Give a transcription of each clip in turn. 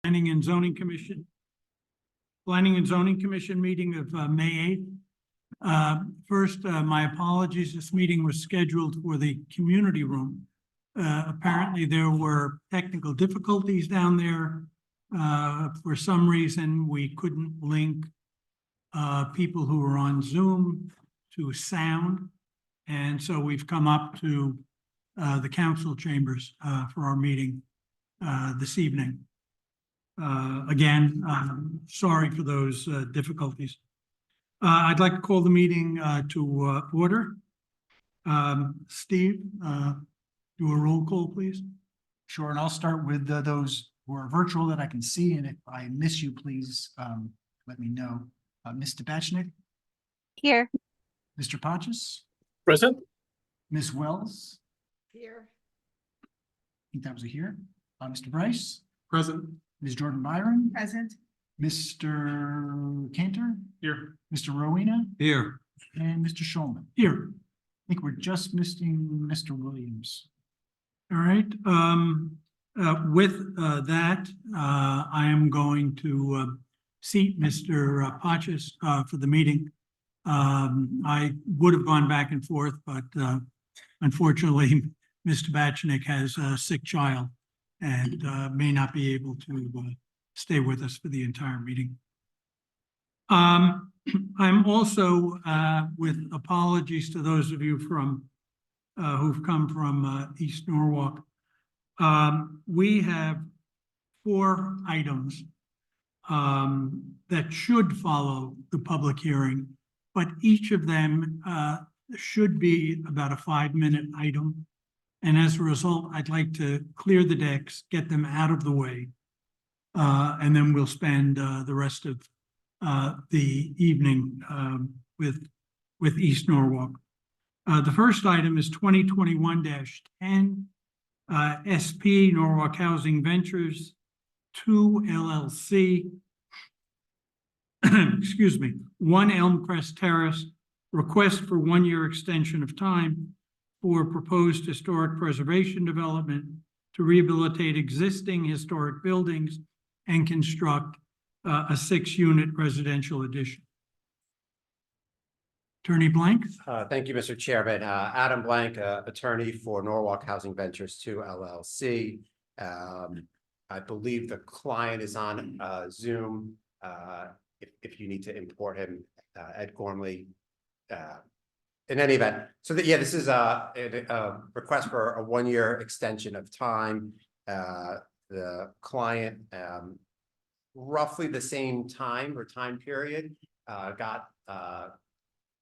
Planning and Zoning Commission. Planning and Zoning Commission meeting of May 8th. First, my apologies. This meeting was scheduled for the community room. Apparently there were technical difficulties down there. For some reason, we couldn't link people who were on Zoom to sound. And so we've come up to the council chambers for our meeting this evening. Again, sorry for those difficulties. I'd like to call the meeting to order. Steve, do a roll call, please. Sure, and I'll start with those who are virtual that I can see, and if I miss you, please let me know. Ms. Tabachnik? Here. Mr. Patches? Present. Ms. Wells? Here. I think that was a here. Mr. Bryce? Present. Ms. Jordan Byron? Present. Mr. Cantor? Here. Mr. Rowena? Here. And Mr. Schulman. Here. I think we're just missing Mr. Williams. All right. With that, I am going to seat Mr. Patches for the meeting. I would have gone back and forth, but unfortunately, Mr. Batchnik has a sick child and may not be able to stay with us for the entire meeting. I'm also, with apologies to those of you from who've come from East Norwalk. We have 4 items that should follow the public hearing, but each of them should be about a 5-minute item. And as a result, I'd like to clear the decks, get them out of the way, and then we'll spend the rest of the evening with East Norwalk. The first item is 2021-10, SP Norwalk Housing Ventures 2 LLC. Excuse me, 1 Elmcrest Terrace, request for 1-year extension of time for proposed historic preservation development to rehabilitate existing historic buildings and construct a 6-unit residential addition. Attorney Blank. Thank you, Mr. Chairman. Adam Blank, attorney for Norwalk Housing Ventures 2 LLC. I believe the client is on Zoom. If you need to import him, Ed Gormley. In any event, so that this is a request for a 1-year extension of time. The client, roughly the same time or time period, got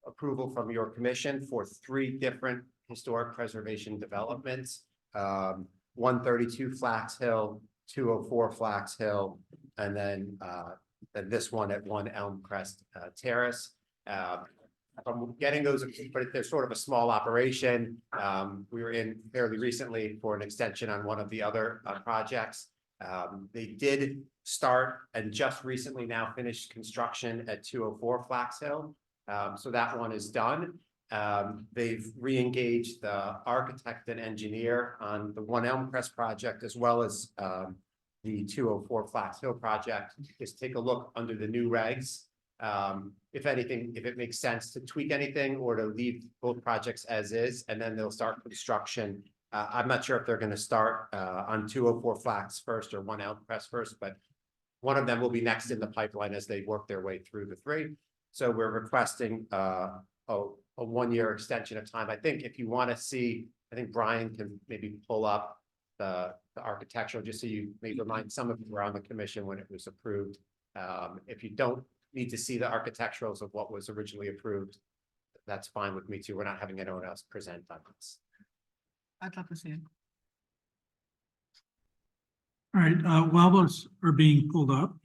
approval from your commission for 3 different historic preservation developments. 132 Flax Hill, 204 Flax Hill, and then this one at 1 Elmcrest Terrace. From getting those, but they're sort of a small operation. We were in fairly recently for an extension on one of the other projects. They did start and just recently now finished construction at 204 Flax Hill. So that one is done. They've re-engaged the architect and engineer on the 1 Elmcrest project, as well as the 204 Flax Hill project. Just take a look under the new regs. If anything, if it makes sense to tweak anything or to leave both projects as is, and then they'll start construction. I'm not sure if they're going to start on 204 Flax first or 1 Elmcrest first, but one of them will be next in the pipeline as they work their way through the 3. So we're requesting a 1-year extension of time. I think if you want to see, I think Brian can maybe pull up the architectural, just so you may remind some of you were on the commission when it was approved. If you don't need to see the architecturals of what was originally approved, that's fine with me too. We're not having anyone else present on this. I'd love to see it. All right, while those are being pulled up,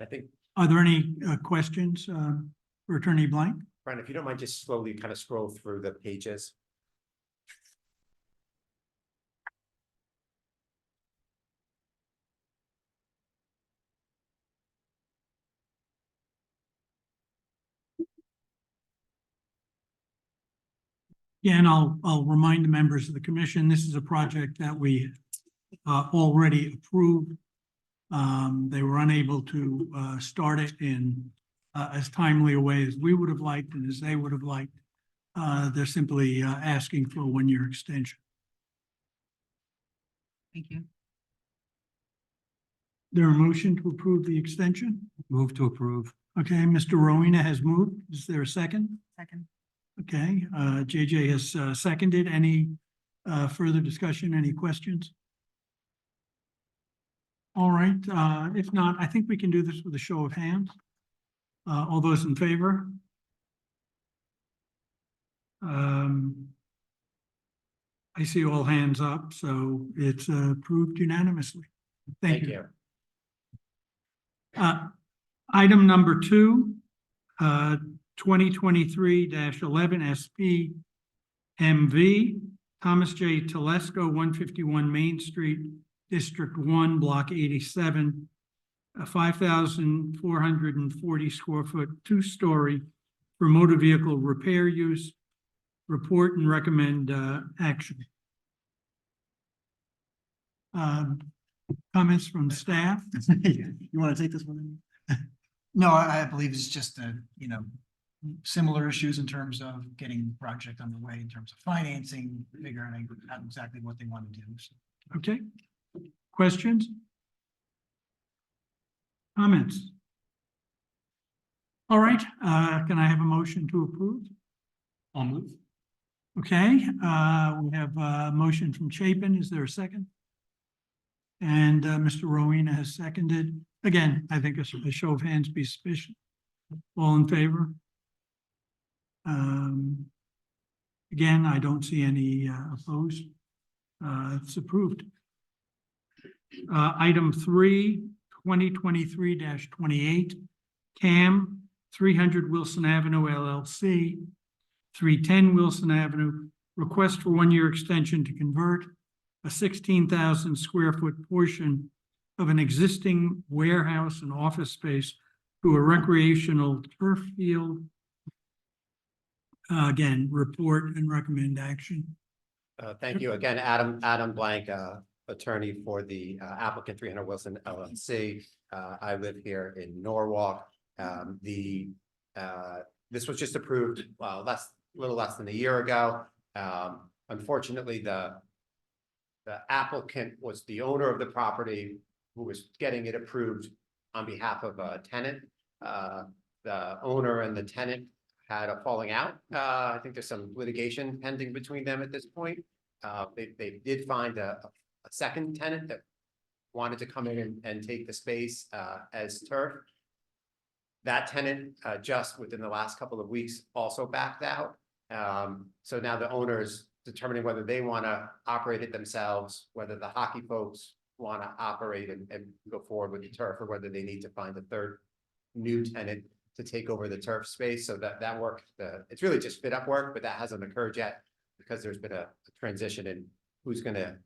I think, are there any questions for Attorney Blank? Brian, if you don't mind, just slowly kind of scroll through the pages. Yeah, and I'll remind the members of the commission, this is a project that we already approved They were unable to start it in as timely a way as we would have liked and as they would have liked. They're simply asking for a one-year extension. Thank you. There a motion to approve the extension? Move to approve. Okay, Mr. Rowena has moved. Is there a second? Second. Okay, JJ has seconded. Any further discussion? Any questions? All right, if not, I think we can do this with a show of hands. All those in favor? I see all hands up, so it's approved unanimously. Thank you. Item number 2, 2023-11 SP MV, Thomas J. Telesco, 151 Main Street, District 1, Block 87, a 5,440 square foot, 2-story for motor vehicle repair use. Report and recommend action. Comments from staff? You want to take this one? No, I believe it's just similar issues in terms of getting the project underway, in terms of financing, figuring out exactly what they want to do. So, Okay. Questions? Comments? All right, can I have a motion to approve? I'll move. Okay, we have a motion from Chapin. Is there a second? And Mr. Rowena has seconded. Again, I think a show of hands be sufficient. All in favor? Again, I don't see any opposed. It's approved. Item 3, 2023-28, CAM, 300 Wilson Avenue LLC, 310 Wilson Avenue, request for one-year extension to convert a 16,000 square foot portion of an existing warehouse and office space to a recreational turf field. Again, report and recommend action. Thank you again, Adam Blank, attorney for the applicant 300 Wilson LLC. I live here in Norwalk. This was just approved, well, a little less than a year ago. Unfortunately, the applicant was the owner of the property who was getting it approved on behalf of a tenant. The owner and the tenant had a falling out. I think there's some litigation pending between them at this point. They did find a second tenant that wanted to come in and take the space as turf. That tenant just within the last couple of weeks also backed out. So now the owner's determining whether they want to operate it themselves, whether the hockey folks want to operate and go forward with the turf, or whether they need to find a third new tenant to take over the turf space. So that work, it's really just fit up work, but that hasn't occurred yet because there's been a transition in who's gonna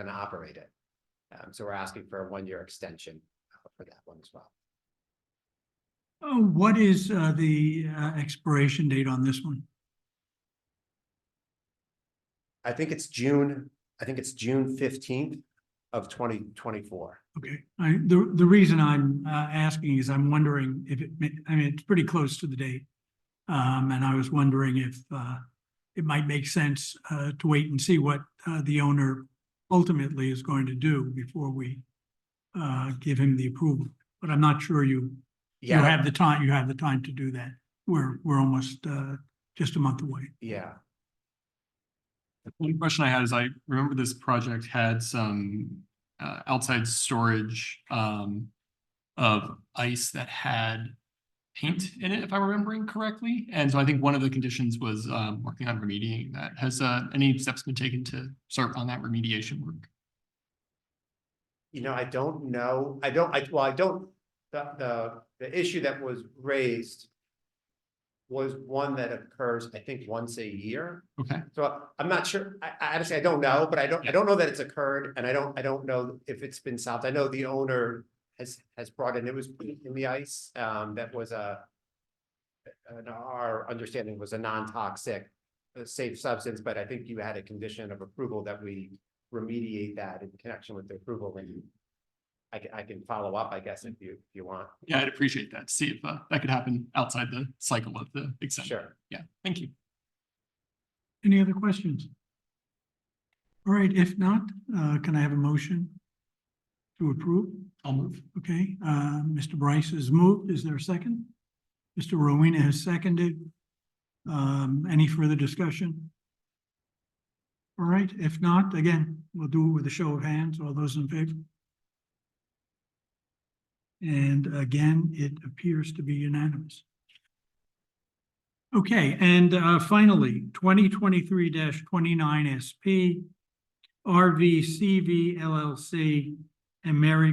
operate it. So we're asking for a one-year extension for that one as well. What is the expiration date on this one? I think it's June 15th of 2024. Okay, the reason I'm asking is I'm wondering if it's pretty close to the date. And I was wondering if it might make sense to wait and see what the owner ultimately is going to do before we give him the approval. But I'm not sure you have the time. You have the time to do that. We're almost just a month away. Yeah. One question I had is I remember this project had some outside storage of ice that had paint in it, if I'm remembering correctly. And so I think one of the conditions was working on remediating that. Has any steps been taken to start on that remediation work? I don't know. The issue that was raised was one that occurs, I think, once a year. Okay. So I'm not sure. I honestly, I don't know, but I don't know that it's occurred, and I don't know if it's been solved. I know the owner has brought in, it was in the ice, that was our understanding was a non-toxic, safe substance, but I think you had a condition of approval that we remediate that in connection with the approval. And I can follow up, I guess, if you want. Yeah, I'd appreciate that. See if that could happen outside the cycle of the extension. Sure. Yeah, thank you. Any other questions? All right, if not, can I have a motion to approve? I'll move. Okay, Mr. Bryce has moved. Is there a second? Mr. Rowena has seconded. Any further discussion? All right, if not, again, we'll do it with a show of hands. All those in favor? And again, it appears to be unanimous. Okay, and finally, 2023-29 SP, RVCV LLC, and Mary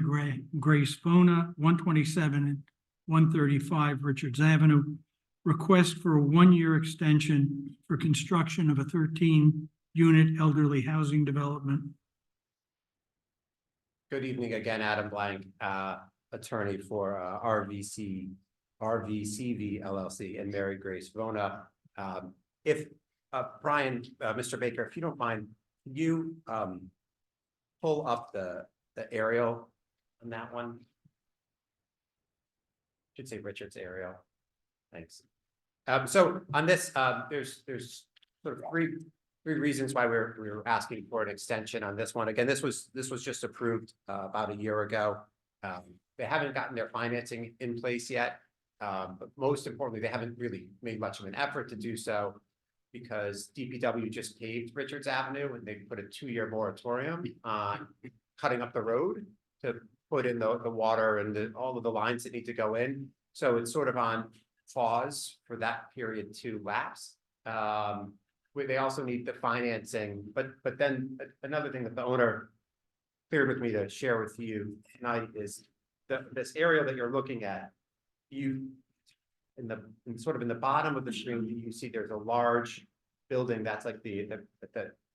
Grace Fona, 127 135 Richards Avenue. Request for a one-year extension for construction of a 13-unit elderly housing development. Good evening again, Adam Blank, attorney for RVCV LLC and Mary Grace Vona. If Brian, Mr. Baker, if you don't mind, can you pull up the aerial on that one? Should say Richard's aerial. Thanks. So on this, there's sort of three reasons why we're asking for an extension on this one. Again, this was just approved about a year ago. They haven't gotten their financing in place yet. But most importantly, they haven't really made much of an effort to do so because DPW just paved Richards Avenue and they put a 2-year moratorium on cutting up the road to put in the water and all of the lines that need to go in. So it's sort of on pause for that period to lapse. They also need the financing, but then another thing that the owner cleared with me to share with you tonight is this area that you're looking at. In sort of in the bottom of the screen, you see there's a large building that's like the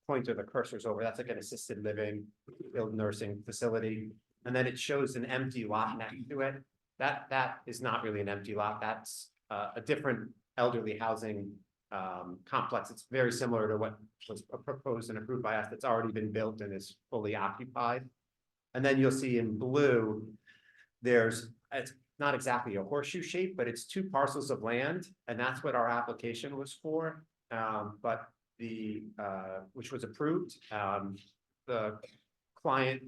point of the cursor's over. That's like an assisted living, skilled nursing facility, and then it shows an empty lot next to it. That is not really an empty lot. That's a different elderly housing complex. It's very similar to what was proposed and approved by us. That's already been built and is fully occupied. And then you'll see in blue, it's not exactly a horseshoe shape, but it's 2 parcels of land, and that's what our application was for. But which was approved. The client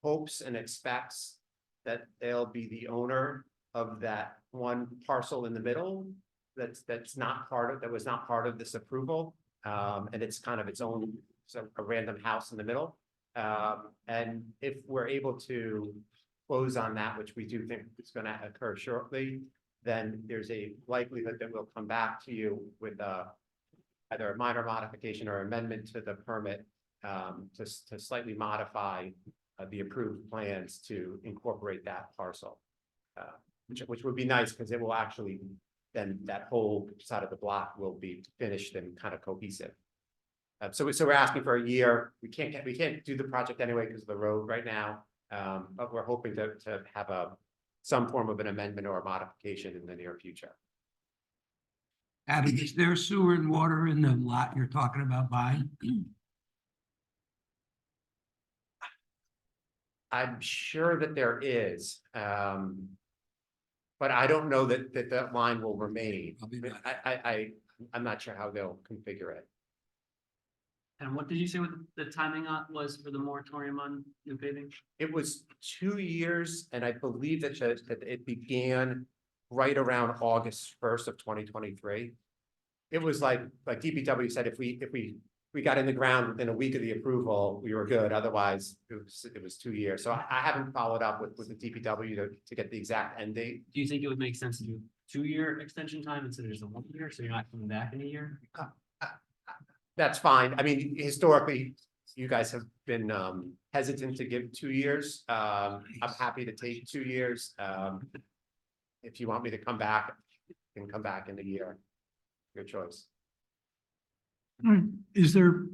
hopes and expects that they'll be the owner of that one parcel in the middle that was not part of this approval. And it's kind of its own, so a random house in the middle. And if we're able to close on that, which we do think is going to occur shortly, then there's a likelihood that we'll come back to you with either a minor modification or amendment to the permit to slightly modify the approved plans to incorporate that parcel, which would be nice because it will actually, then that whole side of the block will be finished and kind of cohesive. So we're asking for a year. We can't do the project anyway because of the road right now. But we're hoping to have some form of an amendment or a modification in the near future. Adam, is there sewer and water in the lot you're talking about buying? I'm sure that there is, but I don't know that line will remain. I'm not sure how they'll configure it. And what did you say what the timing on was for the moratorium on new paving? It was 2 years, and I believe that it began right around August 1st of 2023. It was like DPW said, if we got in the ground within a week of the approval, we were good. Otherwise, it was 2 years. So I haven't followed up with the DPW to get the exact end date. Do you think it would make sense to do 2-year extension time instead of just a 1 year, so you're not coming back in a year? That's fine. I mean, historically, you guys have been hesitant to give 2 years. I'm happy to take 2 years. If you want me to come back, I can come back in a year. Your choice. All right, is there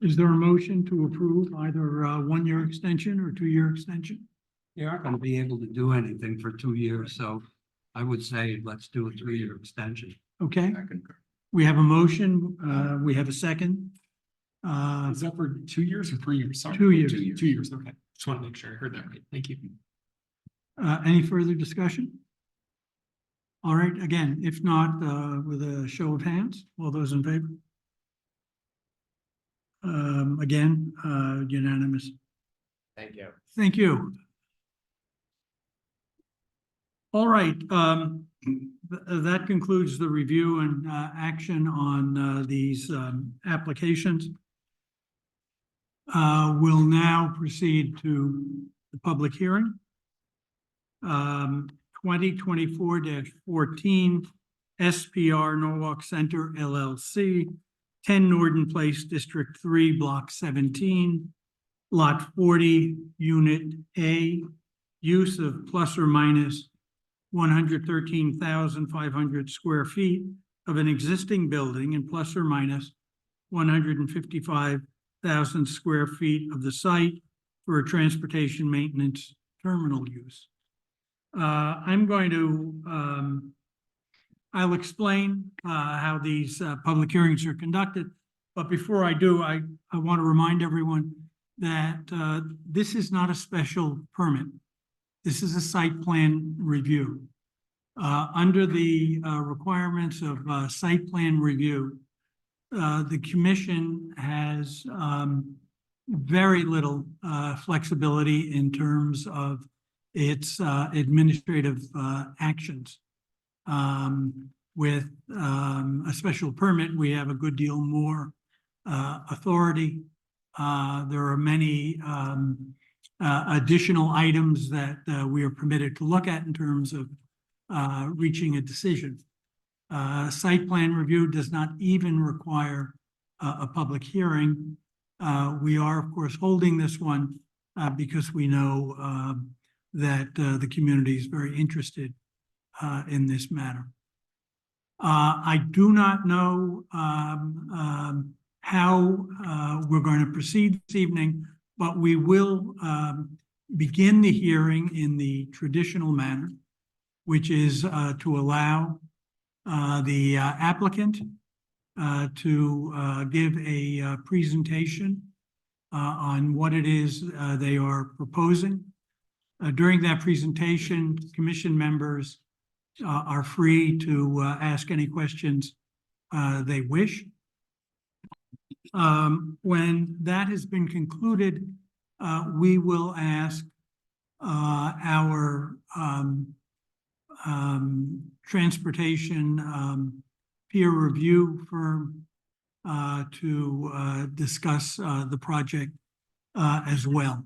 a motion to approve either a 1-year extension or 2-year extension? You aren't gonna be able to do anything for 2 years, so I would say let's do a 3-year extension. Okay, we have a motion, we have a second. Is that for 2 years or 3 years? Sorry. 2 years. 2 years, okay. Just want to make sure I heard that right. Thank you. Any further discussion? All right, again, if not, with a show of hands, all those in favor? Again, unanimous. Thank you. Thank you. All right, that concludes the review and action on these applications. We'll now proceed to the public hearing. 2024-14 SPR Norwalk Center LLC, 10 Norden Place, District 3, Block 17, Lot 40, Unit A, use of plus or minus 113,500 square feet of an existing building and plus or minus 155,000 square feet of the site for a transportation maintenance terminal use. I'm going to, I'll explain how these public hearings are conducted. But before I do, I want to remind everyone that this is not a special permit. This is a site plan review. Under the requirements of site plan review, the commission has very little flexibility in terms of its administrative actions. With a special permit, we have a good deal more authority. There are many additional items that we are permitted to look at in terms of reaching a decision. Site plan review does not even require a public hearing. We are, of course, holding this one because we know that the community is very interested in this matter. I do not know how we're going to proceed this evening, but we will begin the hearing in the traditional manner, which is to allow the applicant to give a presentation on what it is they are proposing. During that presentation, commission members are free to ask any questions they wish. When that has been concluded, we will ask our transportation peer review firm to discuss the project as well.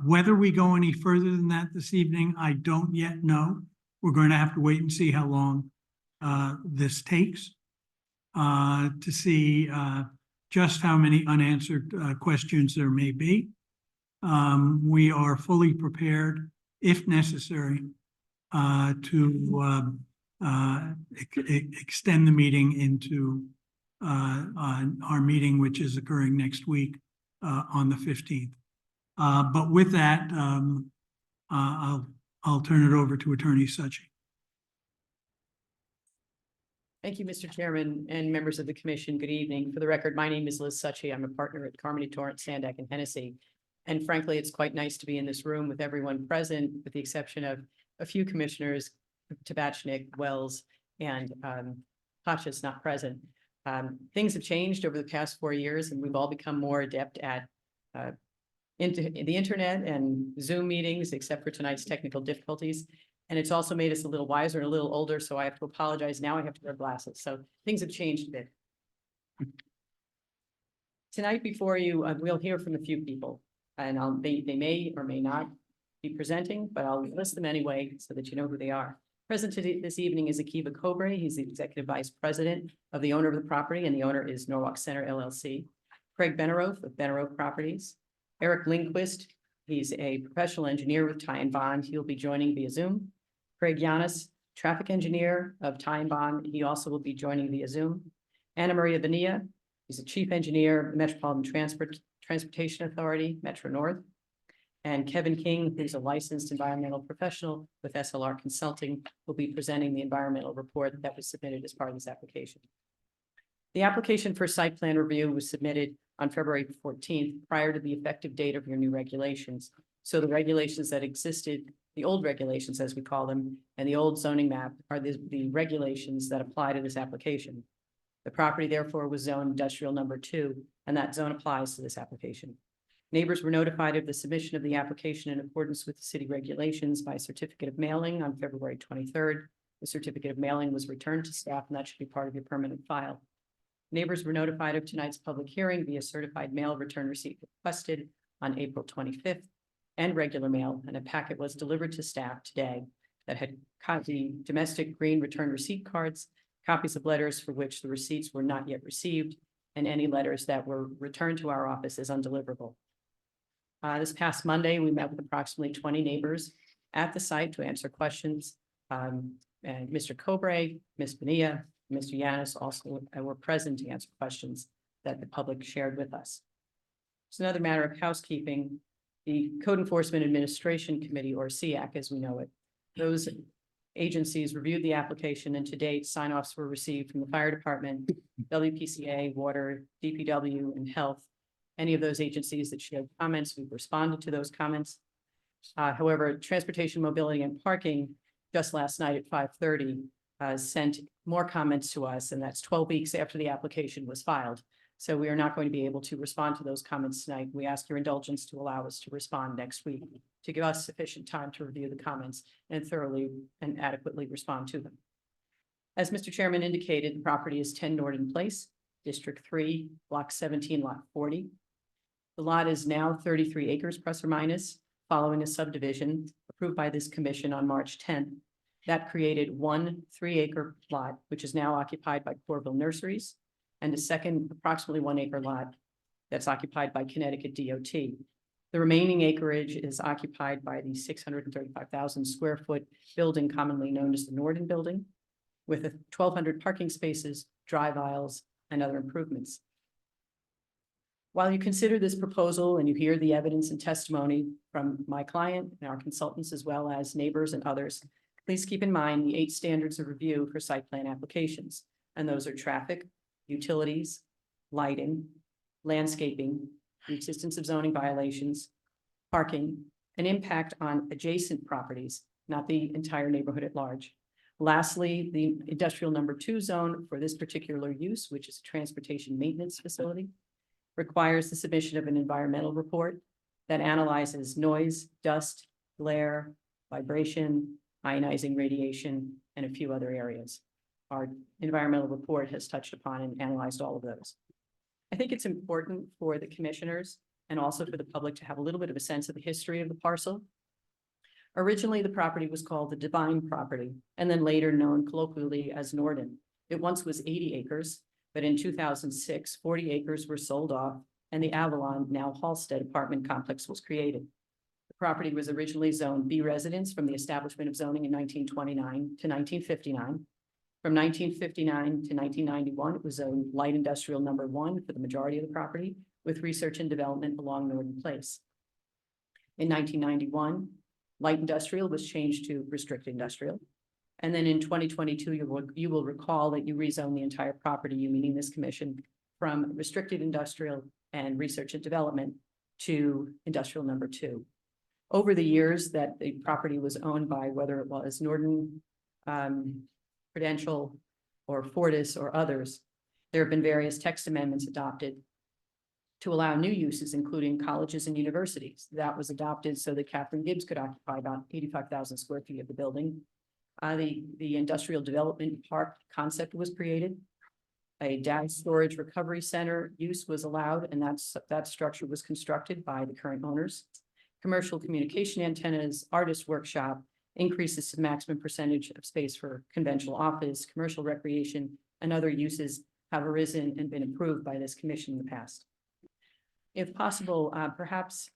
Whether we go any further than that this evening, I don't yet know. We're going to have to wait and see how long this takes to see just how many unanswered questions there may be. We are fully prepared, if necessary, to extend the meeting into our meeting, which is occurring next week on the 15th. But with that, I'll turn it over to Attorney Suchi. Thank you, Mr. Chairman and members of the commission. Good evening. For the record, my name is Liz Suchi. I'm a partner at Carmody, Torrance, Sandak, and Hennessy. And frankly, it's quite nice to be in this room with everyone present, with the exception of a few commissioners, Tabachnik, Wells, and Pacha's not present. Things have changed over the past 4 years, and we've all become more adept at into the internet and Zoom meetings, except for tonight's technical difficulties. And it's also made us a little wiser and a little older, so I have to apologize. Now I have to wear glasses. So things have changed a bit. Tonight before you, we'll hear from a few people, and they may or may not be presenting, but I'll list them anyway so that you know who they are. Present today, this evening is Akiva Cobre. He's the Executive Vice President of the owner of the property, and the owner is Norwalk Center LLC. Craig Benaroth of Benaroth Properties. Eric Lindquist, he's a professional engineer with Ty and Bond. He'll be joining via Zoom. Craig Yanis, traffic engineer of Ty and Bond. He also will be joining via Zoom. Anna Maria Bonilla, he's a chief engineer, Metropolitan Transportation Authority, Metro North. And Kevin King, who's a licensed environmental professional with SLR Consulting, will be presenting the environmental report that was submitted as part of this application. The application for site plan review was submitted on February 14th, prior to the effective date of your new regulations. So the regulations that existed, the old regulations, as we call them, and the old zoning map are the regulations that apply to this application. The property therefore was zoned industrial number 2, and that zone applies to this application. Neighbors were notified of the submission of the application in accordance with the city regulations by certificate of mailing on February 23rd. The certificate of mailing was returned to staff, and that should be part of your permanent file. Neighbors were notified of tonight's public hearing via certified mail return receipt requested on April 25th and regular mail, and a packet was delivered to staff today that had the domestic green return receipt cards, copies of letters for which the receipts were not yet received, and any letters that were returned to our office as undeliverable. This past Monday, we met with approximately 20 neighbors at the site to answer questions. And Mr. Cobre, Ms. Bonilla, Mr. Yanis also were present to answer questions that the public shared with us. It's another matter of housekeeping. The Code Enforcement Administration Committee, or CEAC as we know it, those agencies reviewed the application, and to date, sign-offs were received from the fire department, WPCA, water, DPW, and health. Any of those agencies that shared comments, we've responded to those comments. However, Transportation, Mobility, and Parking, just last night at 5:30, sent more comments to us, and that's 12 weeks after the application was filed. So we are not going to be able to respond to those comments tonight. We ask your indulgence to allow us to respond next week, to give us sufficient time to review the comments and thoroughly and adequately respond to them. As Mr. Chairman indicated, the property is 10 Norton Place, District 3, Block 17, Lot 40. The lot is now 33 acres plus or minus, following a subdivision approved by this commission on March 10th. That created one 3-acre lot, which is now occupied by Corville Nurseries, and a second approximately 1-acre lot that's occupied by Connecticut DOT. The remaining acreage is occupied by the 635,000 square foot building commonly known as the Norden Building, with 1,200 parking spaces, drive aisles, and other improvements. While you consider this proposal and you hear the evidence and testimony from my client and our consultants, as well as neighbors and others, please keep in mind the 8 standards of review for site plan applications. And those are traffic, utilities, lighting, landscaping, the existence of zoning violations, parking, an impact on adjacent properties, not the entire neighborhood at large. Lastly, the industrial number 2 zone for this particular use, which is a transportation maintenance facility, requires the submission of an environmental report that analyzes noise, dust, glare, vibration, ionizing radiation, and a few other areas. Our environmental report has touched upon and analyzed all of those. I think it's important for the commissioners and also for the public to have a little bit of a sense of the history of the parcel. Originally, the property was called the Divine property, and then later known colloquially as Norden. It once was 80 acres, but in 2006, 40 acres were sold off, and the Avalon, now Halsted apartment complex was created. The property was originally zoned B residence from the establishment of zoning in 1929 to 1959. From 1959 to 1991, it was zoned light industrial number 1 for the majority of the property, with research and development along Norden Place. In 1991, light industrial was changed to restricted industrial. And then in 2022, you will recall that you rezoned the entire property, you meaning this commission, from restricted industrial and research and development to industrial number 2. Over the years that the property was owned by, whether it was Norden, Prudential, or Fortis, or others, there have been various text amendments adopted to allow new uses, including colleges and universities. That was adopted so that Catherine Gibbs could occupy about 85,000 square feet of the building. The industrial development park concept was created. A data storage recovery center use was allowed, and that structure was constructed by the current owners. Commercial communication antennas, artist workshop, increases to maximum percentage of space for conventional office, commercial recreation, and other uses have arisen and been approved by this commission in the past. If possible, perhaps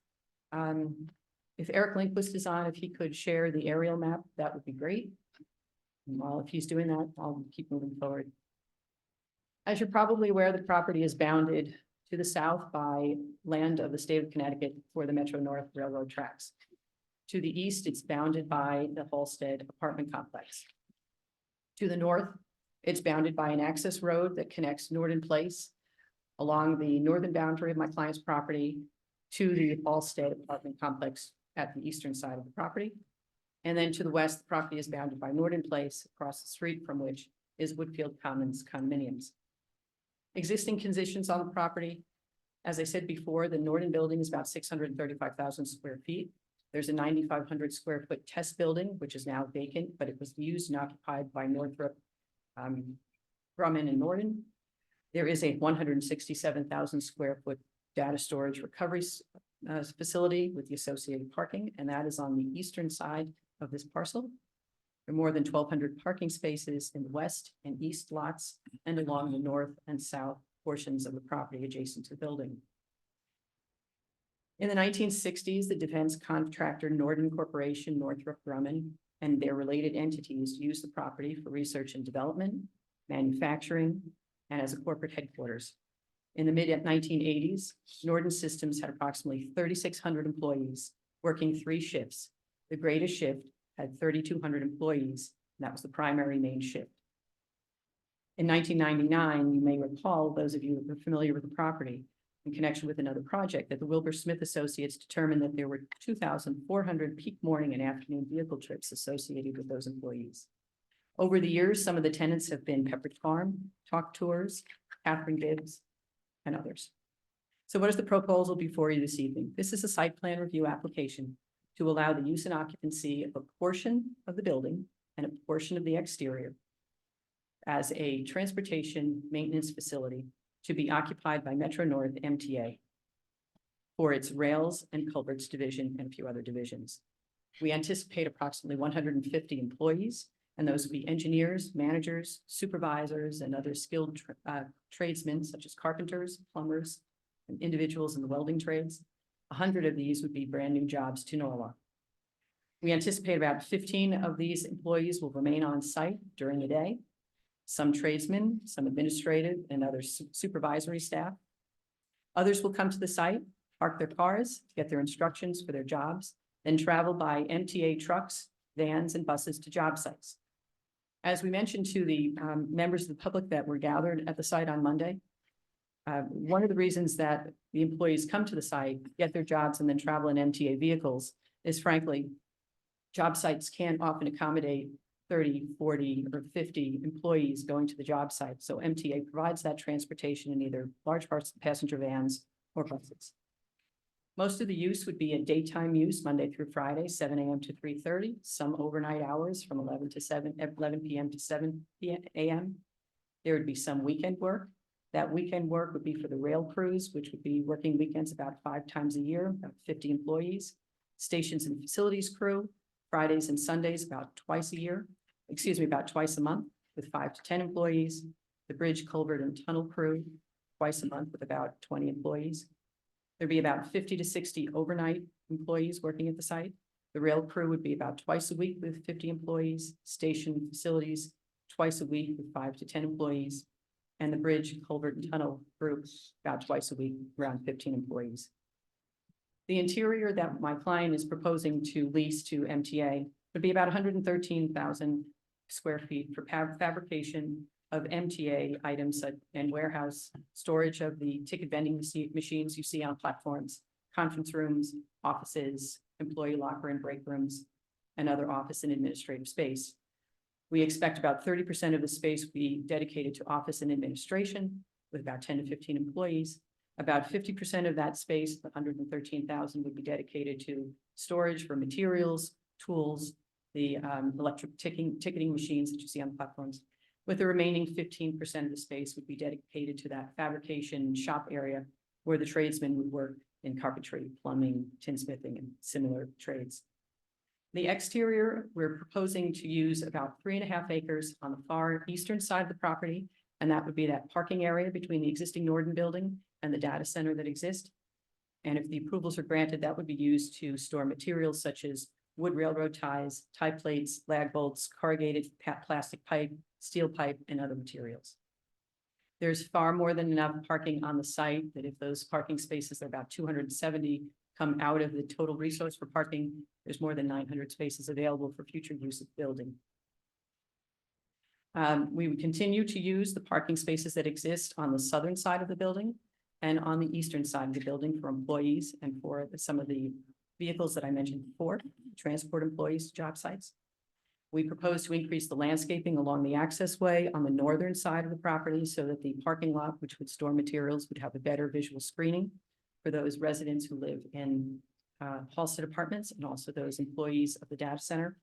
if Eric Lindquist is on, if he could share the aerial map, that would be great. And while if he's doing that, I'll keep moving forward. As you're probably aware, the property is bounded to the south by land of the state of Connecticut for the Metro North Railroad tracks. To the east, it's bounded by the Halsted apartment complex. To the north, it's bounded by an access road that connects Norden Place along the northern boundary of my client's property to the Halsted apartment complex at the eastern side of the property. And then to the west, the property is bounded by Norton Place, across the street from which is Woodfield Commons condominiums. Existing conditions on the property, as I said before, the Norton building is about 635,000 square feet. There's a 9,500 square foot test building, which is now vacant, but it was used and occupied by Northrop, Grumman and Norton. There is a 167,000 square foot data storage recovery facility with the associated parking, and that is on the eastern side of this parcel. There are more than 1,200 parking spaces in the west and east lots and along the north and south portions of the property adjacent to the building. In the 1960s, the defense contractor Norton Corporation, Northrop Grumman, and their related entities used the property for research and development, manufacturing, and as a corporate headquarters. In the mid-1980s, Norton Systems had approximately 3,600 employees working 3 shifts. The greatest shift had 3,200 employees, and that was the primary main shift. In 1999, you may recall, those of you who are familiar with the property, in connection with another project, that the Wilbur Smith Associates determined that there were 2,400 peak morning and afternoon vehicle trips associated with those employees. Over the years, some of the tenants have been Pepperidge Farm, Talk Tours, Catherine Gibbs, and others. So what is the proposal before you this evening? This is a site plan review application to allow the use and occupancy of a portion of the building and a portion of the exterior as a transportation maintenance facility to be occupied by Metro North MTA for its rails and culverts division and a few other divisions. We anticipate approximately 150 employees, and those will be engineers, managers, supervisors, and other skilled tradesmen such as carpenters, plumbers, and individuals in the welding trades. 100 of these would be brand new jobs to Norwalk. We anticipate about 15 of these employees will remain on site during the day. Some tradesmen, some administrative and other supervisory staff. Others will come to the site, park their cars, get their instructions for their jobs, then travel by MTA trucks, vans, and buses to job sites. As we mentioned to the members of the public that were gathered at the site on Monday, one of the reasons that the employees come to the site, get their jobs, and then travel in MTA vehicles is frankly, job sites can't often accommodate 30, 40, or 50 employees going to the job site. So MTA provides that transportation in either large passenger vans or buses. Most of the use would be a daytime use, Monday through Friday, 7 a.m. to 3:30, some overnight hours from 11 p.m. to 7 a.m. There would be some weekend work. That weekend work would be for the rail crews, which would be working weekends about 5 times a year, about 50 employees. Stations and facilities crew, Fridays and Sundays about twice a month with 5 to 10 employees. The bridge, culvert, and tunnel crew, twice a month with about 20 employees. There'd be about 50 to 60 overnight employees working at the site. The rail crew would be about twice a week with 50 employees, station facilities twice a week with 5 to 10 employees, and the bridge, culvert, and tunnel group about twice a week, around 15 employees. The interior that my client is proposing to lease to MTA would be about 113,000 square feet for fabrication of MTA items and warehouse storage of the ticket vending machines you see on platforms, conference rooms, offices, employee locker and break rooms, and other office and administrative space. We expect about 30% of the space will be dedicated to office and administration with about 10 to 15 employees. About 50% of that space, the 113,000, would be dedicated to storage for materials, tools, the electric ticketing machines that you see on the platforms, with the remaining 15% of the space would be dedicated to that fabrication shop area where the tradesmen would work in carpentry, plumbing, tinsmithing, and similar trades. The exterior, we're proposing to use about 3.5 acres on the far eastern side of the property, and that would be that parking area between the existing Norton building and the data center that exists. And if the approvals are granted, that would be used to store materials such as wood railroad ties, tie plates, lag bolts, corrugated plastic pipe, steel pipe, and other materials. There's far more than enough parking on the site that if those parking spaces are about 270 come out of the total resource for parking, there's more than 900 spaces available for future use of the building. We would continue to use the parking spaces that exist on the southern side of the building and on the eastern side of the building for employees and for some of the vehicles that I mentioned before, transport employees to job sites. We propose to increase the landscaping along the access way on the northern side of the property so that the parking lot, which would store materials, would have a better visual screening for those residents who live in Halsted Apartments and also those employees of the data center.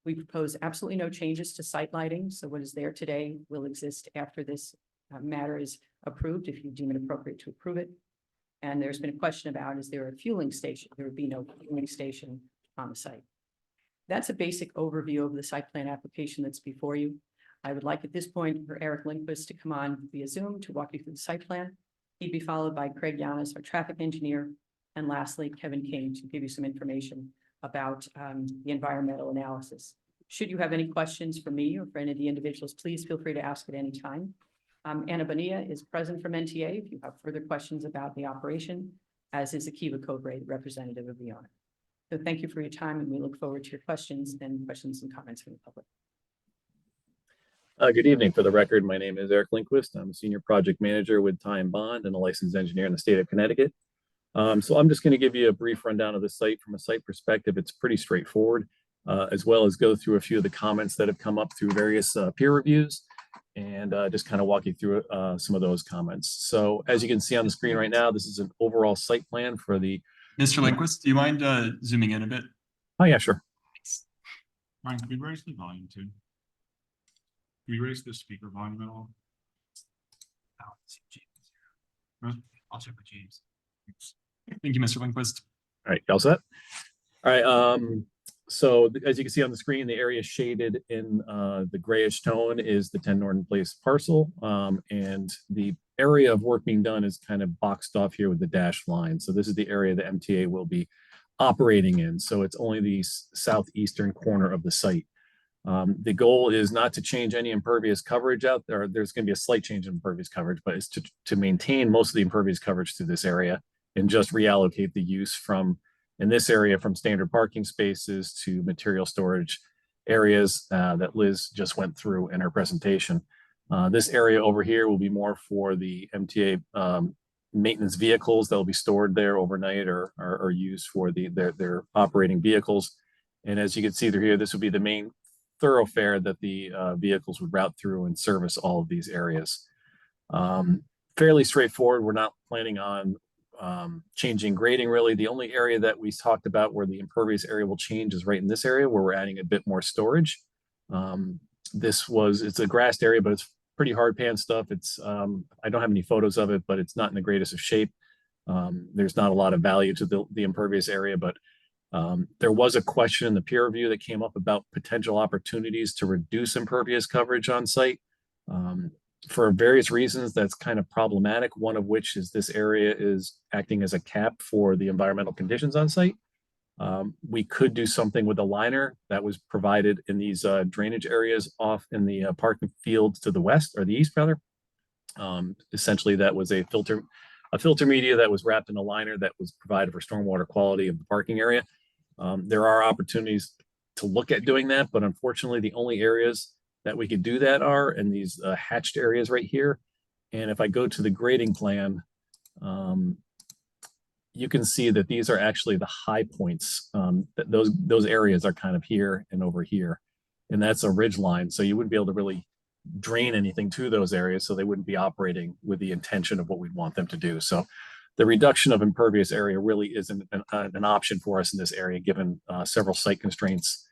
We propose absolutely no changes to site lighting, so what is there today will exist after this matter is approved, if you deem it appropriate to approve it. And there's been a question about, is there a fueling station? There would be no fueling station on the site. That's a basic overview of the site plan application that's before you. I would like at this point for Eric Lindquist to come on via Zoom to walk you through the site plan. He'd be followed by Craig Yanis, our traffic engineer, and lastly, Kevin King to give you some information about the environmental analysis. Should you have any questions for me or for any of the individuals, please feel free to ask at any time. Anna Bonilla is present from NTA if you have further questions about the operation, as is Akiva Cobre, representative of the owner. So thank you for your time, and we look forward to your questions and comments from the public. Good evening. For the record, my name is Eric Lindquist. I'm a senior project manager with Ty & Bond and a licensed engineer in the state of Connecticut. So I'm just going to give you a brief rundown of the site. From a site perspective, it's pretty straightforward, as well as go through a few of the comments that have come up through various peer reviews and just kind of walk you through some of those comments. So as you can see on the screen right now, this is an overall site plan for the... Mr. Lindquist, do you mind zooming in a bit? Oh, yeah, sure. Ryan, can we raise the volume too? Can we raise the speaker volume at all? Huh? I'll check with James. Thank you, Mr. Lindquist. All right, you all set? All right, so as you can see on the screen, the area shaded in the grayish tone is the 10 Norton Place parcel. And the area of work being done is kind of boxed off here with the dashed line. So this is the area that MTA will be operating in. So it's only the southeastern corner of the site. The goal is not to change any impervious coverage out there. There's going to be a slight change in impervious coverage, but it's to maintain most of the impervious coverage to this area and just reallocate the use from, in this area, from standard parking spaces to material storage areas that Liz just went through in her presentation. This area over here will be more for the MTA maintenance vehicles that will be stored there overnight or used for their operating vehicles. And as you can see through here, this would be the main thoroughfare that the vehicles would route through and service all of these areas. Fairly straightforward. We're not planning on changing grading really. The only area that we talked about where the impervious area will change is right in this area where we're adding a bit more storage. It's a grassed area, but it's pretty hard pan stuff. It's I don't have any photos of it, but it's not in the greatest of shape. There's not a lot of value to the impervious area, but there was a question in the peer review that came up about potential opportunities to reduce impervious coverage on site. For various reasons, that's kind of problematic. One of which is this area is acting as a cap for the environmental conditions on site. We could do something with a liner that was provided in these drainage areas off in the parking fields to the west or the east rather. Essentially, that was a filter media that was wrapped in a liner that was provided for stormwater quality of the parking area. There are opportunities to look at doing that, but unfortunately, the only areas that we could do that are in these hatched areas right here. And if I go to the grading plan, you can see that these are actually the high points. That those areas are kind of here and over here, and that's a ridge line. So you wouldn't be able to really drain anything to those areas, so they wouldn't be operating with the intention of what we'd want them to do. So the reduction of impervious area really isn't an option for us in this area, given several site constraints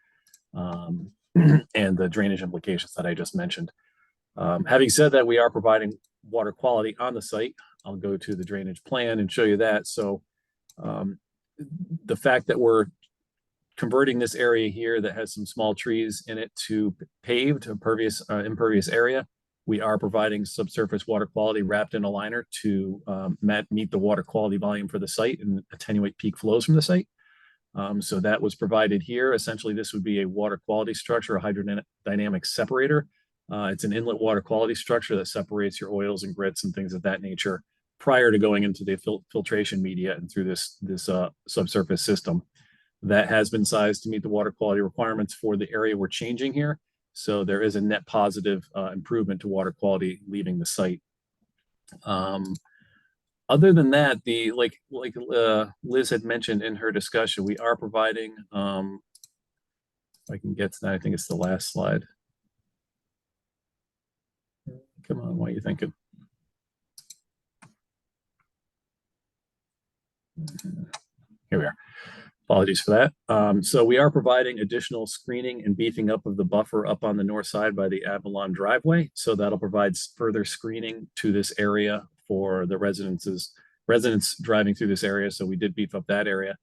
and the drainage implications that I just mentioned. Having said that, we are providing water quality on the site. I'll go to the drainage plan and show you that. So the fact that we're converting this area here that has some small trees in it to paved impervious area, we are providing subsurface water quality wrapped in a liner to meet the water quality volume for the site and attenuate peak flows from the site. So that was provided here. Essentially, this would be a water quality structure, a hydrodynamic separator. It's an inlet water quality structure that separates your oils and grits and things of that nature prior to going into the filtration media and through this subsurface system. That has been sized to meet the water quality requirements for the area we're changing here. So there is a net positive improvement to water quality leaving the site. Other than that, Liz had mentioned in her discussion, we are providing, if I can get to that, I think it's the last slide. Come on, what are you thinking? Here we are. Apologies for that. So we are providing additional screening and beefing up of the buffer up on the north side by the Avalon driveway. So that'll provide further screening to this area for the residents driving through this area. So we did beef up that area.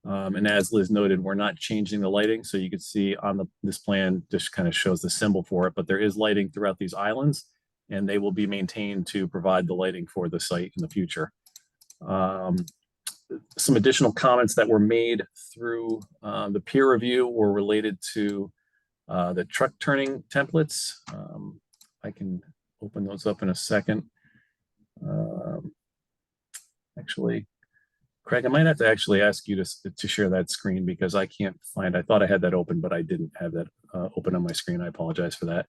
And as Liz noted, we're not changing the lighting. So you can see on this plan, just kind of shows the symbol for it, but there is lighting throughout these islands and they will be maintained to provide the lighting for the site in the future. Some additional comments that were made through the peer review were related to the truck turning templates. I can open those up in a second. Actually, Craig, I might have to actually ask you to share that screen because I can't find, I thought I had that open, but I didn't have that open on my screen. I apologize for that.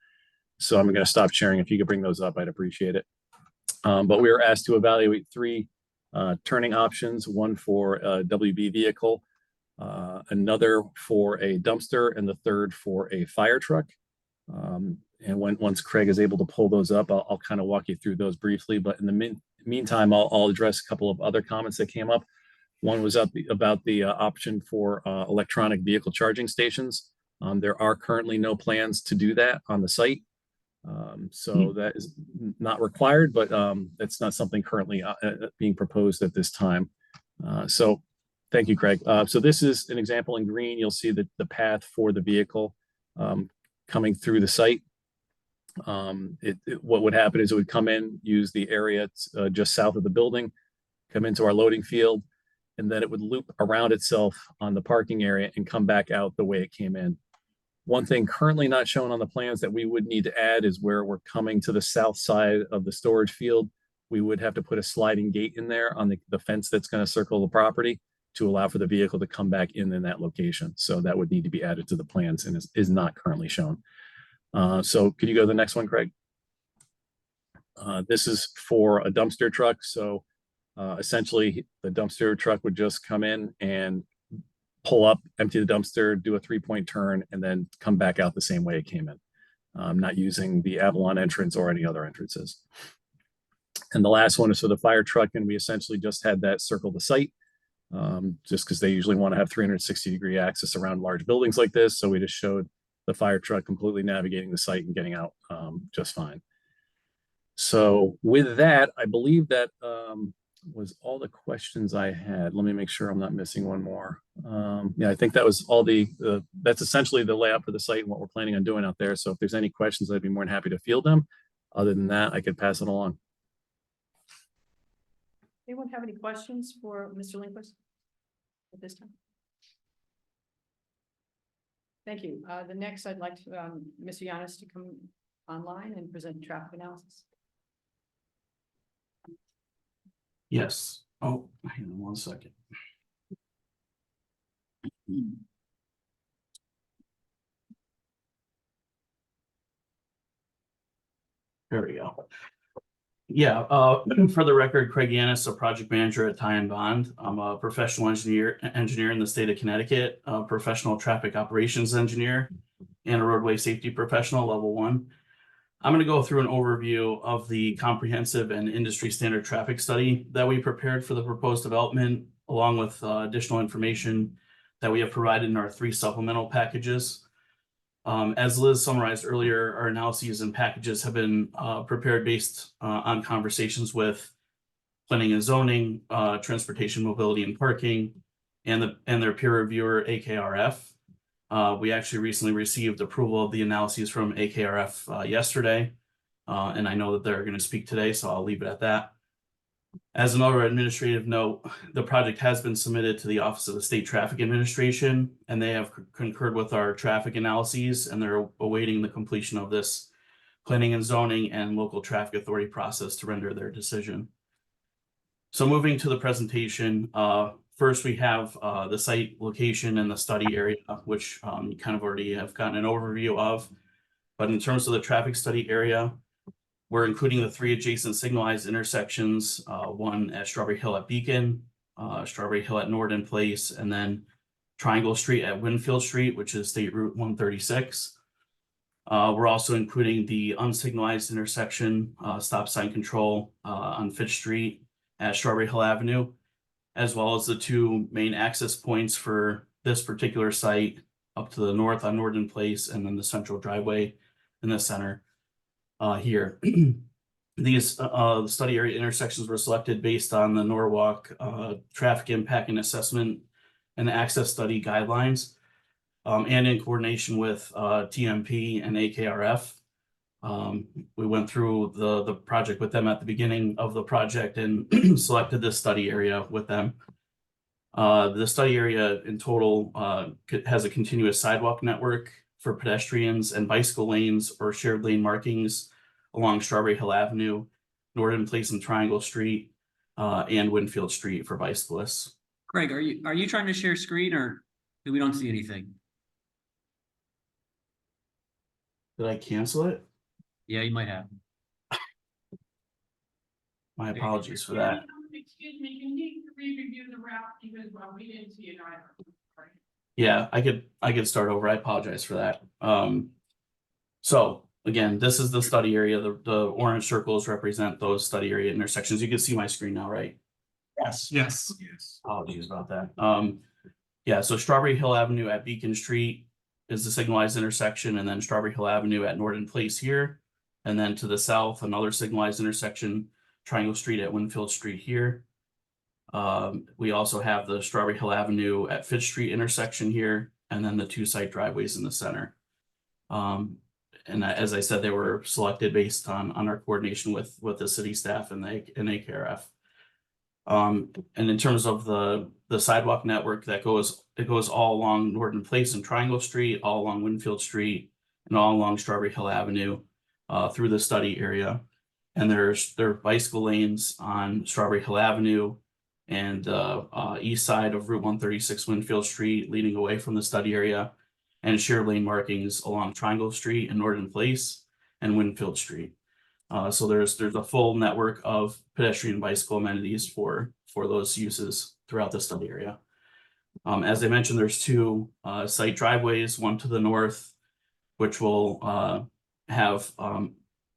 So I'm going to stop sharing. If you could bring those up, I'd appreciate it. But we were asked to evaluate 3 turning options, one for a WB vehicle, another for a dumpster, and the third for a fire truck. And once Craig is able to pull those up, I'll kind of walk you through those briefly. But in the meantime, I'll address a couple of other comments that came up. One was about the option for electronic vehicle charging stations. There are currently no plans to do that on the site. So that is not required, but that's not something currently being proposed at this time. So thank you, Craig. So this is an example in green. You'll see the path for the vehicle coming through the site. What would happen is it would come in, use the area just south of the building, come into our loading field, and then it would loop around itself on the parking area and come back out the way it came in. One thing currently not shown on the plans that we would need to add is where we're coming to the south side of the storage field. We would have to put a sliding gate in there on the fence that's going to circle the property to allow for the vehicle to come back in that location. So that would need to be added to the plans and is not currently shown. So could you go to the next one, Craig? This is for a dumpster truck. So essentially the dumpster truck would just come in and pull up, empty the dumpster, do a 3-point turn, and then come back out the same way it came in, not using the Avalon entrance or any other entrances. And the last one is for the fire truck, and we essentially just had that circle the site, just because they usually want to have 360-degree access around large buildings like this. So we just showed the fire truck completely navigating the site and getting out just fine. So with that, I believe that was all the questions I had. Let me make sure I'm not missing one more. Yeah, I think that was all that's essentially the layout for the site and what we're planning on doing out there. So if there's any questions, I'd be more than happy to field them. Other than that, I could pass it along. Anyone have any questions for Mr. Lindquist at this time? Thank you. The next, I'd like to, Mr. Yanis to come online and present traffic analysis. Yes. Oh, hang on 1 second. There we go. Yeah, for the record, Craig Yanis, a project manager at Ty and Bond. I'm a professional engineer in the state of Connecticut, a professional traffic operations engineer, and a roadway safety professional, level 1. I'm going to go through an overview of the comprehensive and industry standard traffic study that we prepared for the proposed development, along with additional information that we have provided in our 3 supplemental packages. As Liz summarized earlier, our analyses and packages have been prepared based on conversations with planning and zoning, transportation, mobility, and parking, and their peer reviewer, AKRF. We actually recently received approval of the analyses from AKRF yesterday, and I know that they're going to speak today, so I'll leave it at that. As another administrative note, the project has been submitted to the Office of the State Traffic Administration, and they have concurred with our traffic analyses, and they're awaiting the completion of this planning and zoning and local traffic authority process to render their decision. So moving to the presentation, first we have the site location and the study area, which you kind of already have gotten an overview of. But in terms of the traffic study area, We're including the 3 adjacent signalized intersections, one at Strawberry Hill at Beacon, Strawberry Hill at Norden Place, and then Triangle Street at Winfield Street, which is State Route 136. We're also including the unsignalized intersection, stop sign control, on Fitch Street at Strawberry Hill Avenue, as well as the 2 main access points for this particular site up to the north on Norden Place, and then the central driveway in the center, here. These, the study area intersections were selected based on the Norwalk, traffic impact and assessment and access study guidelines, and in coordination with TMP and AKRF. We went through the project with them at the beginning of the project and selected this study area with them. The study area in total has a continuous sidewalk network for pedestrians and bicycle lanes or shared lane markings along Strawberry Hill Avenue, Norden Place and Triangle Street, and Winfield Street for bicyclists. Craig, are you trying to share screen or we don't see anything? Did I cancel it? Yeah, you might have. My apologies for that. Excuse me, you need to re-review the route because, well, we didn't see it either. Sorry. Yeah, I could start over. I apologize for that. So again, this is the study area. The orange circles represent those study area intersections. You can see my screen now, right? Yes. Yes. Apologies about that. Yeah, so Strawberry Hill Avenue at Beacon Street is the signalized intersection, and then Strawberry Hill Avenue at Norden Place here. And then to the south, another signalized intersection, Triangle Street at Winfield Street here. We also have the Strawberry Hill Avenue at Fitch Street intersection here, and then the 2 site driveways in the center. And as I said, they were selected based on our coordination with the city staff and AKRF. And in terms of the sidewalk network it goes all along Norden Place and Triangle Street, all along Winfield Street, and all along Strawberry Hill Avenue, through the study area. And there are bicycle lanes on Strawberry Hill Avenue and east side of Route 136 Winfield Street, leading away from the study area, and shared lane markings along Triangle Street and Norden Place and Winfield Street. So there's a full network of pedestrian and bicycle amenities for those uses throughout the study area. As I mentioned, there's 2 site driveways, one to the north, which will have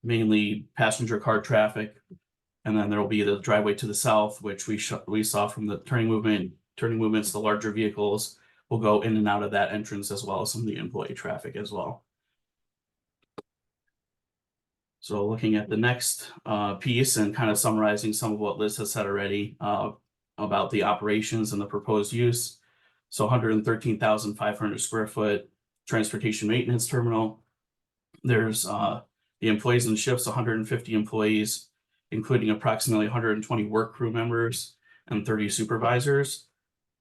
mainly passenger car traffic. And then there will be the driveway to the south, which we saw from the turning movements, the larger vehicles will go in and out of that entrance, as well as some of the employee traffic as well. So looking at the next piece and kind of summarizing some of what Liz has said already about the operations and the proposed use. So 113,500 square foot transportation maintenance terminal. There's the employees and shifts, 150 employees, including approximately 120 work crew members and 30 supervisors.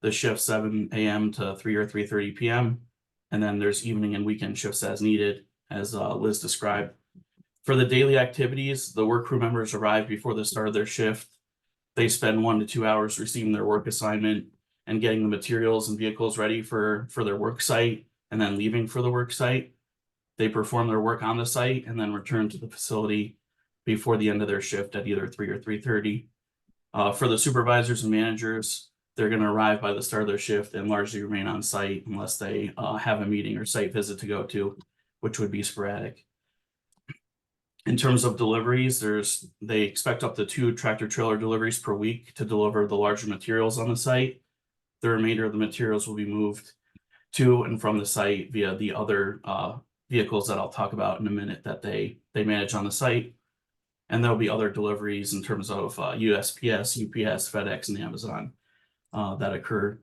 The shift 7 a.m. to 3 or 3:30 p.m. And then there's evening and weekend shifts as needed, as Liz described. For the daily activities, the work crew members arrive before the start of their shift. They spend 1 to 2 hours receiving their work assignment and getting the materials and vehicles ready for their work site, and then leaving for the work site. They perform their work on the site and then return to the facility before the end of their shift at either 3 or 3:30. For the supervisors and managers, they're going to arrive by the start of their shift and largely remain on site unless they have a meeting or site visit to go to, which would be sporadic. In terms of deliveries, they expect up to 2 tractor trailer deliveries per week to deliver the larger materials on the site. The remainder of the materials will be moved to and from the site via the other vehicles that I'll talk about in a minute that they manage on the site. And there'll be other deliveries in terms of USPS, UPS, FedEx, and Amazon that occur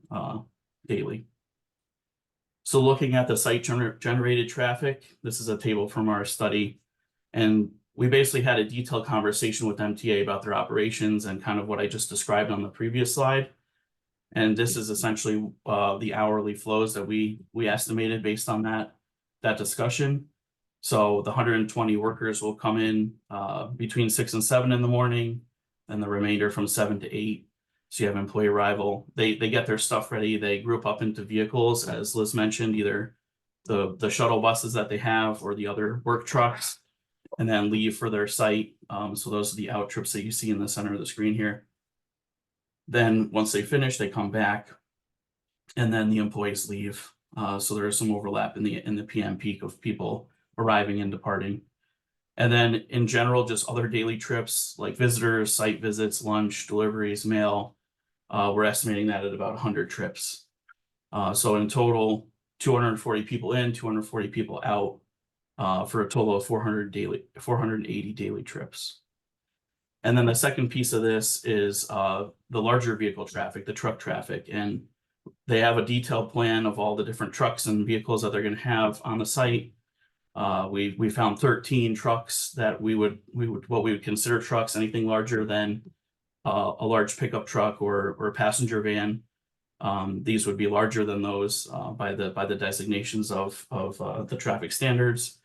daily. So looking at the site generated traffic, this is a table from our study. And we basically had a detailed conversation with MTA about their operations and kind of what I just described on the previous slide. And this is essentially the hourly flows that we estimated based on that discussion. So the 120 workers will come in between 6 and 7 in the morning, and the remainder from 7 to 8. So you have employee arrival. They get their stuff ready. They group up into vehicles, as Liz mentioned, either the shuttle buses that they have or the other work trucks. and then leave for their site. So those are the out trips that you see in the center of the screen here. Then once they finish, they come back, and then the employees leave. So there is some overlap in the PM peak of people arriving and departing. And then in general, just other daily trips like visitors, site visits, lunch, deliveries, mail. We're estimating that at about 100 trips. So in total, 240 people in, 240 people out, for a total of 480 daily trips. And then the second piece of this is the larger vehicle traffic, the truck traffic, and they have a detailed plan of all the different trucks and vehicles that they're going to have on the site. We found 13 trucks that we would what we would consider trucks, anything larger than a large pickup truck or a passenger van. These would be larger than those by the designations of the traffic standards.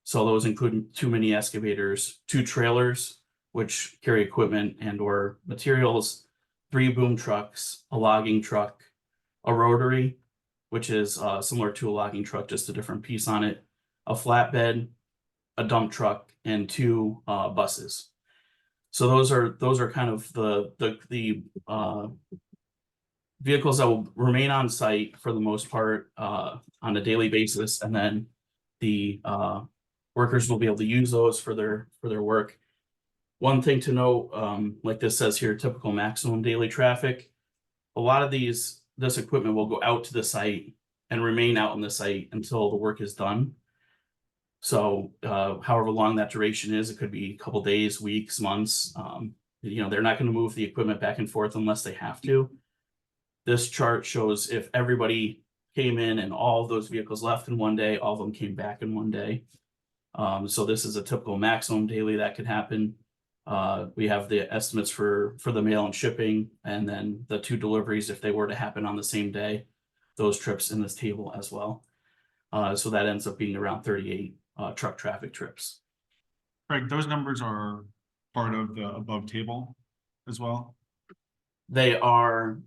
So those include 2 mini excavators, 2 trailers, which carry equipment and or materials, 3 boom trucks, a logging truck, a rotary, which is similar to a logging truck, just a different piece on it, a flatbed, a dump truck, and 2 buses. So those are kind of the vehicles that will remain on site for the most part on a daily basis, and then the workers will be able to use those for their work. One thing to note, like this says here, typical maximum daily traffic. A lot of this equipment will go out to the site and remain out on the site until the work is done. So however long that duration is, it could be a couple days, weeks, months. They're not going to move the equipment back and forth unless they have to. This chart shows if everybody came in and all of those vehicles left in one day, all of them came back in one day. So this is a typical maximum daily that could happen. We have the estimates for the mail and shipping, and then the 2 deliveries if they were to happen on the same day, those trips in this table as well. So that ends up being around 38 truck traffic trips. Craig, those numbers are part of the above table as well? They are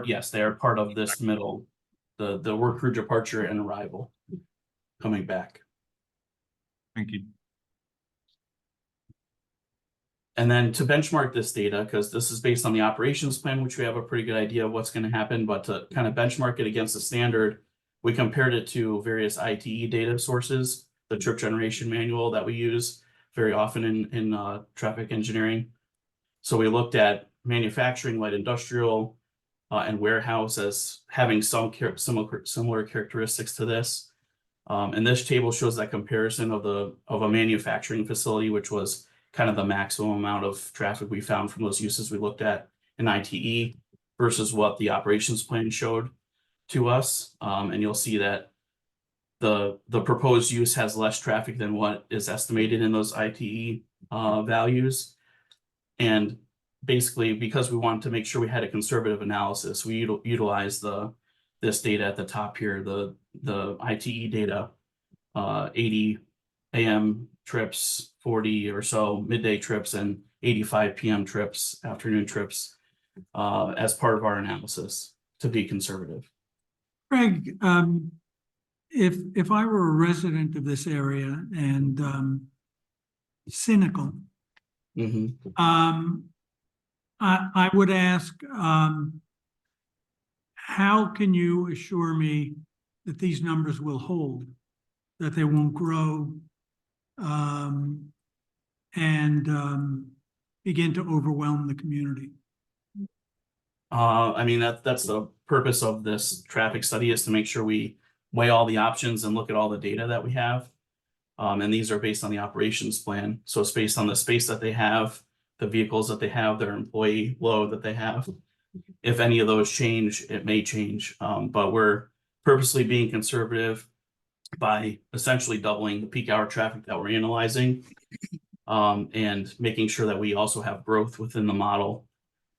yes, they are part of this middle, the work crew departure and arrival coming back. Thank you. And then to benchmark this data, because this is based on the operations plan, which we have a pretty good idea of what's going to happen, but to kind of benchmark it against the standard, we compared it to various ITE data sources, the trip generation manual that we use very often in traffic engineering. So we looked at manufacturing, light industrial, and warehouse as having some similar characteristics to this. And this table shows that comparison of a manufacturing facility, which was kind of the maximum amount of traffic we found from those uses we looked at in ITE versus what the operations plan showed to us. And you'll see that the proposed use has less traffic than what is estimated in those ITE values. And basically, because we wanted to make sure we had a conservative analysis, we utilized this data at the top here, the ITE data, 80 AM trips, 40 or so midday trips, and 85 PM trips, afternoon trips, as part of our analysis to be conservative. Craig, if I were a resident of this area and cynical, I would ask, how can you assure me that these numbers will hold, that they won't grow, and begin to overwhelm the community? I mean, that's the purpose of this traffic study, is to make sure we weigh all the options and look at all the data that we have. And these are based on the operations plan. So it's based on the space that they have, the vehicles that they have, their employee load that they have. If any of those change, it may change. But we're purposely being conservative by essentially doubling the peak hour traffic that we're analyzing, and making sure that we also have growth within the model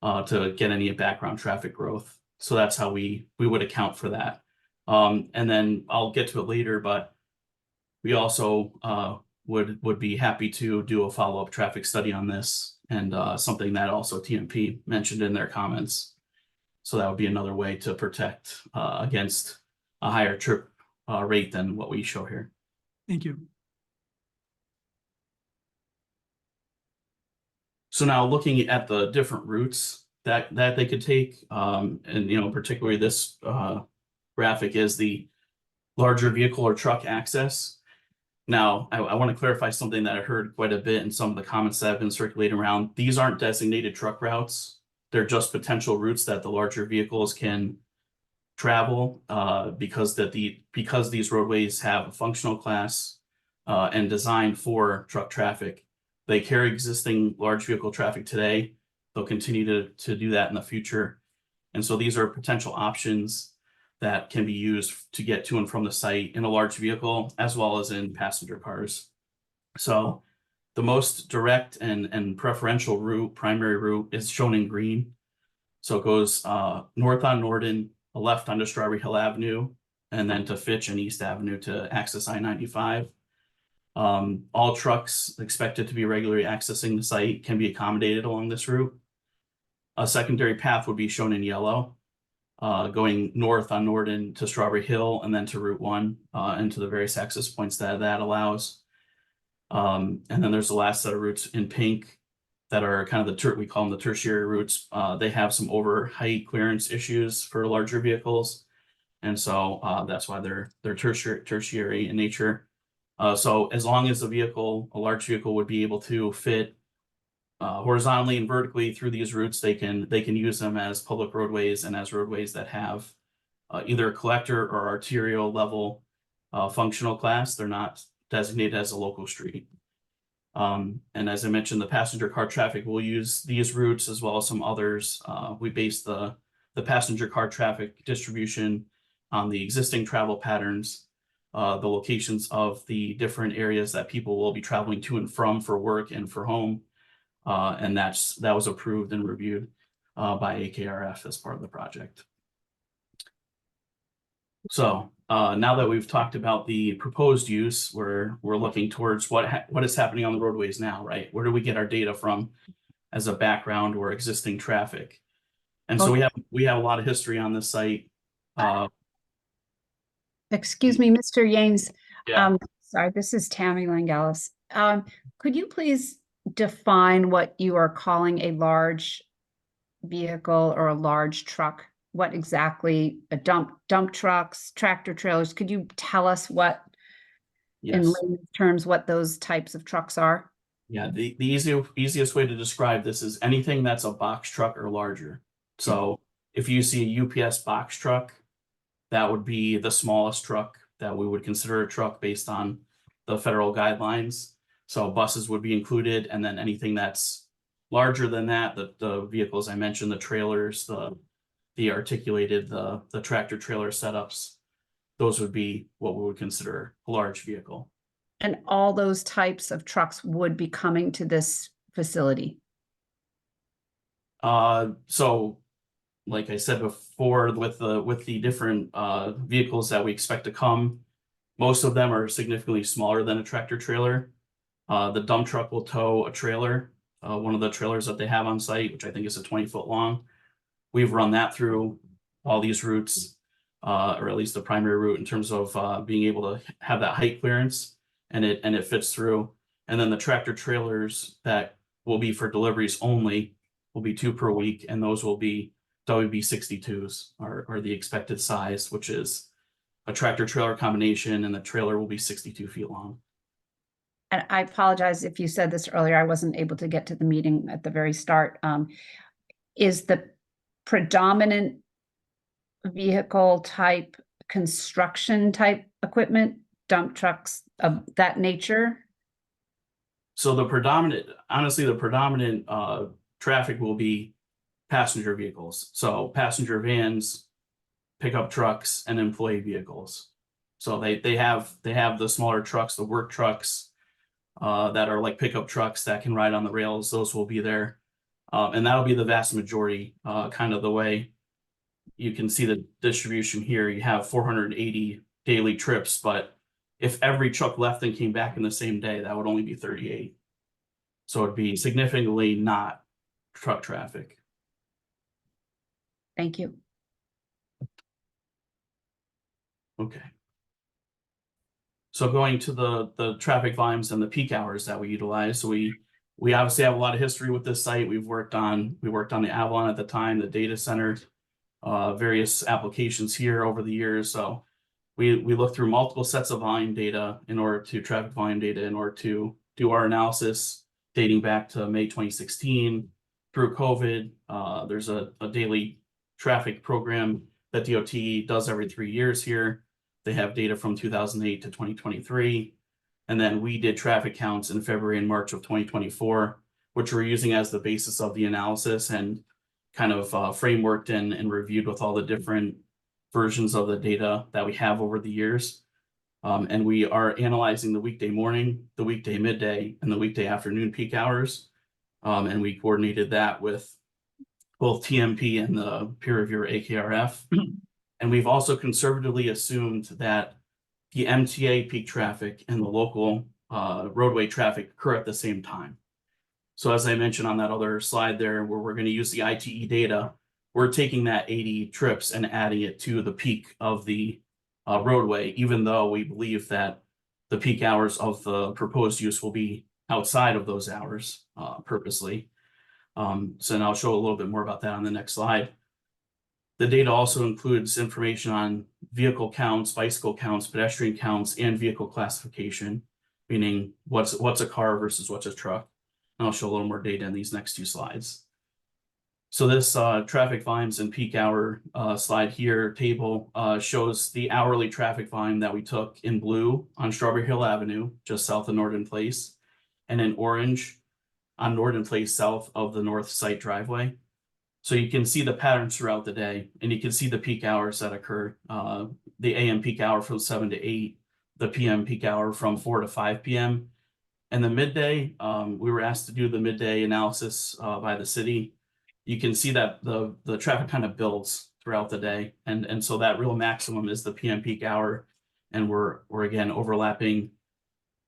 to get any background traffic growth. So that's how we would account for that. And then I'll get to it later, but we also would be happy to do a follow-up traffic study on this, and something that also TMP mentioned in their comments. So that would be another way to protect against a higher trip rate than what we show here. Thank you. So now looking at the different routes that they could take, and particularly this graphic is the larger vehicle or truck access. Now, I want to clarify something that I heard quite a bit in some of the comments that have been circulating around. These aren't designated truck routes. They're just potential routes that the larger vehicles can travel because these roadways have a functional class and designed for truck traffic. They carry existing large vehicle traffic today. They'll continue to do that in the future. And so these are potential options that can be used to get to and from the site in a large vehicle as well as in passenger cars. So the most direct and preferential route, primary route, is shown in green. So it goes north on Norden, left onto Strawberry Hill Avenue, and then to Fitch and East Avenue to access I-95. All trucks expected to be regularly accessing the site can be accommodated along this route. A secondary path would be shown in yellow, going north on Norden to Strawberry Hill and then to Route 1 and to the various access points that allows. And then there's the last set of routes in pink that are kind of we call them the tertiary routes. They have some over height clearance issues for larger vehicles. And so that's why they're tertiary in nature. So as long as a large vehicle would be able to fit horizontally and vertically through these routes, they can use them as public roadways and as roadways that have either a collector or arterial level functional class. They're not designated as a local street. And as I mentioned, the passenger car traffic will use these routes as well as some others. We base the passenger car traffic distribution on the existing travel patterns, the locations of the different areas that people will be traveling to and from for work and for home. And that was approved and reviewed by AKRF as part of the project. So now that we've talked about the proposed use, we're looking towards what is happening on the roadways now, right? Where do we get our data from as a background or existing traffic? And so we have a lot of history on this site. Excuse me, Mr. Yanes. Yeah. Sorry, this is Tammy Langelis. Could you please define what you are calling a large vehicle or a large truck? What exactly, a dump trucks, tractor trailers? Could you tell us what, in Yes. layman's terms, what those types of trucks are? Yeah, the easiest way to describe this is anything that's a box truck or larger. So if you see a UPS box truck, that would be the smallest truck that we would consider a truck based on the federal guidelines. So buses would be included, and then anything that's larger than that, the vehicles I mentioned, the trailers, the articulated, the tractor trailer setups, those would be what we would consider a large vehicle. And all those types of trucks would be coming to this facility? So like I said before, with the different vehicles that we expect to come, most of them are significantly smaller than a tractor trailer. The dump truck will tow a trailer, one of the trailers that they have on site, which I think is a 20-foot long. We've run that through all these routes, or at least the primary route, in terms of being able to have that height clearance, and it fits through. And then the tractor trailers that will be for deliveries only will be 2 per week, and those will be WB62s, or the expected size, which is a tractor trailer combination, and the trailer will be 62 feet long. And I apologize if you said this earlier, I wasn't able to get to the meeting at the very start. Is the predominant vehicle type construction type equipment, dump trucks of that nature? So the predominant traffic will be passenger vehicles. So passenger vans, pickup trucks, and employee vehicles. So they have the smaller trucks, the work trucks, that are like pickup trucks that can ride on the rails. Those will be there. And that'll be the vast majority, kind of the way you can see the distribution here. You have 480 daily trips, but if every truck left and came back in the same day, that would only be 38. So it'd be significantly not truck traffic. Thank you. Okay. So going to the traffic volumes and the peak hours that we utilize, so we We obviously have a lot of history with this site. We worked on the Avalon at the time, the data center, various applications here over the years. So we looked through multiple sets of volume data traffic volume data in order to do our analysis dating back to May 2016 through COVID. There's a daily traffic program that DOT does every 3 years here. They have data from 2008 to 2023. And then we did traffic counts in February and March of 2024, which we're using as the basis of the analysis and kind of frameworked and reviewed with all the different versions of the data that we have over the years. And we are analyzing the weekday morning, the weekday midday, and the weekday afternoon peak hours. And we coordinated that with both TMP and the peer reviewer AKRF. And we've also conservatively assumed that the MTA peak traffic and the local roadway traffic occur at the same time. So as I mentioned on that other slide there, where we're going to use the ITE data, we're taking that 80 trips and adding it to the peak of the roadway, even though we believe that the peak hours of the proposed use will be outside of those hours purposely. So now I'll show a little bit more about that on the next slide. The data also includes information on vehicle counts, bicycle counts, pedestrian counts, and vehicle classification, meaning what's a car versus what's a truck. And I'll show a little more data in these next 2 slides. So this traffic volumes and peak hour slide here table shows the hourly traffic volume that we took in blue on Strawberry Hill Avenue, just south of Norden Place, and in orange on Norden Place, south of the North Site driveway. So you can see the patterns throughout the day, and you can see the peak hours that occur. The AM peak hour from 7 to 8, the PM peak hour from 4 to 5 p.m. And the midday, we were asked to do the midday analysis by the city. You can see that the traffic kind of builds throughout the day. And so that real maximum is the PM peak hour. And we're again overlapping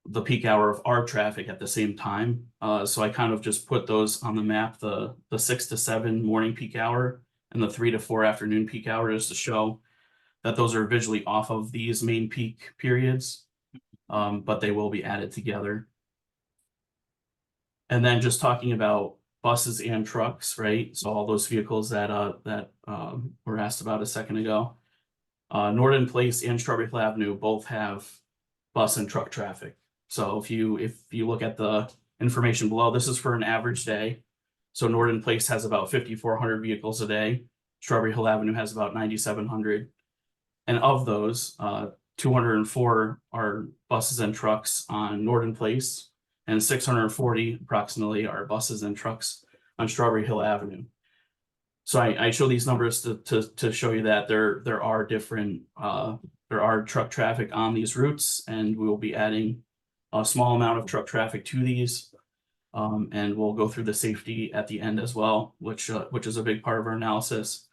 the peak hour of our traffic at the same time. So I kind of just put those on the map, the 6 to 7 morning peak hour and the 3 to 4 afternoon peak hour, just to show that those are visually off of these main peak periods, but they will be added together. And then just talking about buses and trucks, right? So all those vehicles that were asked about a second ago. Norden Place and Strawberry Hill Avenue both have bus and truck traffic. So if you look at the information below, this is for an average day. So Norden Place has about 5,400 vehicles a day. Strawberry Hill Avenue has about 9,700. And of those, 204 are buses and trucks on Norden Place, and 640 approximately are buses and trucks on Strawberry Hill Avenue. So I show these numbers to show you that there are different there are truck traffic on these routes, and we will be adding a small amount of truck traffic to these, and we'll go through the safety at the end as well, which is a big part of our analysis.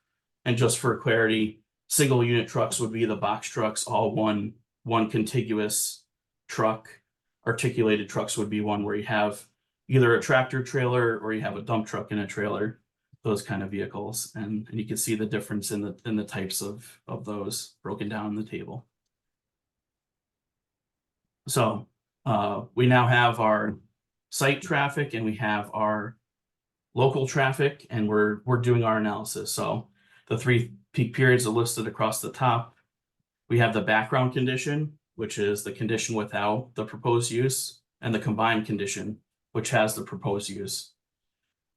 And just for clarity, single unit trucks would be the box trucks, all one contiguous truck. Articulated trucks would be one where you have either a tractor trailer or you have a dump truck in a trailer, those kind of vehicles. And you can see the difference in the types of those broken down in the table. So we now have our site traffic and we have our local traffic, and we're doing our analysis. So the 3 peak periods are listed across the top. We have the background condition, which is the condition without the proposed use, and the combined condition, which has the proposed use.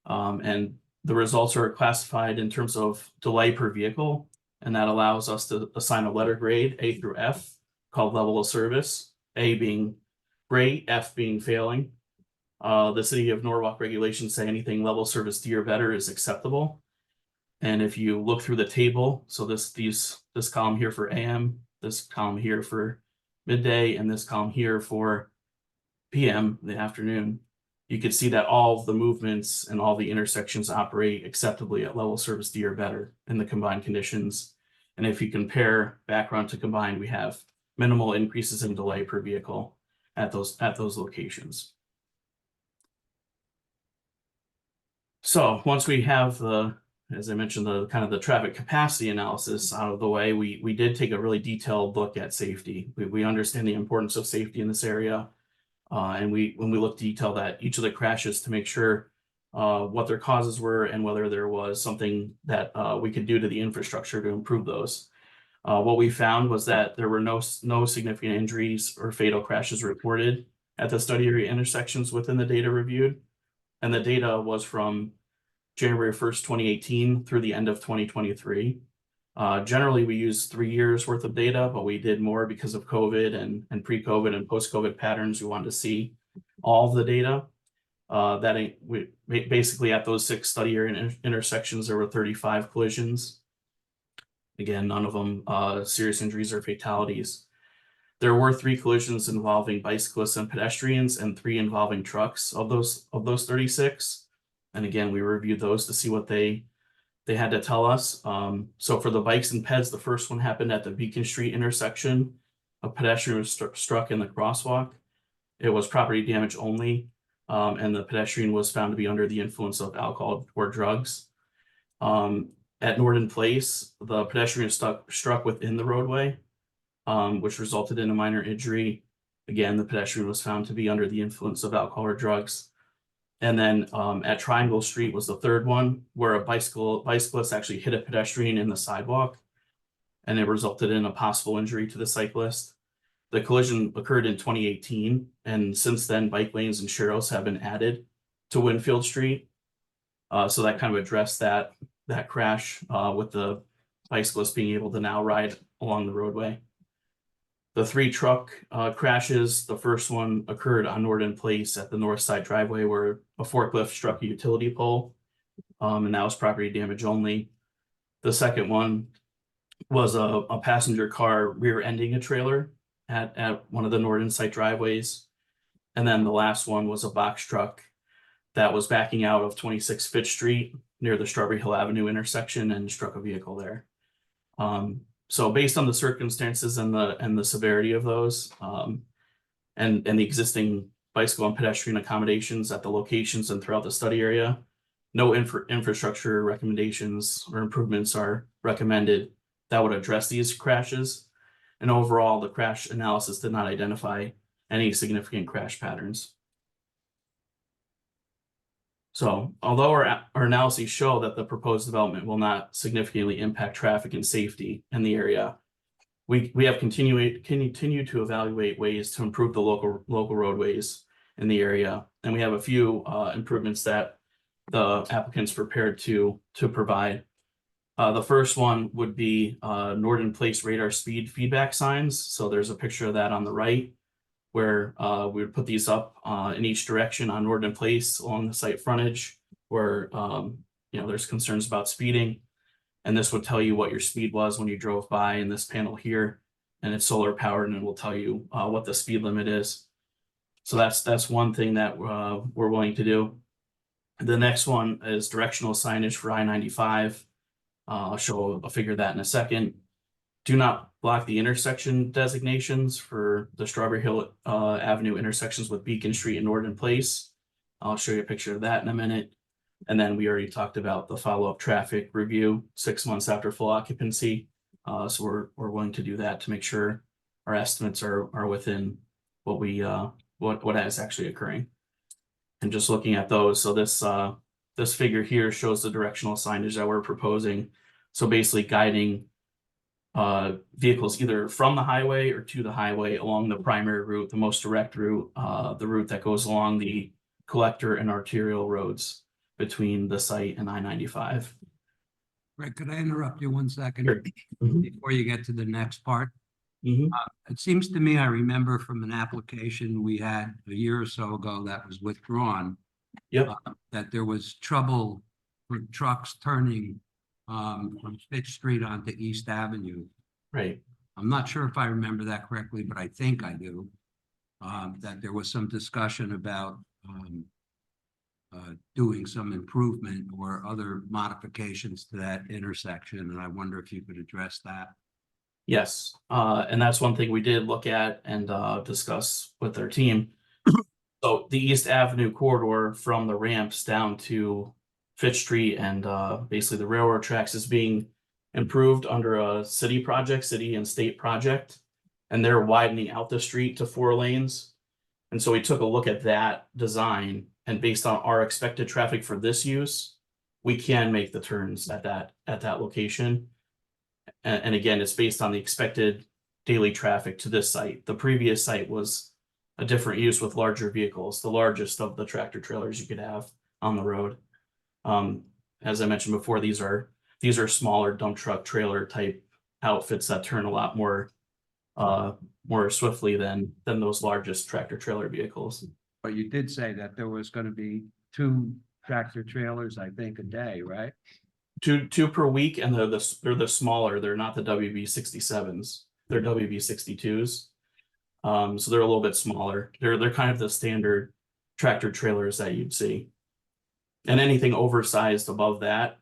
And the results are classified in terms of delay per vehicle, and that allows us to assign a letter grade, A through F, called level of service, A being great, F being failing. The City of Norwalk regulations say anything level of service D or better is acceptable. And if you look through the table, so this column here for AM, this column here for midday, and this column here for PM, the afternoon, you can see that all of the movements and all the intersections operate acceptably at level service D or better in the combined conditions. And if you compare background to combined, we have minimal increases in delay per vehicle at those locations. So once we have as I mentioned, the kind of the traffic capacity analysis out of the way, we did take a really detailed look at safety. We understand the importance of safety in this area. And when we looked detailed at each of the crashes to make sure what their causes were and whether there was something that we could do to the infrastructure to improve those. What we found was that there were no significant injuries or fatal crashes reported at the study area intersections within the data reviewed. And the data was from January 1st, 2018 through the end of 2023. Generally, we use 3 years worth of data, but we did more because of COVID and pre-COVID and post-COVID patterns. We wanted to see all of the data. Basically at those 6 study area intersections, there were 35 collisions. Again, none of them serious injuries or fatalities. There were 3 collisions involving bicyclists and pedestrians and 3 involving trucks of those 36. And again, we reviewed those to see what they had to tell us. So for the bikes and peds, the first one happened at the Beacon Street intersection. A pedestrian was struck in the crosswalk. It was property damage only, and the pedestrian was found to be under the influence of alcohol or drugs. At Norden Place, the pedestrian was struck within the roadway, which resulted in a minor injury. Again, the pedestrian was found to be under the influence of alcohol or drugs. And then at Triangle Street was the third one, where a bicyclist actually hit a pedestrian in the sidewalk, and it resulted in a possible injury to the cyclist. The collision occurred in 2018, and since then, bike lanes and sharrows have been added to Winfield Street. So that kind of addressed that crash with the bicyclist being able to now ride along the roadway. The 3 truck crashes, the first one occurred on Norden Place at the north side driveway where a forklift struck a utility pole, and that was property damage only. The second one was a passenger car rear-ending a trailer at one of the Norden site driveways. And then the last one was a box truck that was backing out of 26 Fitch Street near the Strawberry Hill Avenue intersection and struck a vehicle there. So based on the circumstances and the severity of those, and the existing bicycle and pedestrian accommodations at the locations and throughout the study area, no infrastructure recommendations or improvements are recommended that would address these crashes. And overall, the crash analysis did not identify any significant crash patterns. So although our analyses show that the proposed development will not significantly impact traffic and safety in the area, we have continued to evaluate ways to improve the local roadways in the area. And we have a few improvements that the applicant's prepared to provide. The first one would be Norden Place radar speed feedback signs. So there's a picture of that on the right, where we would put these up in each direction on Norden Place along the site frontage, where there's concerns about speeding. And this would tell you what your speed was when you drove by in this panel here, and it's solar powered, and it will tell you what the speed limit is. So that's one thing that we're willing to do. The next one is directional signage for I-95. I'll show a figure of that in a second. Do not block the intersection designations for the Strawberry Hill Avenue intersections with Beacon Street and Norden Place. I'll show you a picture of that in a minute. And then we already talked about the follow-up traffic review 6 months after full occupancy. So we're willing to do that to make sure our estimates are within what what is actually occurring. And just looking at those, so this figure here shows the directional signage that we're proposing. So basically guiding vehicles either from the highway or to the highway along the primary route, the most direct route, the route that goes along the collector and arterial roads between the site and I-95. Greg, could I interrupt you 1 second? Sure. Mhm. Before you get to the next part? Mhm. It seems to me, I remember from an application we had a year or so ago that was withdrawn. Yep. That there was trouble for trucks turning from Fitch Street onto East Avenue. Right. I'm not sure if I remember that correctly, but I think I do. That there was some discussion about doing some improvement or other modifications to that intersection, and I wonder if you could address that. Yes, and that's one thing we did look at and discuss with our team. So the East Avenue corridor from the ramps down to Fitch Street and basically the railroad tracks is being improved under a city and state project, and they're widening out the street to 4 lanes. And so we took a look at that design, and based on our expected traffic for this use, we can make the turns at that location. And again, it's based on the expected daily traffic to this site. The previous site was a different use with larger vehicles, the largest of the tractor trailers you could have on the road. As I mentioned before, these are smaller dump truck trailer type outfits that turn a lot more swiftly than those largest tractor trailer vehicles. But you did say that there was gonna be 2 tractor trailers, I think, a day, right? Two per week, and they're the smaller. They're not the WB67s. They're WB62s. So they're a little bit smaller. They're kind of the standard tractor trailers that you'd see. And anything oversized above that,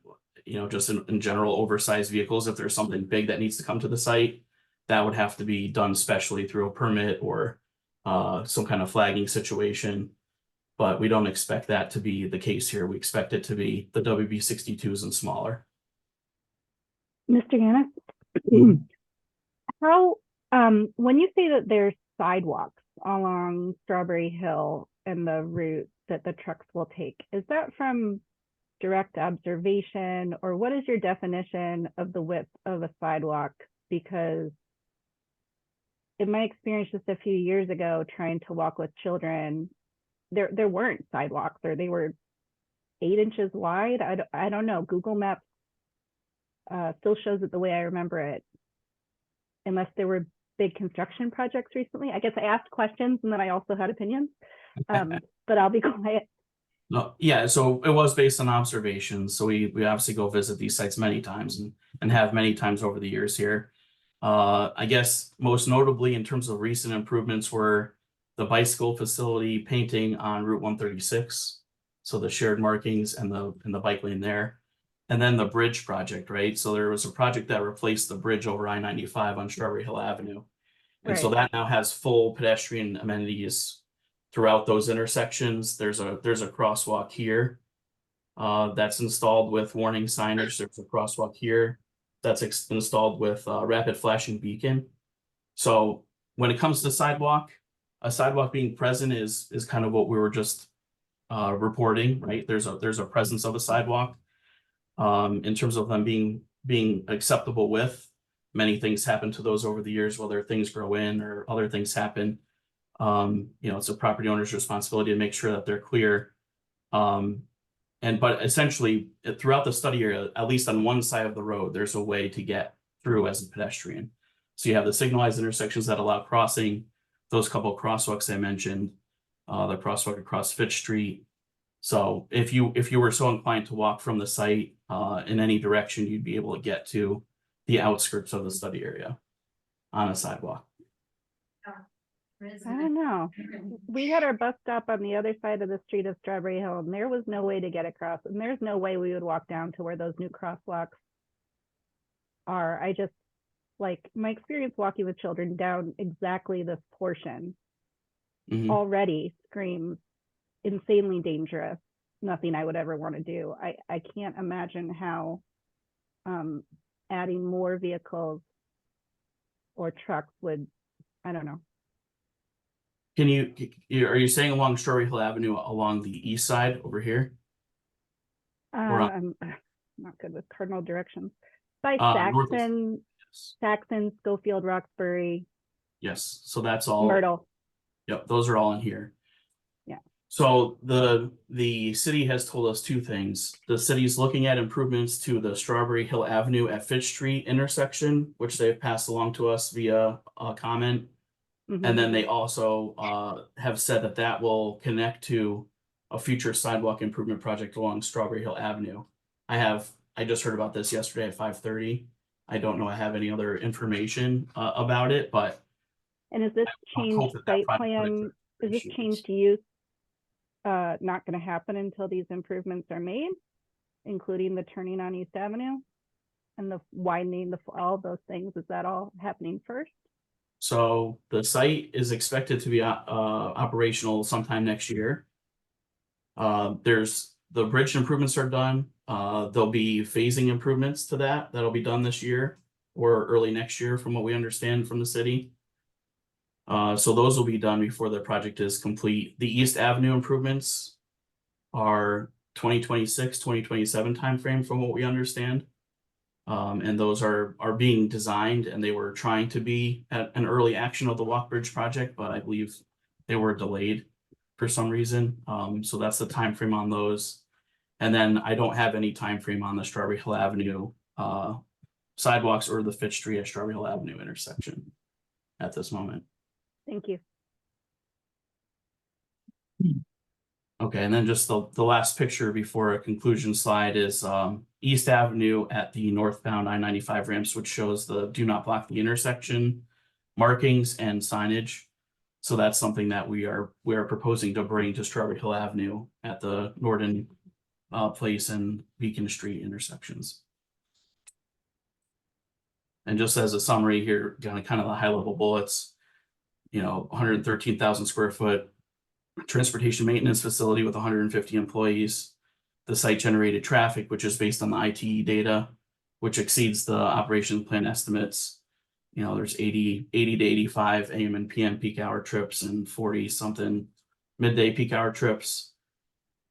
just in general, oversized vehicles, if there's something big that needs to come to the site, that would have to be done specially through a permit or some kind of flagging situation. But we don't expect that to be the case here. We expect it to be the WB62s and smaller. Mr. Yanis, how, when you say that there's sidewalks along Strawberry Hill and the route that the trucks will take, is that from direct observation, or what is your definition of the width of a sidewalk? Because in my experience just a few years ago, trying to walk with children, there weren't sidewalks, or they were 8 inches wide. I don't know. Google Maps still shows it the way I remember it, unless there were big construction projects recently. I guess I asked questions and then I also had opinions, but I'll be quiet. No, yeah, so it was based on observations. So we obviously go visit these sites many times and have many times over the years here. I guess most notably in terms of recent improvements were the bicycle facility painting on Route 136. So the shared markings and the bike lane there. And then the bridge project, right? So there was a project that replaced the bridge over I-95 on Strawberry Hill Avenue. And so that now has full pedestrian amenities throughout those intersections. There's a crosswalk here that's installed with warning signage. There's a crosswalk here that's installed with rapid flashing beacon. So when it comes to sidewalk, a sidewalk being present is kind of what we were just reporting, right? There's a presence of a sidewalk. In terms of them being acceptable with, many things happen to those over the years, whether things grow in or other things happen. It's a property owner's responsibility to make sure that they're clear. But essentially throughout the study area, at least on one side of the road, there's a way to get through as a pedestrian. So you have the signalized intersections that allow crossing, those couple of crosswalks I mentioned, the crosswalk across Fitch Street. So if you were so inclined to walk from the site in any direction, you'd be able to get to the outskirts of the study area on a sidewalk. I don't know. We had our bus stop on the other side of the street of Strawberry Hill, and there was no way to get across. And there's no way we would walk down to where those new crosswalks are. I just, like, my experience walking with children down exactly this portion already screams insanely dangerous. Nothing I would ever want to do. I can't imagine how adding more vehicles or trucks would, I don't know. Are you saying along Strawberry Hill Avenue along the east side over here? I'm not good with cardinal directions. By Northeast. Saxon, Schofield, Roxbury. Yes, so that's all. Myrtle. Yep, those are all in here. Yeah. So the city has told us 2 things. The city's looking at improvements to the Strawberry Hill Avenue at Fitch Street intersection, which they've passed along to us via a comment. And then they also have said that will connect to a future sidewalk improvement project along Strawberry Hill Avenue. I just heard about this yesterday at 5:30. I don't know I have any other information about it, but. And is this changed site plan, is this changed use not going to happen until these improvements are made, including the turning on East Avenue and the widening, all those things? Is that all happening first? So the site is expected to be operational sometime next year. There's the bridge improvements are done. There'll be phasing improvements to that'll be done this year or early next year from what we understand from the city. So those will be done before the project is complete. The East Avenue improvements are 2026, 2027 timeframe from what we understand. And those are being designed, and they were trying to be at an early action of the Walk Bridge project, but I believe they were delayed for some reason. So that's the time frame on those. And then I don't have any time frame on the Strawberry Hill Avenue sidewalks or the Fitch Street at Strawberry Hill Avenue intersection at this moment. Thank you. Okay, and then just the last picture before a conclusion slide is East Avenue at the northbound I-95 ramps, which shows the do not block the intersection markings and signage. So that's something that we are proposing to bring to Strawberry Hill Avenue at the Norton Place and Beacon Street intersections. And just as a summary here, kind of the high level bullets, 113,000 square foot transportation maintenance facility with 150 employees. The site generated traffic, which is based on the ITE data, which exceeds the operation plan estimates. There's 80 to 85 AM and PM peak hour trips and 40 something midday peak hour trips.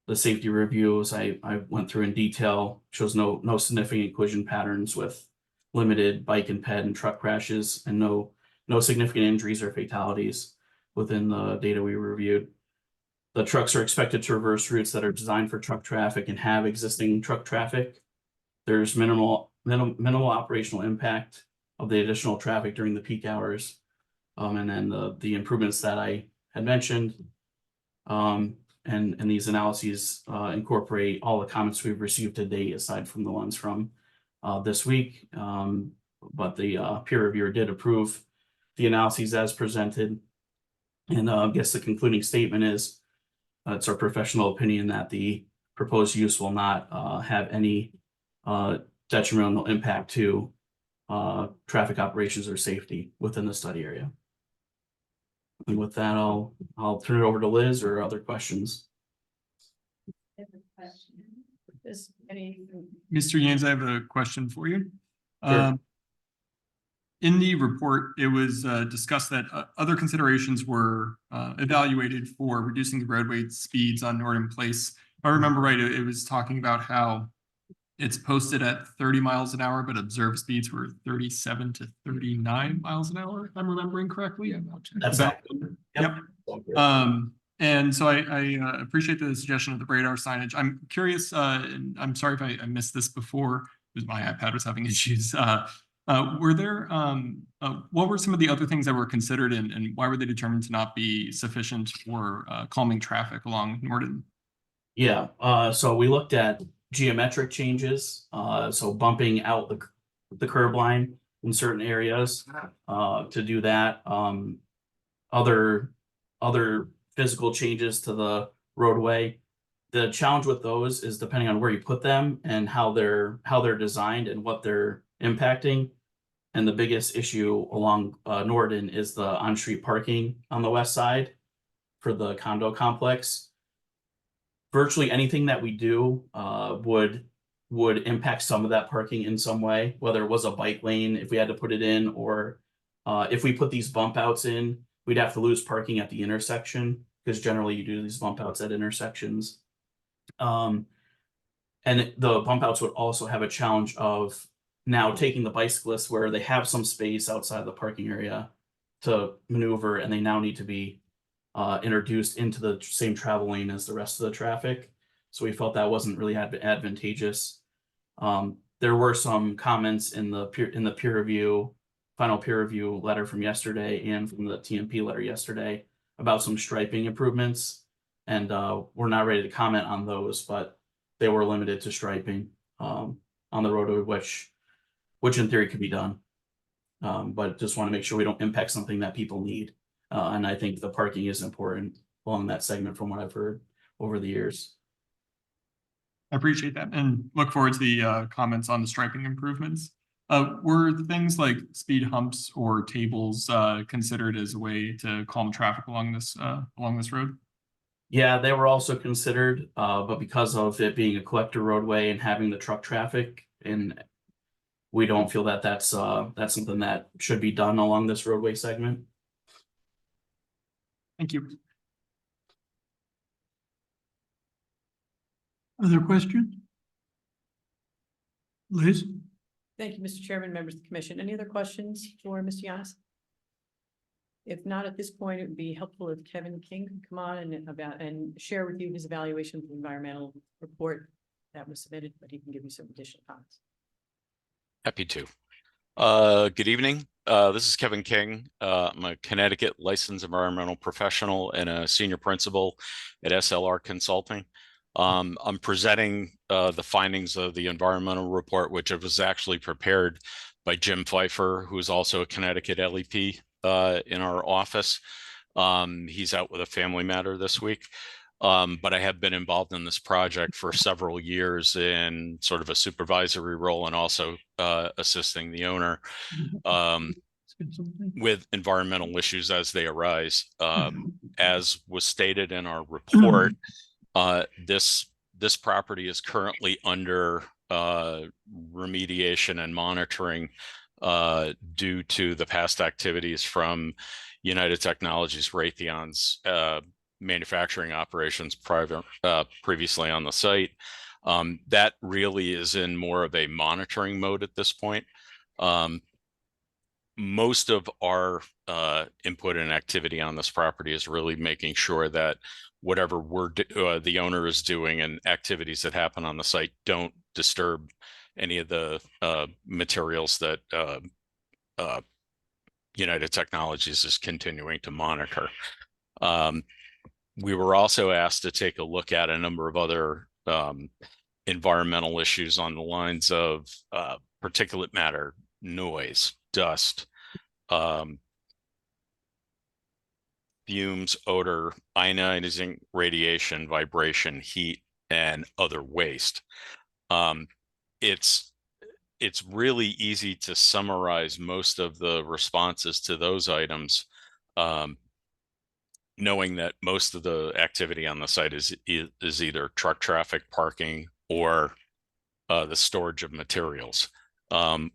The safety reviews I went through in detail, shows no significant collision patterns with limited bike and ped and truck crashes, and no significant injuries or fatalities within the data we reviewed. The trucks are expected to reverse routes that are designed for truck traffic and have existing truck traffic. There's minimal operational impact of the additional traffic during the peak hours. And then the improvements that I had mentioned. And these analyses incorporate all the comments we've received to date, aside from the ones from this week. But the peer reviewer did approve the analyses as presented. And I guess the concluding statement is, it's our professional opinion that the proposed use will not have any detrimental impact to traffic operations or safety within the study area. And with that, I'll turn it over to Liz or other questions. Is any, Mr. Yanes, I have a question for you. Sure. In the report, it was discussed that other considerations were evaluated for reducing the roadway speeds on Norton Place. If I remember right, it was talking about how it's posted at 30 miles an hour, but observed speeds were 37 to 39 miles an hour, if I'm remembering correctly. That's accurate. Yep. And so I appreciate the suggestion of the radar signage. I'm curious, and I'm sorry if I missed this before, because my iPad was having issues. Were there, what were some of the other things that were considered, and why were they determined to not be sufficient for calming traffic along Norton? Yeah, so we looked at geometric changes, so bumping out the curb line in certain areas to do that. Other physical changes to the roadway. The challenge with those is depending on where you put them and how they're designed and what they're impacting. And the biggest issue along Norton is the on-street parking on the west side for the condo complex. Virtually anything that we do would impact some of that parking in some way, whether it was a bike lane, if we had to put it in, or if we put these bump outs in, we'd have to lose parking at the intersection, because generally you do these bump outs at intersections. And the bump outs would also have a challenge of now taking the bicyclists where they have some space outside the parking area to maneuver, and they now need to be introduced into the same travel lane as the rest of the traffic. So we felt that wasn't really advantageous. There were some comments in the peer review, final peer review letter from yesterday and from the TMP letter yesterday about some striping improvements. And we're not ready to comment on those, but they were limited to striping on the roadway, which in theory could be done. But just want to make sure we don't impact something that people need. And I think the parking is important along that segment from what I've heard over the years. I appreciate that and look forward to the comments on the striping improvements. Were things like speed humps or tables considered as a way to calm traffic along this road? Yeah, they were also considered, but because of it being a collector roadway and having the truck traffic, and we don't feel that that's something that should be done along this roadway segment. Thank you. Other questions? Liz? Thank you, Mr. Chairman, members of the commission. Any other questions for Mr. Yanis? If not, at this point, it would be helpful if Kevin King could come on and share with you his evaluation of the environmental report that was submitted, but he can give you some additional comments. Happy to. Good evening. This is Kevin King. I'm a Connecticut licensed environmental professional and a senior principal at SLR Consulting. I'm presenting the findings of the environmental report, which was actually prepared by Jim Pfeiffer, who is also a Connecticut LEP in our office. He's out with a family matter this week. But I have been involved in this project for several years in sort of a supervisory role and also assisting the owner with environmental issues as they arise. As was stated in our report, this property is currently under remediation and monitoring due to the past activities from United Technologies, Raytheon's manufacturing operations previously on the site. That really is in more of a monitoring mode at this point. Most of our input and activity on this property is really making sure that whatever the owner is doing and activities that happen on the site don't disturb any of the materials that United Technologies is continuing to monitor. We were also asked to take a look at a number of other environmental issues on the lines of particulate matter, noise, dust, fumes, odor, ionizing radiation, vibration, heat, and other waste. It's really easy to summarize most of the responses to those items, knowing that most of the activity on the site is either truck traffic, parking, or the storage of materials.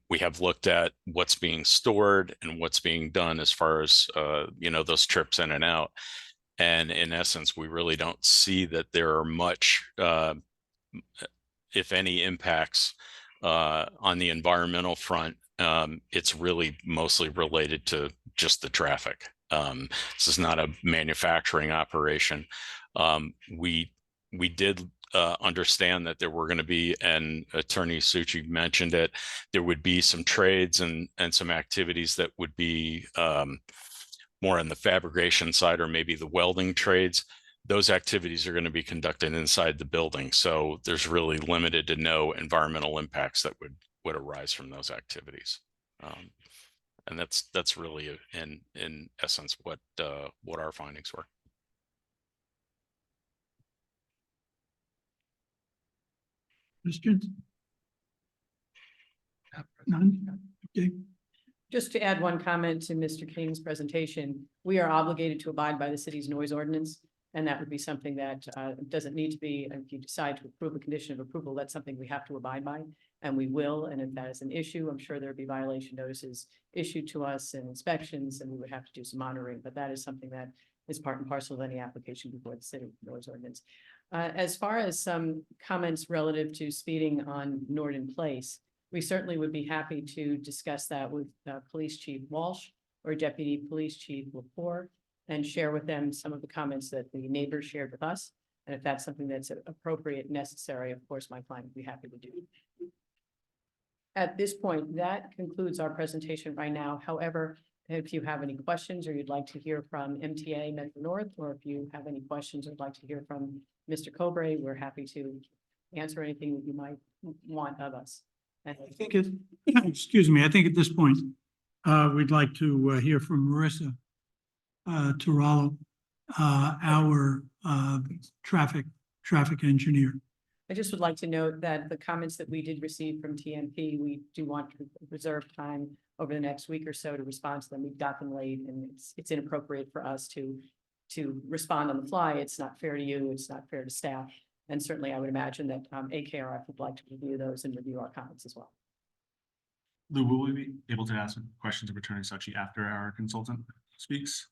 We have looked at what's being stored and what's being done as far as those trips in and out. And in essence, we really don't see that there are much, if any, impacts on the environmental front. It's really mostly related to just the traffic. This is not a manufacturing operation. We did understand that there were going to be, and Attorney Suchi mentioned it, there would be some trades and some activities that would be more on the fabrication side or maybe the welding trades. Those activities are going to be conducted inside the building. So there's really limited to no environmental impacts that would arise from those activities. And that's really in essence what our findings were. Questions? None? Okay. Just to add one comment to Mr. King's presentation, we are obligated to abide by the city's noise ordinance. And that would be something that doesn't need to be, if you decide to approve a condition of approval, that's something we have to abide by, and we will. And if that is an issue, I'm sure there'd be violation notices issued to us and inspections, and we would have to do some monitoring. But that is something that is part and parcel of any application before the city noise ordinance. As far as some comments relative to speeding on Norton Place, we certainly would be happy to discuss that with Police Chief Walsh or Deputy Police Chief Lepore, and share with them some of the comments that the neighbors shared with us. And if that's something that's appropriate, necessary, of course, my client would be happy to do. At this point, that concludes our presentation right now. However, if you have any questions or you'd like to hear from MTA Metro North, or if you have any questions or would like to hear from Mr. Cobre, we're happy to answer anything that you might want of us. And I think excuse me, I think at this point, we'd like to hear from Marissa Turalo, our traffic engineer. I just would like to note that the comments that we did receive from TNP, we do want to reserve time over the next week or so to respond to them. We've got them late, and it's inappropriate for us to respond on the fly. It's not fair to you. It's not fair to staff. And certainly I would imagine that AKRF would like to review those and review our comments as well. Lou, will we be able to ask questions of Attorney Suchi after our consultant speaks?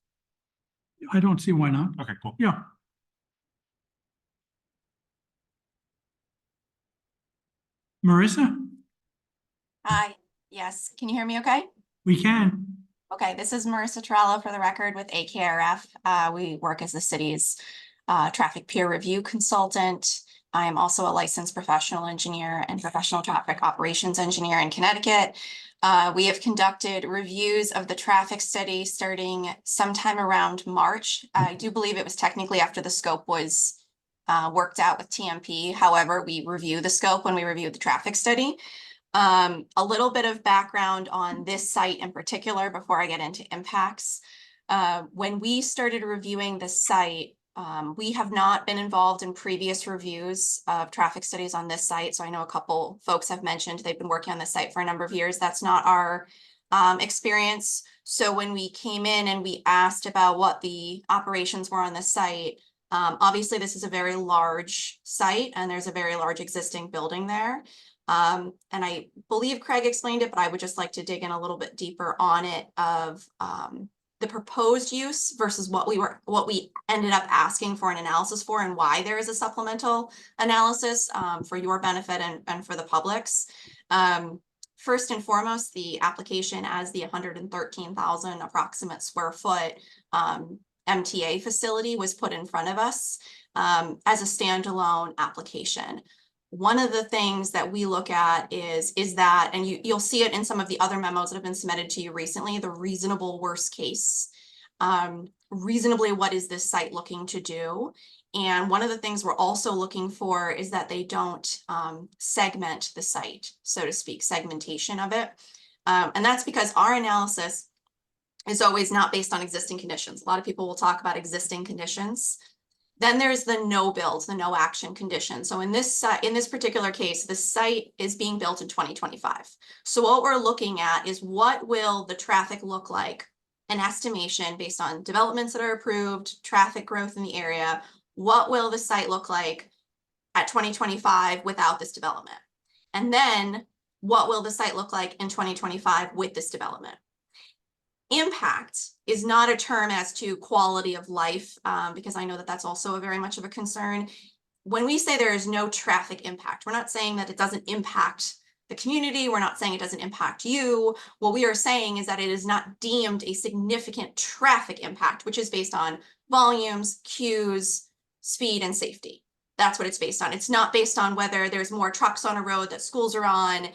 I don't see why not. Okay, cool. Yeah. Marissa, Hi, yes, can you hear me okay? we can. Okay, this is Marissa Trello for the record with AKRF. We work as the city's traffic peer review consultant. I am also a licensed professional engineer and professional traffic operations engineer in Connecticut. We have conducted reviews of the traffic study starting sometime around March. I do believe it was technically after the scope was worked out with TMP. However, we review the scope when we review the traffic study. A little bit of background on this site in particular before I get into impacts. When we started reviewing the site, we have not been involved in previous reviews of traffic studies on this site. So I know a couple folks have mentioned they've been working on this site for a number of years. That's not our experience. So when we came in and we asked about what the operations were on the site, obviously this is a very large site and there's a very large existing building there. And I believe Craig explained it, but I would just like to dig in a little bit deeper on it of the proposed use versus what we ended up asking for an analysis for and why there is a supplemental analysis for your benefit and for the public's. First and foremost, the application as the 113,000 approximate square foot MTA facility was put in front of us as a standalone application. One of the things that we look at is that, and you'll see it in some of the other memos that have been submitted to you recently, the reasonable worst case. Reasonably, what is this site looking to do? And one of the things we're also looking for is that they don't segment the site, so to speak, segmentation of it. And that's because our analysis is always not based on existing conditions. A lot of people will talk about existing conditions. Then there's the no build, the no action condition. So in this particular case, the site is being built in 2025. So what we're looking at is what will the traffic look like, an estimation based on developments that are approved, traffic growth in the area. What will the site look like at 2025 without this development? And then what will the site look like in 2025 with this development? Impact is not a term as to quality of life, because I know that that's also very much of a concern. When we say there is no traffic impact, we're not saying that it doesn't impact the community. We're not saying it doesn't impact you. What we are saying is that it is not deemed a significant traffic impact, which is based on volumes, queues, speed, and safety. That's what it's based on. It's not based on whether there's more trucks on a road that schools are on.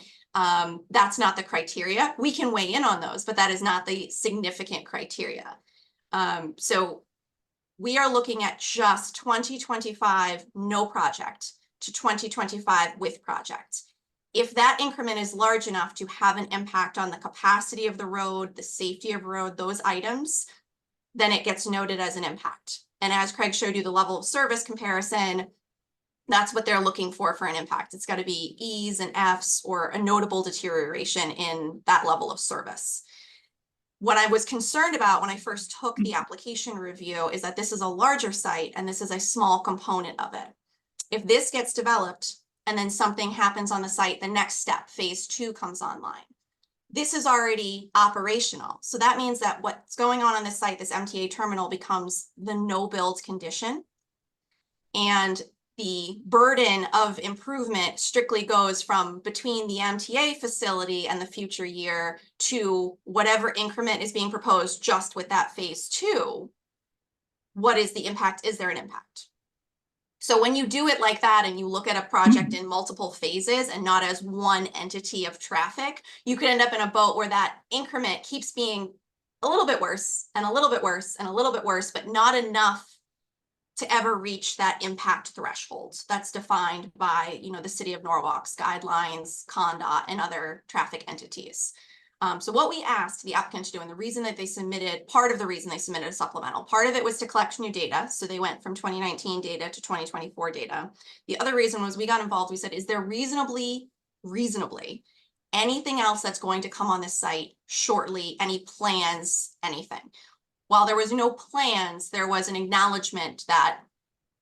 That's not the criteria. We can weigh in on those, but that is not the significant criteria. So we are looking at just 2025, no project, to 2025 with project. If that increment is large enough to have an impact on the capacity of the road, the safety of road, those items, then it gets noted as an impact. And as Craig showed you the level of service comparison, that's what they're looking for an impact. It's got to be E's and F's or a notable deterioration in that level of service. What I was concerned about when I first took the application review is that this is a larger site and this is a small component of it. If this gets developed and then something happens on the site, the next step, phase 2, comes online. This is already operational. So that means that what's going on this site, this MTA terminal, becomes the no build condition. And the burden of improvement strictly goes from between the MTA facility and the future year to whatever increment is being proposed just with that phase 2. What is the impact? Is there an impact? So when you do it like that and you look at a project in multiple phases and not as one entity of traffic, you could end up in a boat where that increment keeps being a little bit worse and a little bit worse and a little bit worse, but not enough to ever reach that impact threshold that's defined by, the city of Norwalk's guidelines, CONDOT, and other traffic entities. So what we asked the applicant to do, and the reason that they submitted, part of the reason they submitted a supplemental, part of it was to collect new data. So they went from 2019 data to 2024 data. The other reason was we got involved. We said, is there reasonably anything else that's going to come on this site shortly? Any plans, anything? While there was no plans, there was an acknowledgement that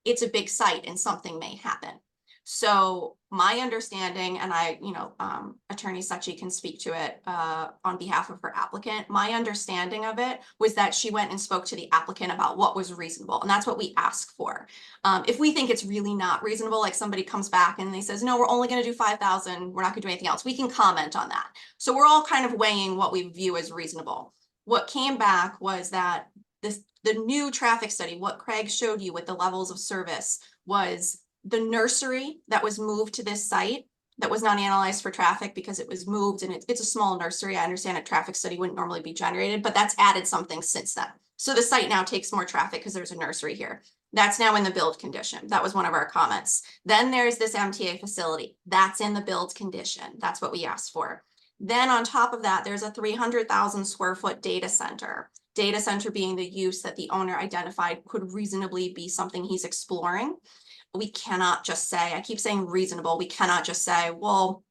it's a big site and something may happen. So my understanding, and Attorney Suchi can speak to it on behalf of her applicant. My understanding of it was that she went and spoke to the applicant about what was reasonable, and that's what we ask for. If we think it's really not reasonable, like somebody comes back and they says, no, we're only going to do 5,000, we're not going to do anything else, we can comment on that. So we're all kind of weighing what we view as reasonable. What came back was that the new traffic study, what Craig showed you with the levels of service, was the nursery that was moved to this site that was not analyzed for traffic because it was moved, and it's a small nursery. I understand a traffic study wouldn't normally be generated, but that's added something since then. So the site now takes more traffic because there's a nursery here. That's now in the build condition. That was one of our comments. Then there's this MTA facility. That's in the build condition. That's what we asked for. Then on top of that, there's a 300,000 square foot data center. Data center being the use that the owner identified could reasonably be something he's exploring. We cannot just say, I keep saying reasonable, we cannot just say, well,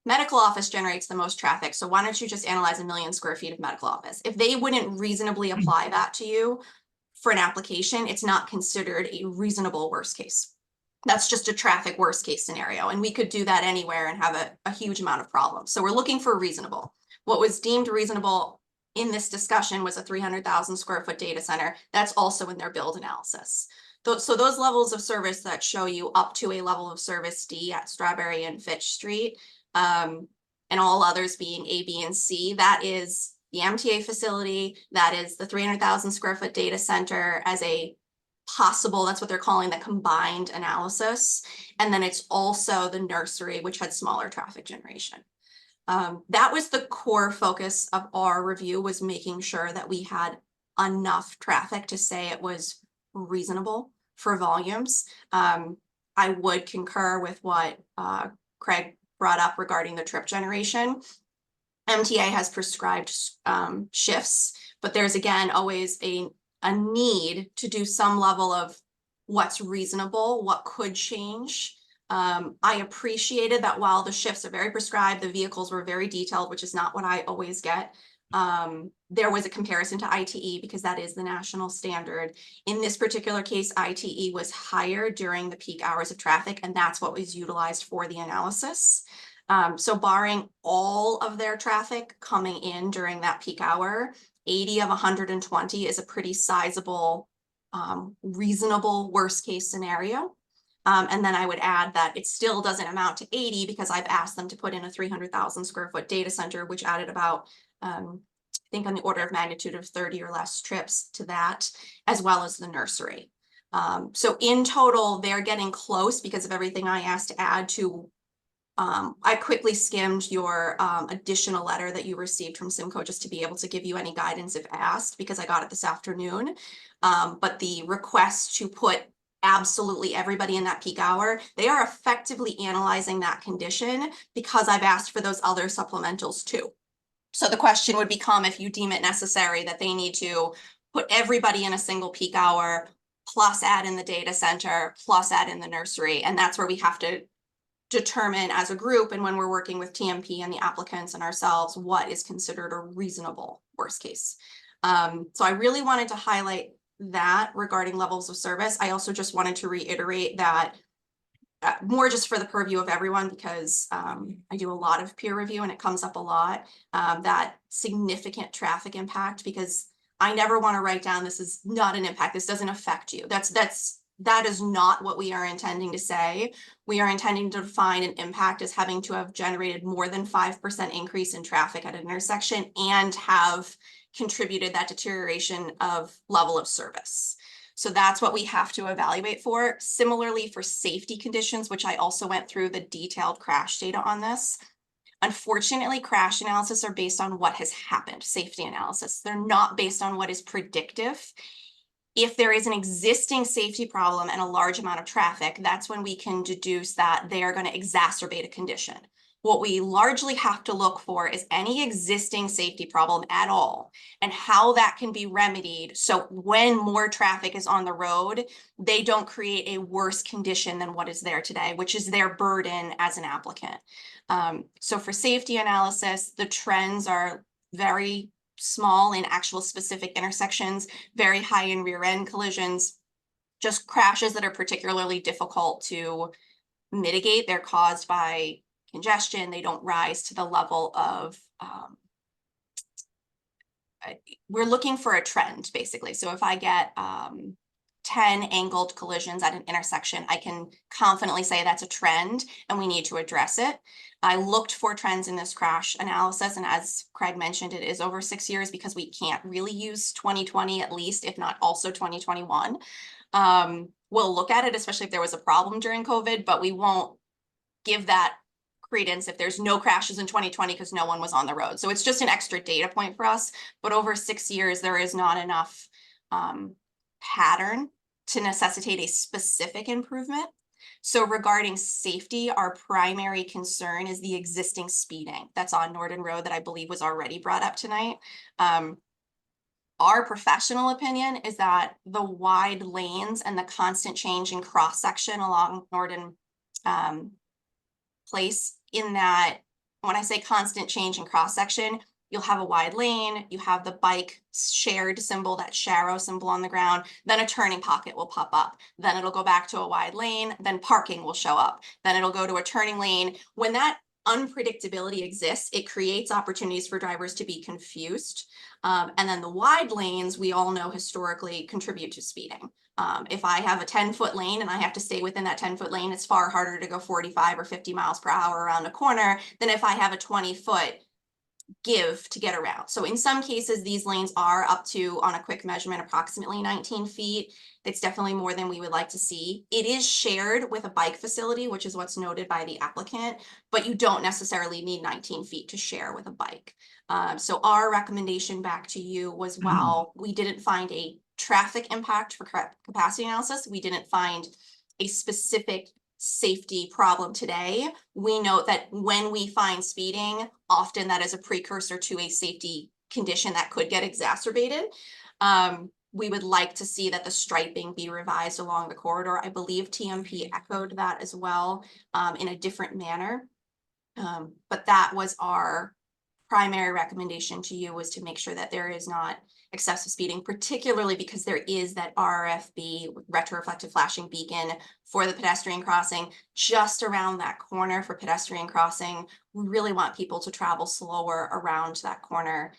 medical office generates the most traffic, so why don't you just analyze 1 million square feet of medical office? If they wouldn't reasonably apply that to you for an application, it's not considered a reasonable worst case. That's just a traffic worst case scenario, and we could do that anywhere and have a huge amount of problems. So we're looking for reasonable. What was deemed reasonable in this discussion was a 300,000 square foot data center. That's also in their build analysis. So those levels of service that show you up to a level of service D at Strawberry and Fitch Street, and all others being A, B, and C, that is the MTA facility, that is the 300,000 square foot data center as a possible, that's what they're calling the combined analysis. And then it's also the nursery, which had smaller traffic generation. That was the core focus of our review, was making sure that we had enough traffic to say it was reasonable for volumes. I would concur with what Craig brought up regarding the trip generation. MTA has prescribed shifts, but there's again always a need to do some level of what's reasonable, what could change. I appreciated that while the shifts are very prescribed, the vehicles were very detailed, which is not what I always get. There was a comparison to ITE because that is the national standard. In this particular case, ITE was higher during the peak hours of traffic, and that's what was utilized for the analysis. So barring all of their traffic coming in during that peak hour, 80 of 120 is a pretty sizable, reasonable worst case scenario. And then I would add that it still doesn't amount to 80 because I've asked them to put in a 300,000 square foot data center, which added about, I think on the order of magnitude of 30 or less trips to that, as well as the nursery. So in total, they're getting close because of everything I asked to add to. I quickly skimmed your additional letter that you received from Simcoe just to be able to give you any guidance if asked, because I got it this afternoon. But the request to put absolutely everybody in that peak hour, they are effectively analyzing that condition because I've asked for those other supplementals too. So the question would become, if you deem it necessary that they need to put everybody in a single peak hour, plus add in the data center, plus add in the nursery. And that's where we have to determine as a group, and when we're working with TMP and the applicants and ourselves, what is considered a reasonable worst case. So I really wanted to highlight that regarding levels of service. I also just wanted to reiterate that more just for the purview of everyone, because I do a lot of peer review and it comes up a lot, that significant traffic impact, because I never want to write down, this is not an impact, this doesn't affect you. That is not what we are intending to say. We are intending to define an impact as having to have generated more than 5% increase in traffic at an intersection and have contributed that deterioration of level of service. So that's what we have to evaluate for. Similarly for safety conditions, which I also went through the detailed crash data on this. Unfortunately, crash analysis are based on what has happened, safety analysis. They're not based on what is predictive. If there is an existing safety problem and a large amount of traffic, that's when we can deduce that they are going to exacerbate a condition. What we largely have to look for is any existing safety problem at all and how that can be remedied. So when more traffic is on the road, they don't create a worse condition than what is there today, which is their burden as an applicant. So for safety analysis, the trends are very small in actual specific intersections, very high in rear end collisions, just crashes that are particularly difficult to mitigate. They're caused by congestion. They don't rise to the level of, we're looking for a trend, basically. So if I get 10 angled collisions at an intersection, I can confidently say that's a trend and we need to address it. I looked for trends in this crash analysis, and as Craig mentioned, it is over 6 years because we can't really use 2020 at least, if not also 2021. We'll look at it, especially if there was a problem during COVID, but we won't give that credence if there's no crashes in 2020 because no one was on the road. So it's just an extra data point for us. But over 6 years, there is not enough pattern to necessitate a specific improvement. So regarding safety, our primary concern is the existing speeding that's on Norden Road that I believe was already brought up tonight. Our professional opinion is that the wide lanes and the constant change in cross section along Norden Place, in that when I say constant change in cross section, you'll have a wide lane, you have the bike shared symbol, that Sharrow symbol on the ground, then a turning pocket will pop up, then it'll go back to a wide lane, then parking will show up, then it'll go to a turning lane. When that unpredictability exists, it creates opportunities for drivers to be confused. And then the wide lanes, we all know historically contribute to speeding. If I have a 10-foot lane and I have to stay within that 10-foot lane, it's far harder to go 45 or 50 miles per hour around a corner than if I have a 20-foot give to get around. So in some cases, these lanes are up to, on a quick measurement, approximately 19 feet. It's definitely more than we would like to see. It is shared with a bike facility, which is what's noted by the applicant, but you don't necessarily need 19 feet to share with a bike. So our recommendation back to you was, while we didn't find a traffic impact for capacity analysis, we didn't find a specific safety problem today. We note that when we find speeding, often that is a precursor to a safety condition that could get exacerbated. We would like to see that the striping be revised along the corridor. I believe TMP echoed that as well, in a different manner. But that was our primary recommendation to you, was to make sure that there is not excessive speeding, particularly because there is that RFB, retroreflective flashing beacon, for the pedestrian crossing just around that corner for pedestrian crossing. We really want people to travel slower around that corner.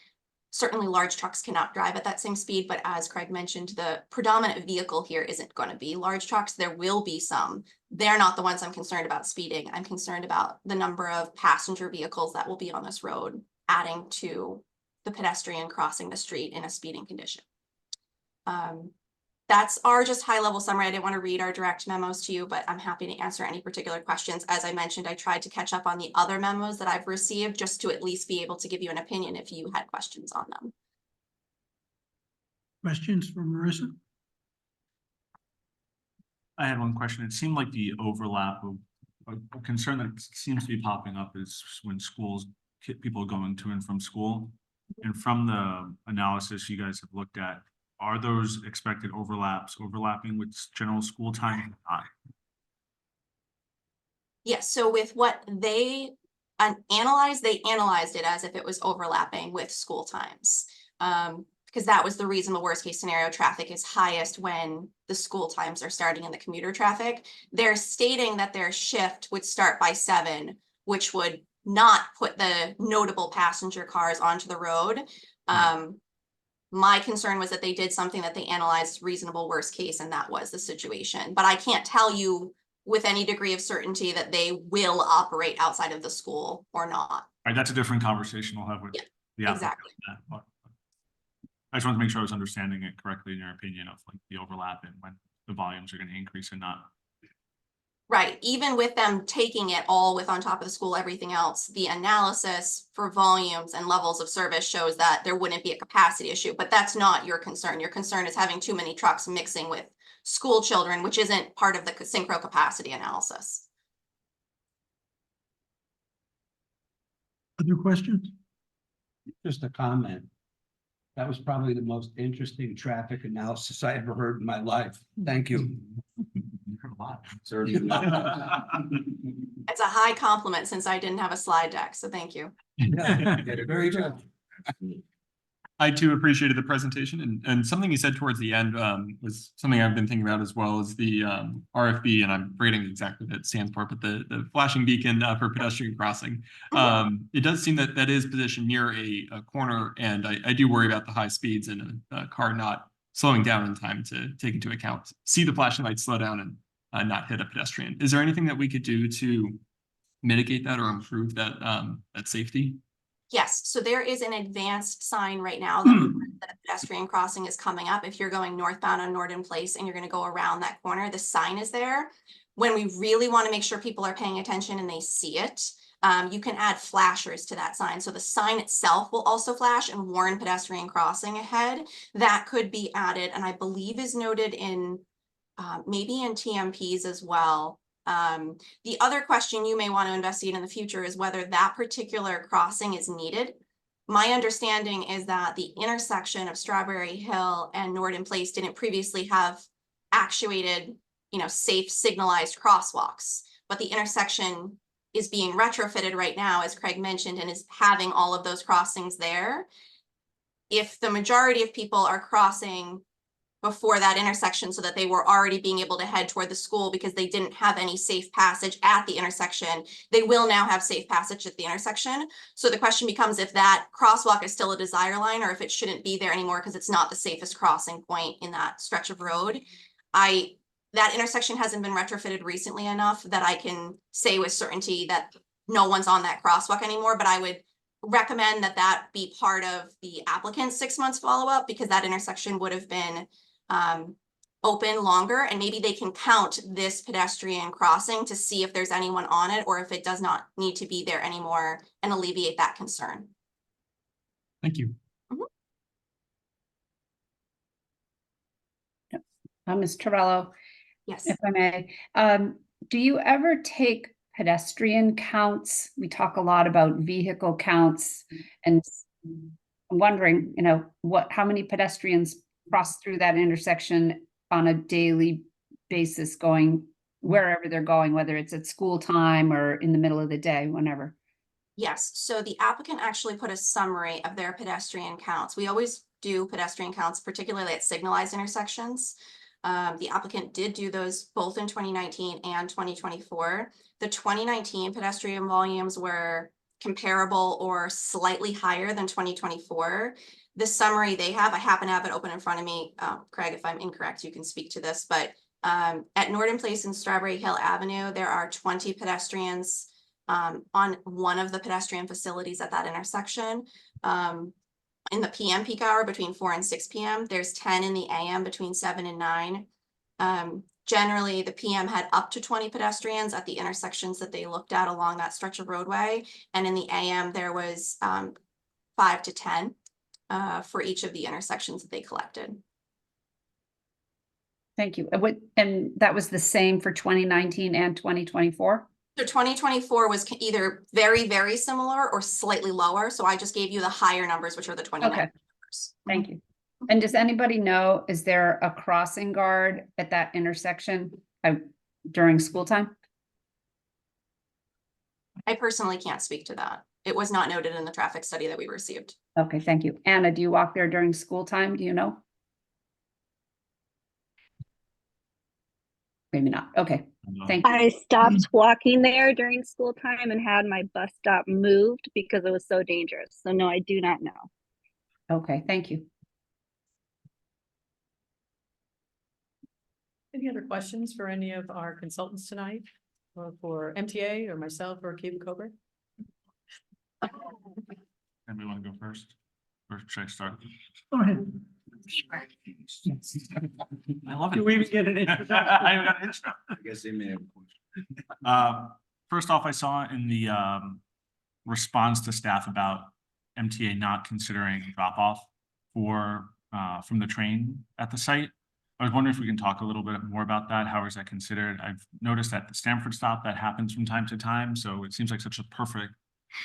Certainly large trucks cannot drive at that same speed, but as Craig mentioned, the predominant vehicle here isn't going to be large trucks. There will be some. They're not the ones I'm concerned about speeding. I'm concerned about the number of passenger vehicles that will be on this road, adding to the pedestrian crossing the street in a speeding condition. That's our just high level summary. I didn't want to read our direct memos to you, but I'm happy to answer any particular questions. As I mentioned, I tried to catch up on the other memos that I've received just to at least be able to give you an opinion if you had questions on them. Questions for Marissa? I had one question. It seemed like the overlap of a concern that seems to be popping up is when schools, people going to and from school. And from the analysis you guys have looked at, are those expected overlapping with general school time? Yes, so with what they analyzed, they analyzed it as if it was overlapping with school times. Because that was the reason the worst case scenario traffic is highest when the school times are starting in the commuter traffic. They're stating that their shift would start by 7, which would not put the notable passenger cars onto the road. My concern was that they did something that they analyzed reasonable worst case, and that was the situation. But I can't tell you with any degree of certainty that they will operate outside of the school or not. All right, that's a different conversation we'll have with the applicant. Exactly. I just wanted to make sure I was understanding it correctly in your opinion of like the overlap and when the volumes are going to increase and not. Right, even with them taking it all with on top of the school, everything else, the analysis for volumes and levels of service shows that there wouldn't be a capacity issue, but that's not your concern. Your concern is having too many trucks mixing with school children, which isn't part of the synchro capacity analysis. Other questions? Just a comment. That was probably the most interesting traffic analysis I ever heard in my life. Thank you. It's a high compliment since I didn't have a slide deck, so thank you. Very good. I too appreciated the presentation and something you said towards the end was something I've been thinking about as well as the RFB, and I'm forgetting exactly what it stands for, but the flashing beacon for pedestrian crossing. It does seem that that is positioned near a corner, and I do worry about the high speeds and a car not slowing down in time to take into account, see the flashing lights slow down and not hit a pedestrian. Is there anything that we could do to mitigate that or improve that that safety? Yes, so there is an advanced sign right now that a pedestrian crossing is coming up. If you're going northbound on Norden Place and you're gonna go around that corner, the sign is there. When we really want to make sure people are paying attention and they see it, you can add flashers to that sign. So the sign itself will also flash and warn pedestrian crossing ahead. That could be added, and I believe is noted in maybe in TMPs as well. The other question you may want to investigate in the future is whether that particular crossing is needed. My understanding is that the intersection of Strawberry Hill and Norden Place didn't previously have actuated, safe signalized crosswalks, but the intersection is being retrofitted right now, as Craig mentioned, and is having all of those crossings there. If the majority of people are crossing before that intersection so that they were already being able to head toward the school because they didn't have any safe passage at the intersection, they will now have safe passage at the intersection. So the question becomes if that crosswalk is still a desire line or if it shouldn't be there anymore because it's not the safest crossing point in that stretch of road. That intersection hasn't been retrofitted recently enough that I can say with certainty that no one's on that crosswalk anymore, but I would recommend that that be part of the applicant's 6 months follow-up because that intersection would have been open longer, and maybe they can count this pedestrian crossing to see if there's anyone on it or if it does not need to be there anymore and alleviate that concern. Thank you. Ms. Torello, Yes. if I may, do you ever take pedestrian counts? We talk a lot about vehicle counts, and I'm wondering, how many pedestrians cross through that intersection on a daily basis going wherever they're going, whether it's at school time or in the middle of the day, whenever. Yes, so the applicant actually put a summary of their pedestrian counts. We always do pedestrian counts, particularly at signalized intersections. The applicant did do those both in 2019 and 2024. The 2019 pedestrian volumes were comparable or slightly higher than 2024. The summary they have, I happen to have it open in front of me. Craig, if I'm incorrect, you can speak to this, but at Norden Place and Strawberry Hill Avenue, there are 20 pedestrians on one of the pedestrian facilities at that intersection. In the PM peak hour between 4 and 6 p.m., there's 10 in the AM between 7 and 9. Generally, the PM had up to 20 pedestrians at the intersections that they looked at along that stretch of roadway. And in the AM, there was 5 to 10 for each of the intersections that they collected. Thank you. And that was the same for 2019 and 2024? So 2024 was either very, very similar or slightly lower. So I just gave you the higher numbers, which are the 29 numbers. Thank you. And does anybody know, is there a crossing guard at that intersection during school time? I personally can't speak to that. It was not noted in the traffic study that we received. Okay, thank you. Anna, do you walk there during school time? Do you know? Maybe not. Okay, thank you. I stopped walking there during school time and had my bus stop moved because it was so dangerous. So no, I do not know. Okay, thank you. Any other questions for any of our consultants tonight? Or for MTA or myself or Kiva Cobra? Anybody want to go first? Or should I start? Go ahead. I love it. Do we even get an intro? I haven't got an intro. I guess they may have a question. First off, I saw in the response to staff about MTA not considering drop off from the train at the site. I was wondering if we can talk a little bit more about that. How is that considered? I've noticed at the Stamford stop that happens from time to time, so it seems like such a perfect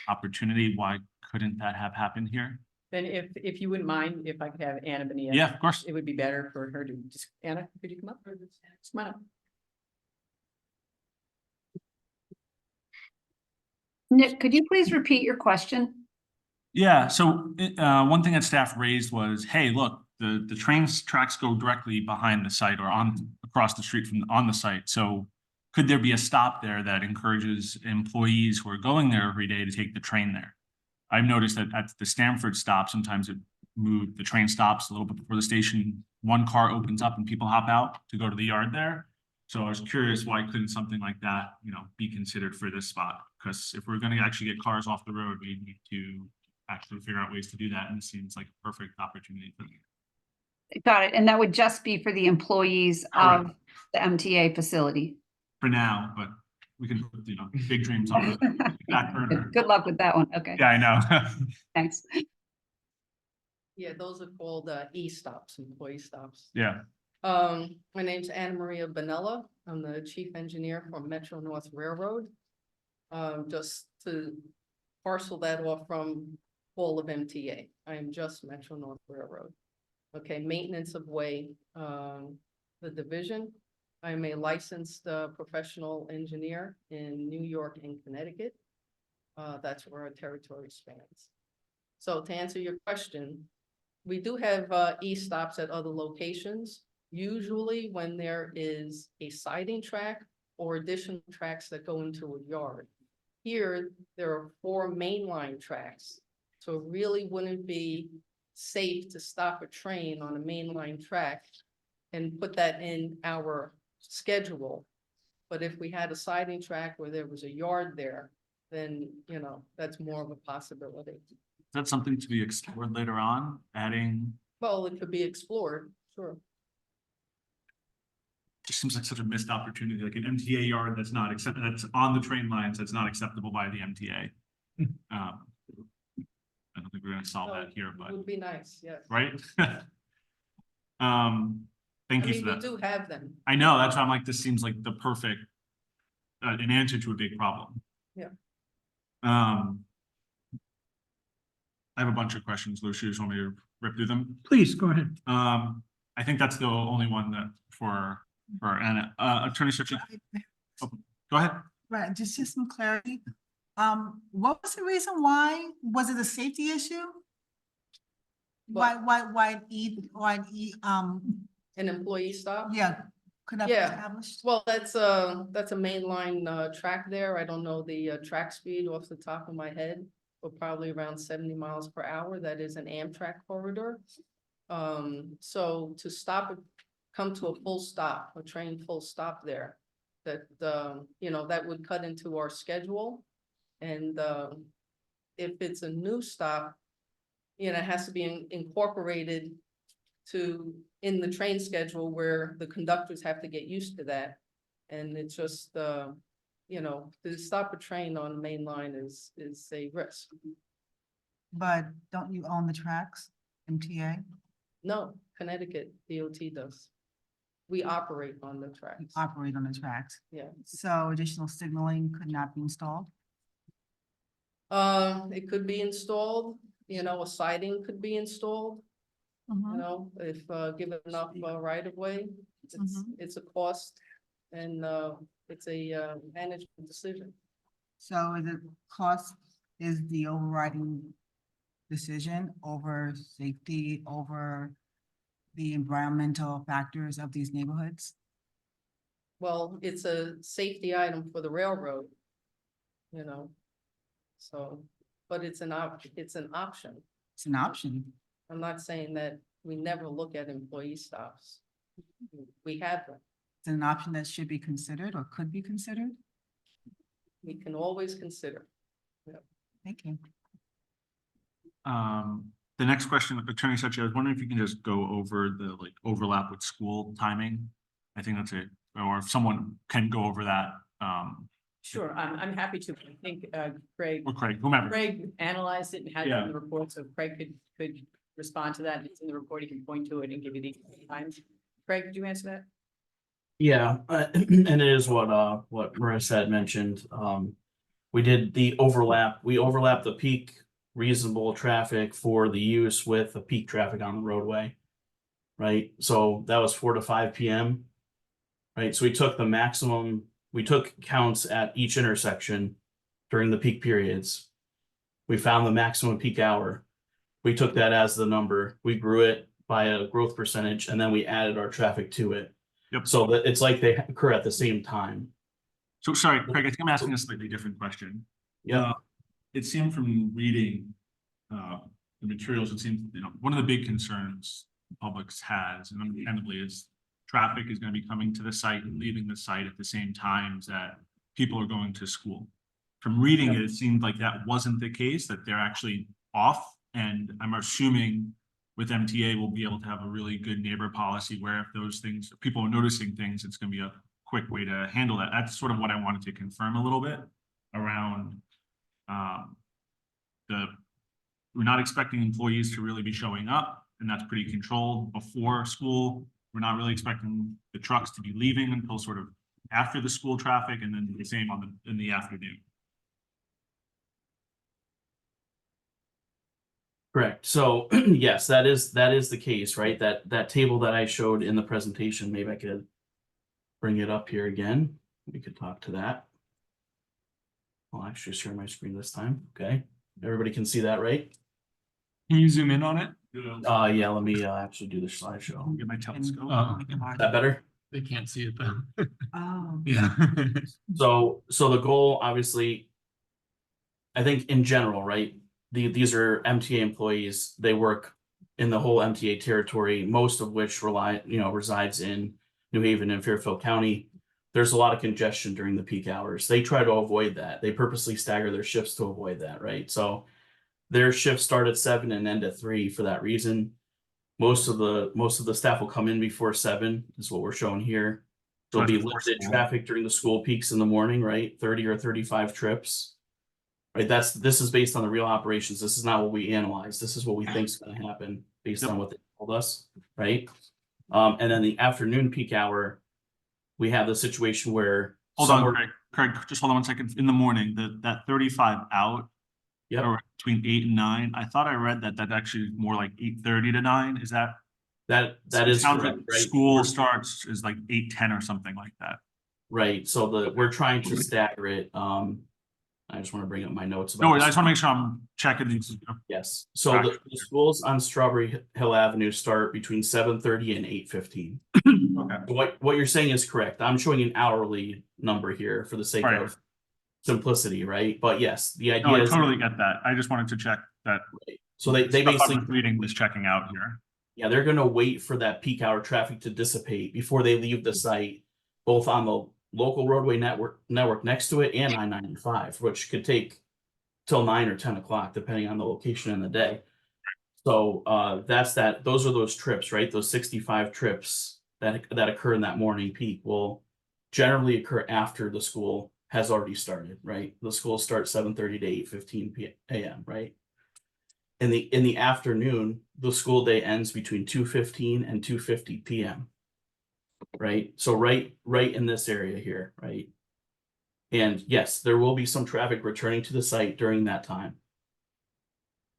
opportunity. Why couldn't that have happened here? Then if you wouldn't mind, if I could have Anna Bonilla. Yeah, of course. It would be better for her to just, Anna, could you come up? Just come on up. Nick, could you please repeat your question? Yeah, so one thing that staff raised was, hey, look, the trains tracks go directly behind the site or across the street from on the site. So could there be a stop there that encourages employees who are going there every day to take the train there? I've noticed that at the Stamford stop, sometimes the train stops a little bit before the station. One car opens up and people hop out to go to the yard there. So I was curious, why couldn't something like that, be considered for this spot? Because if we're gonna actually get cars off the road, we need to actually figure out ways to do that, and it seems like a perfect opportunity for them. Got it. And that would just be for the employees of the MTA facility. For now, but we can put, big dreams on the back burner. Good luck with that one. Okay, Yeah, I know. thanks. Yeah, those are called E-stops, employee stops. Yeah, My name's Anna Maria Bonella. I'm the chief engineer for Metro North Railroad. Just to parcel that off from all of MTA. I am just Metro North Railroad. Okay, maintenance of way, the division. I'm a licensed professional engineer in New York and Connecticut. That's where our territory spans. So to answer your question, we do have E-stops at other locations. Usually when there is a siding track or additional tracks that go into a yard. Here, there are 4 mainline tracks. So it really wouldn't be safe to stop a train on a mainline track and put that in our schedule. But if we had a siding track where there was a yard there, then, that's more of a possibility. is that something to be explored later on, adding? Well, it could be explored, sure. Just seems like such a missed opportunity, like an MTA yard that's not accepted, that's on the train lines, that's not acceptable by the MTA. I don't think we're gonna solve that here, It but, would be nice, yes. right? Thank I you mean, for we that. do have them. I know, that's why I'm like, this seems like the perfect, an answer to a big problem. Yeah. I have a bunch of questions, Lucia, you just want me to rip through them? Please, go ahead. I think that's the only one that for Anna, Attorney Search. Go ahead. Right, just some clarity. What was the reason why? Was it a safety issue? Why An employee stop? yeah, could that be Yeah. established? Well, that's a mainline track there. I don't know the track speed off the top of my head, but probably around 70 miles per hour. That is an Amtrak corridor. So to come to a full stop, a train full stop there, that that would cut into our schedule. And if it's a new stop, it has to be incorporated in the train schedule where the conductors have to get used to that. And it's just, to stop a train on the main line is a risk. But don't you own the tracks, MTA? No, Connecticut DOT does. We operate on the tracks. Operate on the tracks. Yeah. So additional signaling could not be installed? It could be installed, a siding could be installed, if given enough right of way. It's a cost and it's a management decision. So the cost is the overriding decision over safety, over the environmental factors of these neighborhoods? Well, it's a safety item for the railroad, so, but it's an option. It's an option. I'm not saying that we never look at employee stops. We have them. It's an option that should be considered or could be considered. We can always consider. Thank you. The next question, Attorney Search, I was wondering if you can just go over the overlap with school timing. I think that's it, or if someone can go over that. Sure, I'm happy to. I think Craig. Or Craig, whomever. Craig analyzed it and had it Yeah. in the report, so Craig could respond to that. It's in the report. He can point to it and give you the times. Craig, could you answer that? Yeah, and it is what Marissa had mentioned. We did the overlap. We overlapped the peak reasonable traffic for the use with the peak traffic on the roadway. Right, so that was 4 to 5 p.m. Right, so we took the maximum. We took counts at each intersection during the peak periods. We found the maximum peak hour. We took that as the number. We grew it by a growth percentage, and then we added our traffic to it. Yep. So that it's like they occur at the same time. So sorry, Craig, I think I'm asking a slightly different question. Yeah. It seemed from reading the materials, it seems, one of the big concerns the public has, and understandably, is traffic is going to be coming to the site and leaving the site at the same times that people are going to school. From reading it, it seemed like that wasn't the case, that they're actually off. And I'm assuming with MTA, we'll be able to have a really good neighbor policy where if those things, people are noticing things, it's going to be a quick way to handle that. That's sort of what I wanted to confirm a little bit around we're not expecting employees to really be showing up, and that's pretty controlled before school. We're not really expecting the trucks to be leaving until sort of after the school traffic, and then the same in the afternoon. Correct. So yes, that is the case, right? That table that I showed in the presentation, maybe I could bring it up here again. We could talk to that. I'll actually share my screen this time. Okay. Everybody can see that, right? Can you zoom in on it? Yeah, let me actually do the slideshow. Get my telescope. Is that better? They can't see it though. Oh. Yeah. So the goal, obviously, I think in general, right? These are MTA employees. They work in the whole MTA territory, most of which resides in New Haven and Fairfield County. There's a lot of congestion during the peak hours. They try to avoid that. They purposely stagger their shifts to avoid that, right? So their shifts start at 7 and end at 3 for that reason. Most of the staff will come in before 7, is what we're showing here. There'll be limited traffic during the school peaks in the morning, right? 30 or 35 trips. Right, this is based on the real operations. This is not what we analyze. This is what we think is going to happen based on what they told us, right? And then the afternoon peak hour, we have the situation where Hold on, Craig, just hold on 1 second. In the morning, that 35 out, Yep. or between 8 and 9. I thought I read that actually more like 8:30 to 9. Is that? that it is sounds correct, like right? school starts is like 8:10 or something like that. Right. So we're trying to stagger it. I just want to bring up my notes about No, I this. just want to make sure I'm checking these. Yes. So the schools on Strawberry Hill Avenue start between 7:30 and 8:15. Okay. What you're saying is correct. I'm showing an hourly number here for the sake Right. of simplicity, right? But yes, the idea No, I is totally get that. I just wanted to check that. right. So they stuff I basically was reading was checking out here. yeah, they're going to wait for that peak hour traffic to dissipate before they leave the site, both on the local roadway network next to it and I-95, which could take till 9 or 10 o'clock, depending on the location in the day. So that's that. Those are those trips, right? Those 65 trips that occur in that morning peak will generally occur after the school has already started, right? The school starts 7:30 to 8:15 a.m., right? In the afternoon, the school day ends between 2:15 and 2:50 p.m. Right? So right in this area here, right? And yes, there will be some traffic returning to the site during that time.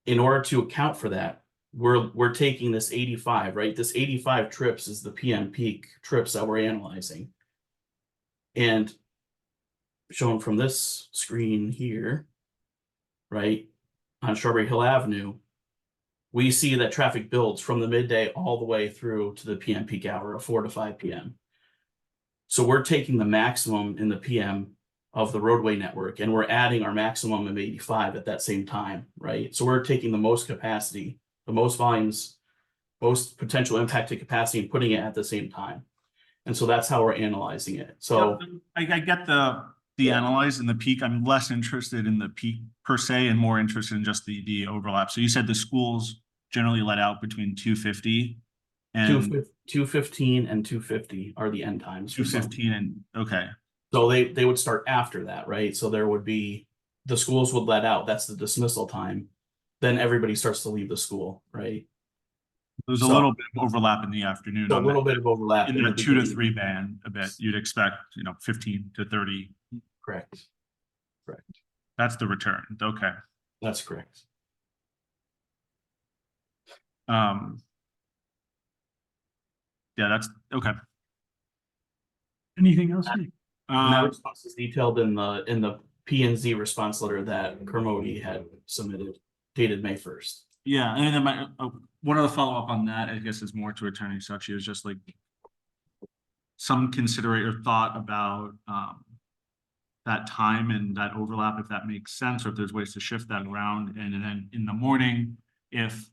In order to account for that, we're taking this 85, right? This 85 trips is the PM peak trips that we're analyzing. And shown from this screen here, right, on Strawberry Hill Avenue, we see that traffic builds from the midday all the way through to the PM peak hour of 4 to 5 p.m. So we're taking the maximum in the PM of the roadway network, and we're adding our maximum of 85 at that same time, right? So we're taking the most capacity, the most volumes, most potential impacted capacity, and putting it at the same time. And so that's how we're analyzing it. So I get the analyze and the peak. I'm less interested in the peak per se and more interested in just the overlap. So you said the schools generally let out between 2:50 and 2:15 and 2:50 are the end times. 2:15 and okay. So they would start after that, right? So there would be, the schools would let out, that's the dismissal time. Then everybody starts to leave the school, right? There's a little bit of overlap in the afternoon. A little bit of overlap in the 2 to 3 band a bit. You'd expect, 15 to 30. Correct. That's the return. Okay. That's correct. Yeah, that's okay. Anything else? And that response is detailed in the P and Z response letter that Kermode had submitted dated May 1st. Yeah, and then my, one other follow-up on that, I guess is more to Attorney Suchi, is just like some consideration or thought about, that time and that overlap, if that makes sense, or if there's ways to shift that around. And then in the morning, if,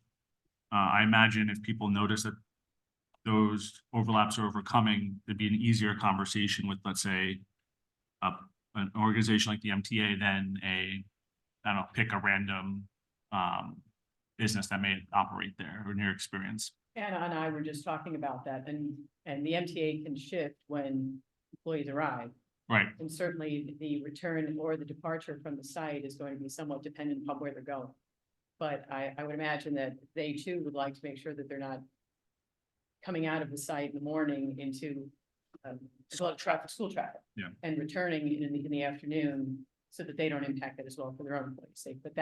I imagine if people notice that those overlaps are overcoming, there'd be an easier conversation with, let's say, an organization like the MTA than I don't know, pick a random, business that may operate there, or in your experience. Anna and I were just talking about that, and the MTA can shift when employees arrive. Right. And certainly the return or the departure from the site is going to be somewhat dependent upon where they're going. But I would imagine that they too would like to make sure that they're not coming out of the site in the morning into a lot of traffic, school traffic. Yeah. And returning in the afternoon so that they don't impact it as well for their own employees' sake. But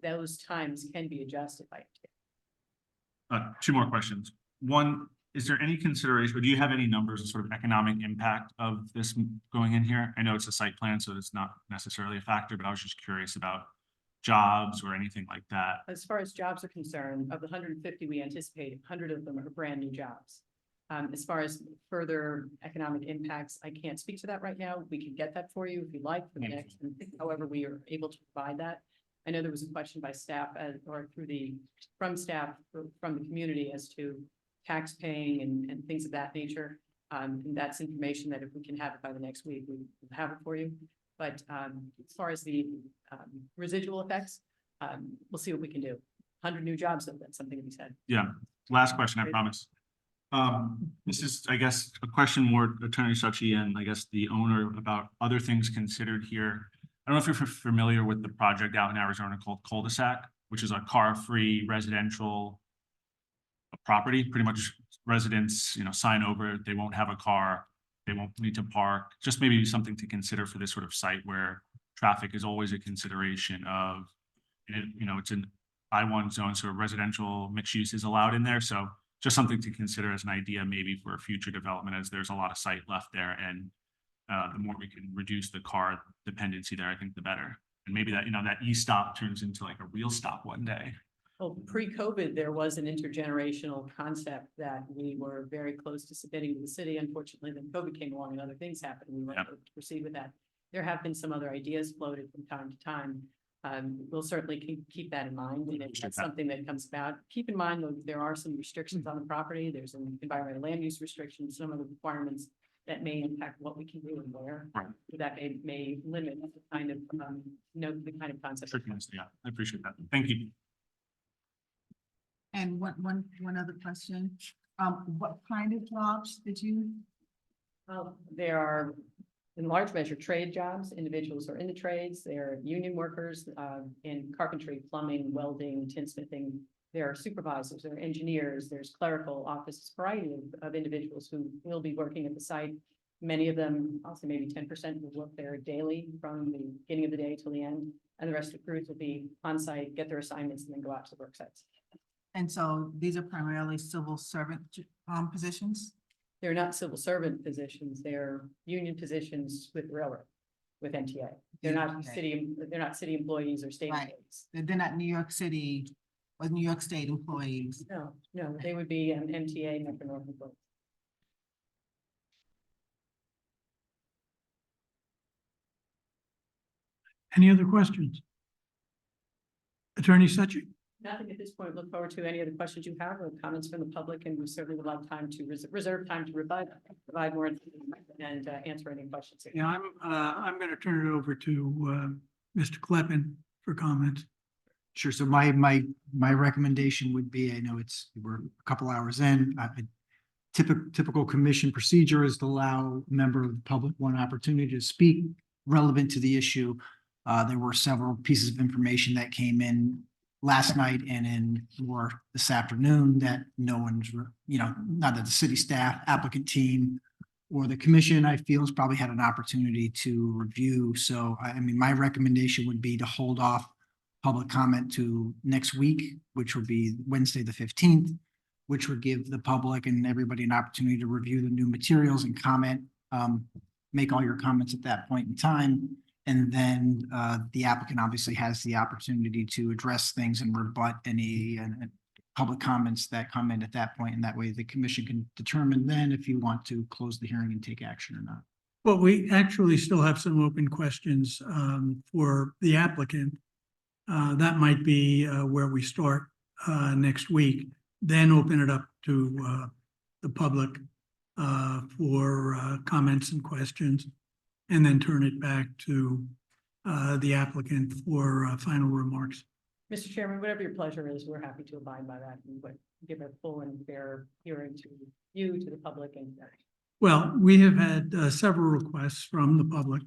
those times can be adjusted by MTA. Two more questions. One, is there any consideration, or do you have any numbers of sort of economic impact of this going in here? I know it's a site plan, so it's not necessarily a factor, but I was just curious about jobs or anything like that. As far as jobs are concerned, of the 150 we anticipate, 100 of them are brand new jobs. As far as further economic impacts, I can't speak to that right now. We can get that for you if you'd like for the next, however we are able to provide that. I know there was a question by staff or from staff from the community as to tax paying and things of that nature. And that's information that if we can have it by the next week, we will have it for you. But as far as the residual effects, we'll see what we can do. 100 new jobs, though, that's something to be said. Yeah, last question, I promise. This is, I guess, a question more Attorney Suchi and I guess the owner about other things considered here. I don't know if you're familiar with the project out in Arizona called Cul-de-sac, which is a car-free residential property. Pretty much residents, sign over, they won't have a car, they won't need to park. Just maybe something to consider for this sort of site where traffic is always a consideration of, it's an I-1 zone, so residential mixed use is allowed in there. So just something to consider as an idea maybe for future development, as there's a lot of site left there, and the more we can reduce the car dependency there, I think the better. And maybe that, that e-stop turns into like a real stop one day. Well, pre-COVID, there was an intergenerational concept that we were very close to submitting to the city. Unfortunately, then COVID came along and other things happened. We weren't able to proceed with that. There have been some other ideas floated from time to time. We'll certainly keep that in mind. And if that's something that comes about, keep in mind, though, there are some restrictions on the property. There's an environmental land use restriction, some of the requirements that may impact what we can do and where. Right. That may limit the kind of, the kind of concept. Yeah, I appreciate that. Thank you. And one other question, what kind of jobs did you? There are, in large measure, trade jobs. Individuals are in the trades. They're union workers in carpentry, plumbing, welding, tinsmithing. There are supervisors, there are engineers, there's clerical office, variety of individuals who will be working at the site. Many of them, I'll say maybe 10% will work there daily from the beginning of the day till the end. And the rest of the crews will be on site, get their assignments, and then go out to the work sites. And so these are primarily civil servant positions? They're not civil servant positions, they're union positions with railroad, with MTA. They're not city employees or state Right. employees. They're not New York City or New York State employees. No, they would be an MTA, Metro North employees. Any other questions? Attorney Suchi? Nothing at this point. Look forward to any other questions you have or comments from the public, and we certainly would like time to reserve time to provide more information and answer any questions. Yeah, I'm going to turn it over to Mr. Kleppen for comments. Sure. So my recommendation would be, I know we're a couple hours in, typical commission procedure is to allow a member of the public one opportunity to speak relevant to the issue. There were several pieces of information that came in last night and in more this afternoon that no one's, not that the city staff, applicant team, or the commission, I feel, has probably had an opportunity to review. So, my recommendation would be to hold off public comment to next week, which would be Wednesday, the 15th, which would give the public and everybody an opportunity to review the new materials and comment, make all your comments at that point in time. And then the applicant obviously has the opportunity to address things and rebut any public comments that come in at that point. And that way the commission can determine then if you want to close the hearing and take action or not. Well, we actually still have some open questions for the applicant. That might be where we start next week, then open it up to the public for comments and questions, and then turn it back to the applicant for final remarks. Mr. Chairman, whatever your pleasure is, we're happy to abide by that and give a full and fair hearing to you, to the public, and Well, we have had several requests from the public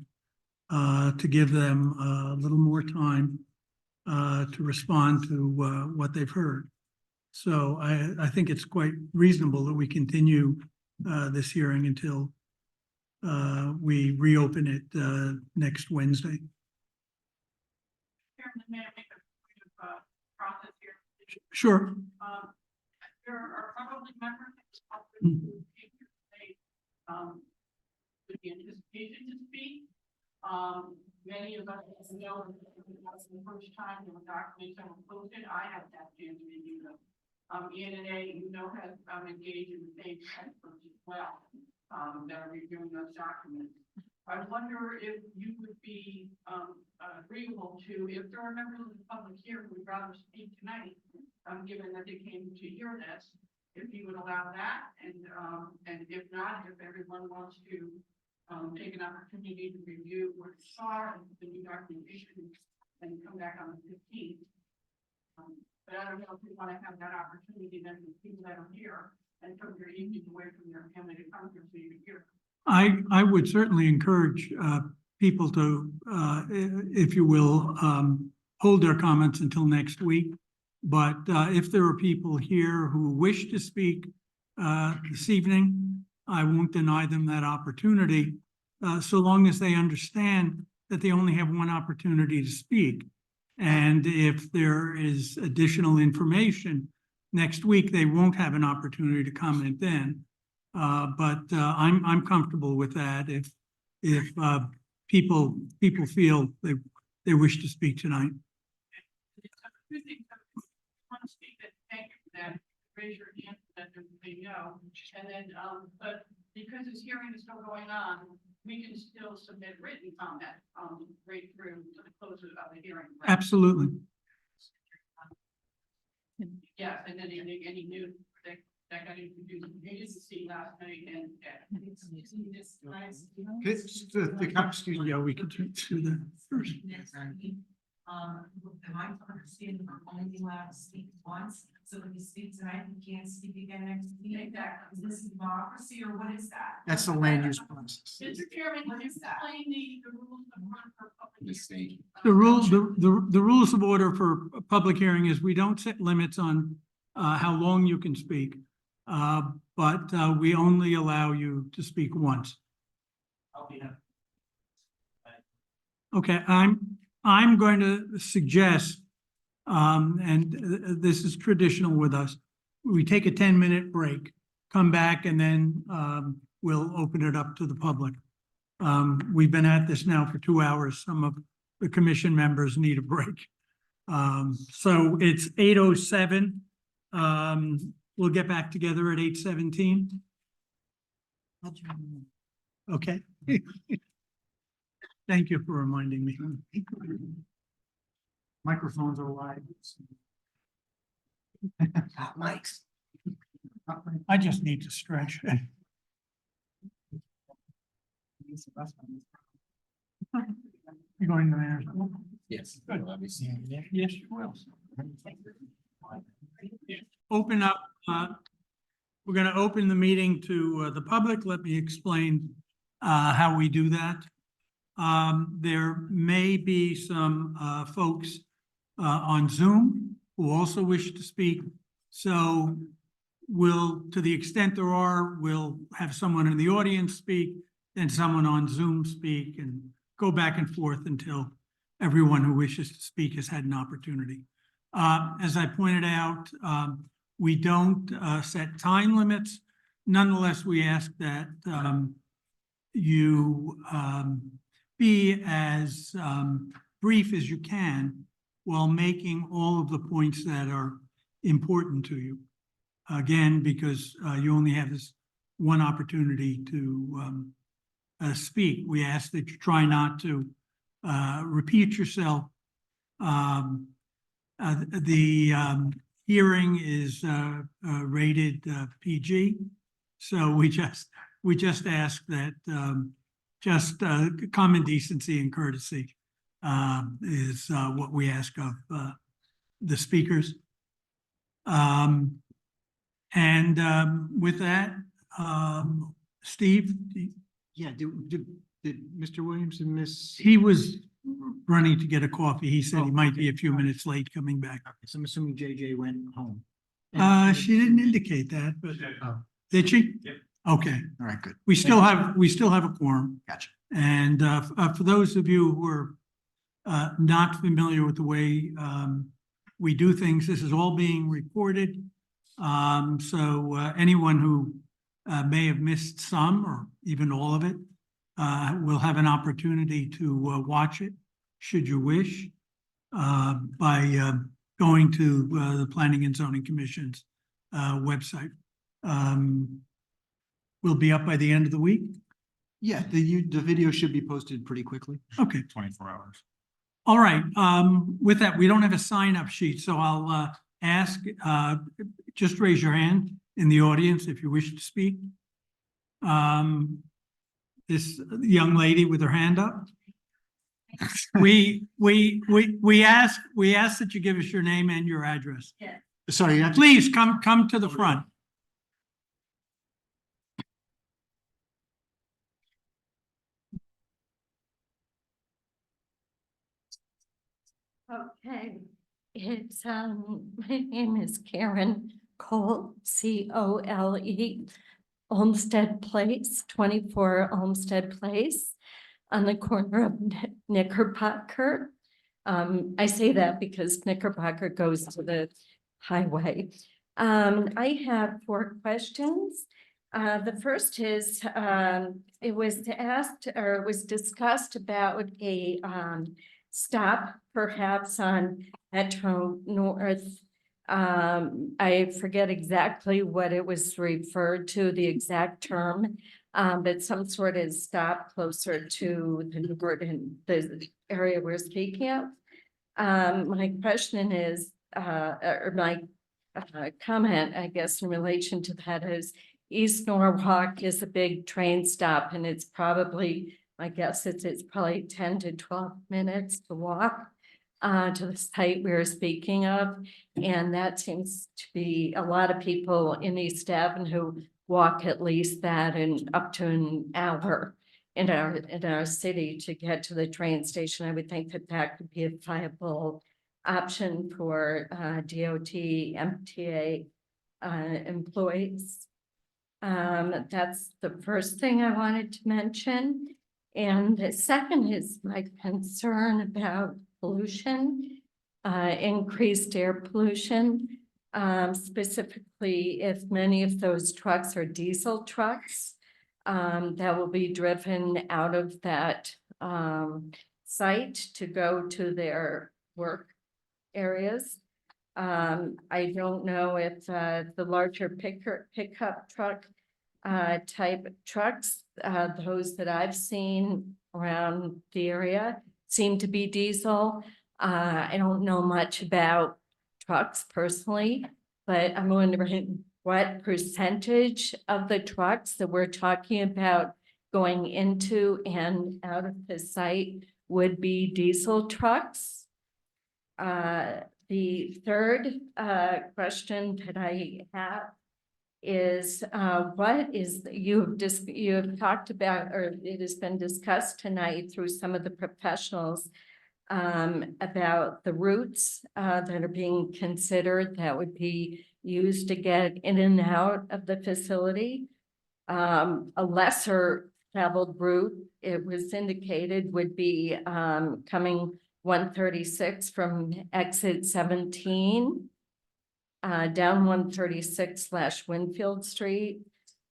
to give them a little more time to respond to what they've heard. So I think it's quite reasonable that we continue this hearing until we reopen it next Wednesday. Chairman, may I make a point of process here? Sure. There are probably members of Mhm. with the anticipation to speak. Many of us know that's the first time the documents are posted. I have that chance to review them. ENA, has engaged in the same experts as well, that are reviewing those documents. I wonder if you would be agreeable to, if there are members of the public here who would rather speak tonight, given that they came to hear this, if you would allow that, and if not, if everyone wants to take an opportunity to review what you saw and the new documentation and come back on the 15th. But I don't know if we want to have that opportunity then with people that are here and took their evenings away from their family to come here so you can hear. I would certainly encourage people to, if you will, hold their comments until next week. But if there are people here who wish to speak this evening, I won't deny them that opportunity, so long as they understand that they only have one opportunity to speak. And if there is additional information next week, they won't have an opportunity to comment then. But I'm comfortable with that if people feel they wish to speak tonight. Two things. Want to speak that, thank you for that. Raise your hand so that they know. And then, but because this hearing is still going on, we can still submit written comment right through to the close of the hearing. Right? Absolutely. Yes, and then any news that got introduced, you didn't see last night and Yeah, we could turn to the first. Am I to understand we're only allowed to speak once? So when you speak tonight, you can't speak again next week? Exactly. Is this democracy or what is that? That's the land use process. Mr. Chairman, can you explain the rules of order for public hearing? The rules of order for a public hearing is we don't set limits on how long you can speak. But we only allow you to speak once. Okay, I'm going to suggest, and this is traditional with us, we take a 10-minute break, come back, and then we'll open it up to the public. We've been at this now for 2 hours. Some of the commission members need a break. So it's 8:07. We'll get back together at 8:17. Okay. Thank you for reminding me. Microphones are live. Mics. I just need to stretch. You going to the mayor's? Yes. Good. Yes, you will. Open up, we're going to open the meeting to the public. Let me explain how we do that. There may be some folks on Zoom who also wish to speak. So to the extent there are, we'll have someone in the audience speak, then someone on Zoom speak, and go back and forth until everyone who wishes to speak has had an opportunity. As I pointed out, we don't set time limits. Nonetheless, we ask that you be as brief as you can while making all of the points that are important to you. Again, because you only have this one opportunity to speak. We ask that you try not to repeat yourself. The hearing is rated PG, so we just ask that just common decency and courtesy is what we ask of the speakers. With that, Steve, Yeah, did Mr. Williams and Miss? he was running to get a coffee. He said he might be a few minutes late coming back. Okay, so I'm assuming JJ went home. She didn't indicate that, but Oh, did she? Yep. Okay, all right, good. we still have a quorum. Gotcha. And for those of you who are not familiar with the way we do things, this is all being recorded. So anyone who may have missed some or even all of it will have an opportunity to watch it, should you wish, by going to the Planning and Zoning Commission's website. Will be up by the end of the week. Yeah, the video should be posted pretty quickly. Okay. 24 hours. All right, with that, we don't have a sign-up sheet, so I'll ask, just raise your hand in the audience if you wish to speak. This young lady with her hand up. We ask that you give us your name and your address. Sorry, you have to- Please come to the front. Okay, it's, my name is Karen Cole, C-O-L-E, Olmsted Place, 24 Olmsted Place, on the corner of Knickerbocker. I say that because Knickerbocker goes to the highway. I have 4 questions. The first is, it was asked, or it was discussed about a, stop perhaps on Metro North. I forget exactly what it was referred to, the exact term, but some sort of stop closer to the Newburgh, the area we're speaking of. My question is, or my comment, I guess, in relation to that is East Norwalk is a big train stop, and it's probably, I guess it's probably 10 to 12 minutes to walk to the site we were speaking of. And that seems to be a lot of people in East Avenue walk at least that and up to an hour in our city to get to the train station. I would think that that could be a viable option for DOT, MTA employees. That's the first thing I wanted to mention. And the second is my concern about pollution, increased air pollution, specifically if many of those trucks are diesel trucks that will be driven out of that site to go to their work areas. I don't know if the larger pickup truck type trucks, those that I've seen around the area seem to be diesel. I don't know much about trucks personally, but I'm wondering what percentage of the trucks that we're talking about going into and out of the site would be diesel trucks. The third question that I have is what is you have talked about, or it has been discussed tonight through some of the professionals about the routes that are being considered that would be used to get in and out of the facility. A lesser traveled route, it was indicated, would be coming 136 from exit 17 down 136/Winfield Street.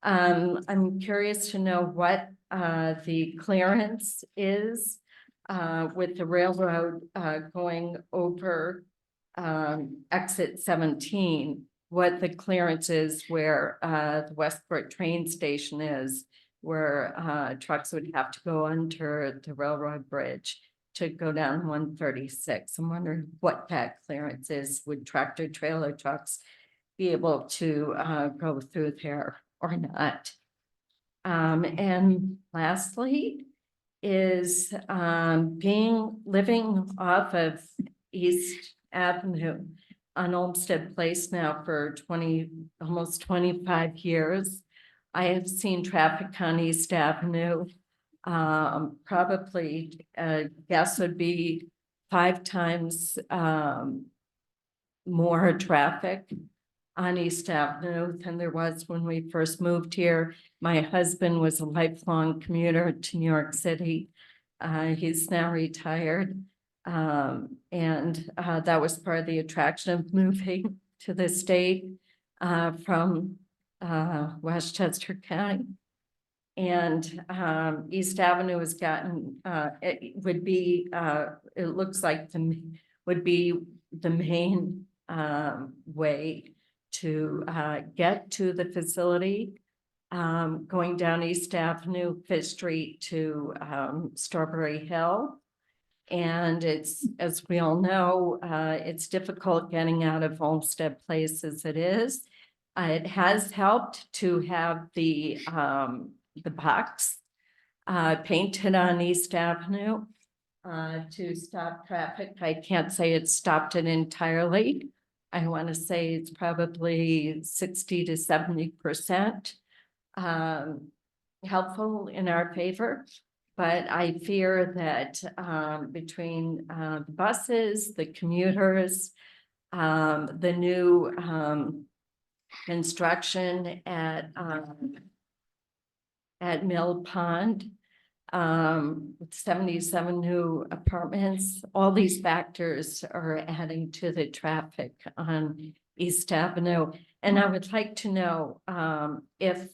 I'm curious to know what the clearance is with the railroad going over exit 17, what the clearance is where the Westport train station is, where trucks would have to go under the railroad bridge to go down 136. I'm wondering what that clearance is. Would tractor trailer trucks be able to go through there or not? And lastly is living off of East Avenue on Olmsted Place now for almost 25 years. I have seen traffic on East Avenue. Probably guess would be 5 times more traffic on East Avenue than there was when we first moved here. My husband was a lifelong commuter to New York City. He's now retired. And that was part of the attraction of moving to the state from Westchester County. And East Avenue has gotten, it would be, it looks like would be the main way to get to the facility, going down East Avenue, Fifth Street to Strawberry Hill. And it's, as we all know, it's difficult getting out of Olmsted Place as it is. It has helped to have the box painted on East Avenue to stop traffic. I can't say it stopped it entirely. I want to say it's probably 60 to 70% helpful in our favor. But I fear that between the buses, the commuters, the new construction at Mill Pond, with 77 new apartments, all these factors are adding to the traffic on East Avenue. And I would like to know if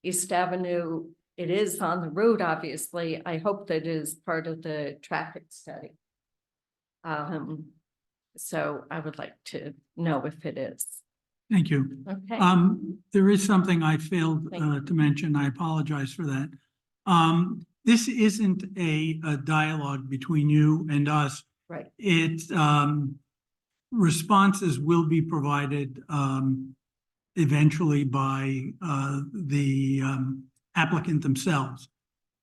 East Avenue, it is on the route, obviously. I hope that is part of the traffic study. So I would like to know if it is. Thank you. Okay. There is something I failed Thank to mention. I apologize for that. This isn't a dialogue between you and us. Right. It responses will be provided eventually by the applicant themselves.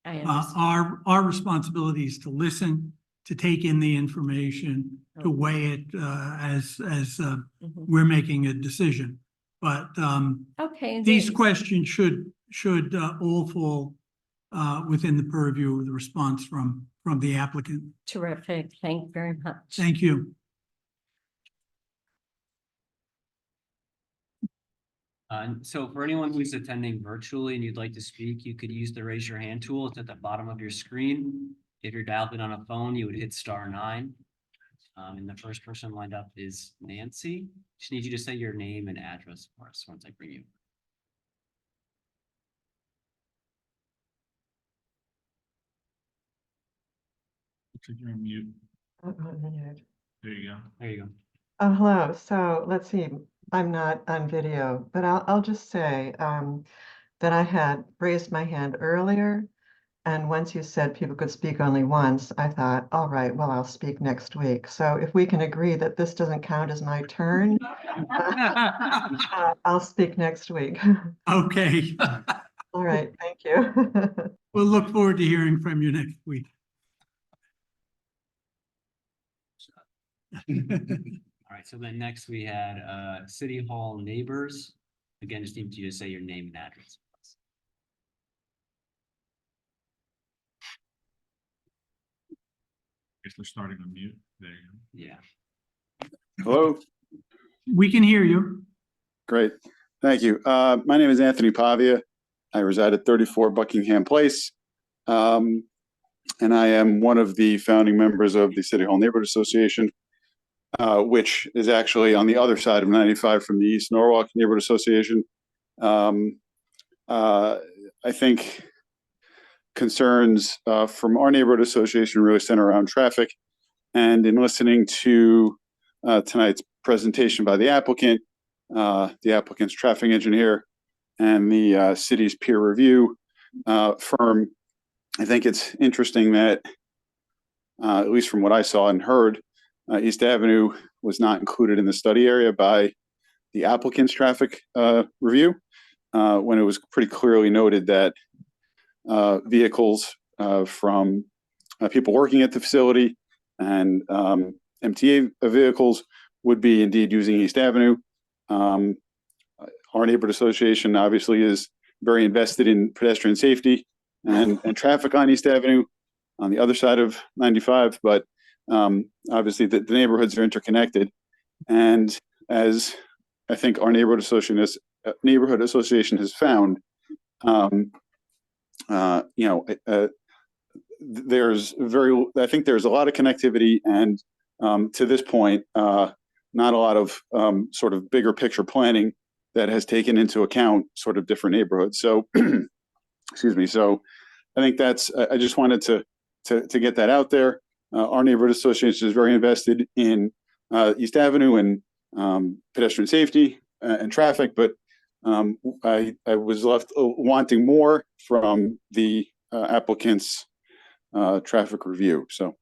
I understand. Our responsibility is to listen, to take in the information, to weigh it as we're making a decision. But Okay. these questions should all fall within the purview of the response from the applicant. Terrific. Thank you very much. Thank you. So for anyone who's attending virtually and you'd like to speak, you could use the raise your hand tool. It's at the bottom of your screen. If you're dialed in on a phone, you would hit *9. And the first person lined up is Nancy. Just need you to say your name and address for us once I bring you. You're on mute. There you go. There you go. Hello. So let's see. I'm not on video, but I'll just say that I had raised my hand earlier. And once you said people could speak only once, I thought, all right, well, I'll speak next week. So if we can agree that this doesn't count as my turn, I'll speak next week. Okay. All right. Thank you. We'll look forward to hearing from you next week. All right, so then next we had City Hall neighbors. Again, just need you to say your name and address. Guess they're starting on mute. There you go. Yeah. Hello. We can hear you. Great. Thank you. My name is Anthony Pavia. I reside at 34 Buckingham Place. And I am one of the founding members of the City Hall Neighborhood Association, which is actually on the other side of 95 from the East Norwalk Neighborhood Association. I think concerns from our neighborhood association really center around traffic. And in listening to tonight's presentation by the applicant's traffic engineer, and the city's peer review firm, I think it's interesting that, at least from what I saw and heard, East Avenue was not included in the study area by the applicant's traffic review, when it was pretty clearly noted that vehicles from people working at the facility and MTA vehicles would be indeed using East Avenue. Our neighborhood association obviously is very invested in pedestrian safety and traffic on East Avenue on the other side of 95, but obviously the neighborhoods are interconnected. And as I think our neighborhood association has found, there's I think there's a lot of connectivity, and to this point, not a lot of sort of bigger picture planning that has taken into account sort of different neighborhoods. So, excuse me. So I think I just wanted to get that out there. Our neighborhood association is very invested in East Avenue and pedestrian safety and traffic, but I was left wanting more from the applicant's traffic review. So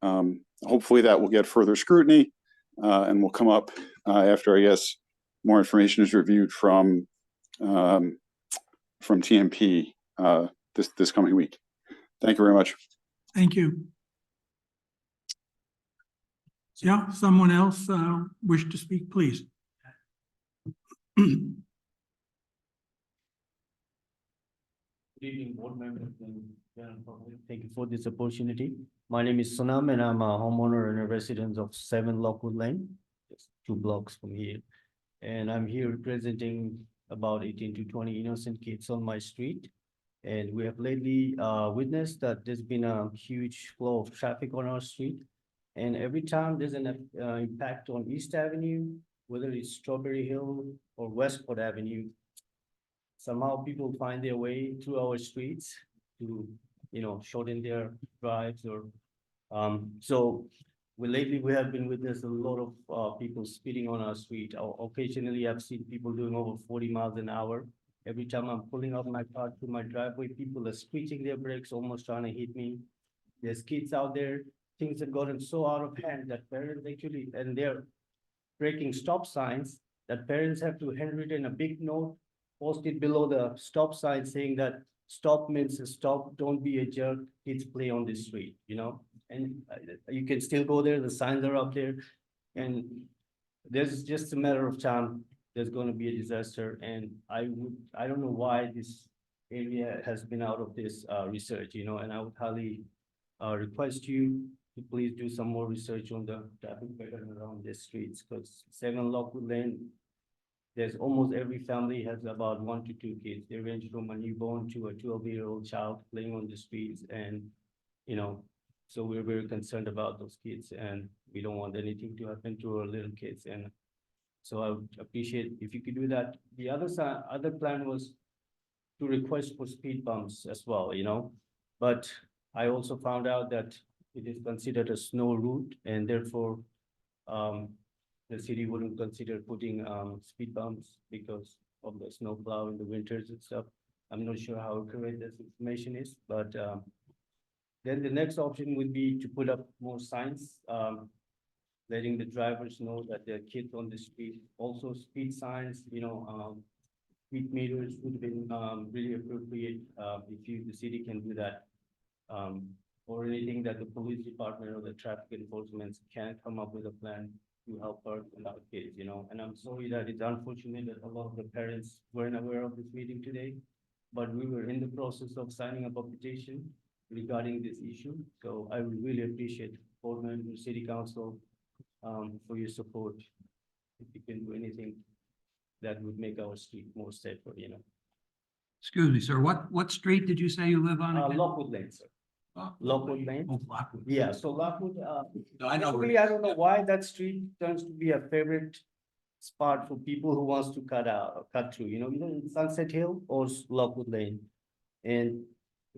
hopefully that will get further scrutiny and will come up after, I guess, more information is reviewed from TMP this coming week. Thank you very much. Thank you. Yeah, someone else wish to speak, please. Good evening, board members and general public. Thank you for this opportunity. My name is Sonam and I'm a homeowner and a resident of 7 Lockwood Lane, just 2 blocks from here. And I'm here representing about 18 to 20 innocent kids on my street. And we have lately witnessed that there's been a huge flow of traffic on our street. And every time there's an impact on East Avenue, whether it's Strawberry Hill or Westport Avenue, somehow people find their way through our streets to, shorten their drives or, so lately we have been witnessing a lot of people speeding on our street. Occasionally I've seen people doing over 40 miles an hour. Every time I'm pulling out my car to my driveway, people are screeching their brakes, almost trying to hit me. There's kids out there. Things have gotten so out of hand that parents actually, and they're breaking stop signs, that parents have to handwritten a big note posted below the stop sign saying that stop means stop, don't be a jerk, kids play on the street, and you can still go there, the signs are up there, and there's just a matter of time, there's going to be a disaster, and I don't know why this area has been out of this research, and I would highly request you to please do some more research on the traffic pattern around the streets, because 7 Lockwood Lane, there's almost every family has about 1 to 2 kids. They range from a newborn to a 12-year-old child playing on the streets, and so we're very concerned about those kids, and we don't want anything to happen to our little kids. And so I would appreciate if you could do that. The other plan was to request for speed bumps as well, but I also found out that it is considered a snow route, and therefore the city wouldn't consider putting speed bumps because of the snow plow in the winters and stuff. I'm not sure how accurate this information is, but then the next option would be to put up more signs, letting the drivers know that there are kids on the street. Also speed signs, speed meters would have been really appropriate if the city can do that. Or anything that the police department or the traffic enforcement can come up with a plan to help our kids, and I'm sorry that it's unfortunate that a lot of the parents weren't aware of this meeting today, but we were in the process of signing up a petition regarding this issue. So I would really appreciate board members, city council, for your support. If you can do anything that would make our street more safer, Excuse me, sir. What street did you say you live on again? Lockwood Lane, sir. Lockwood Lane. Oh, Lockwood. Yeah, so Lockwood, I know. basically, I don't know why that street turns to be a favorite spot for people who wants to cut through, either in Sunset Hill or Lockwood Lane. And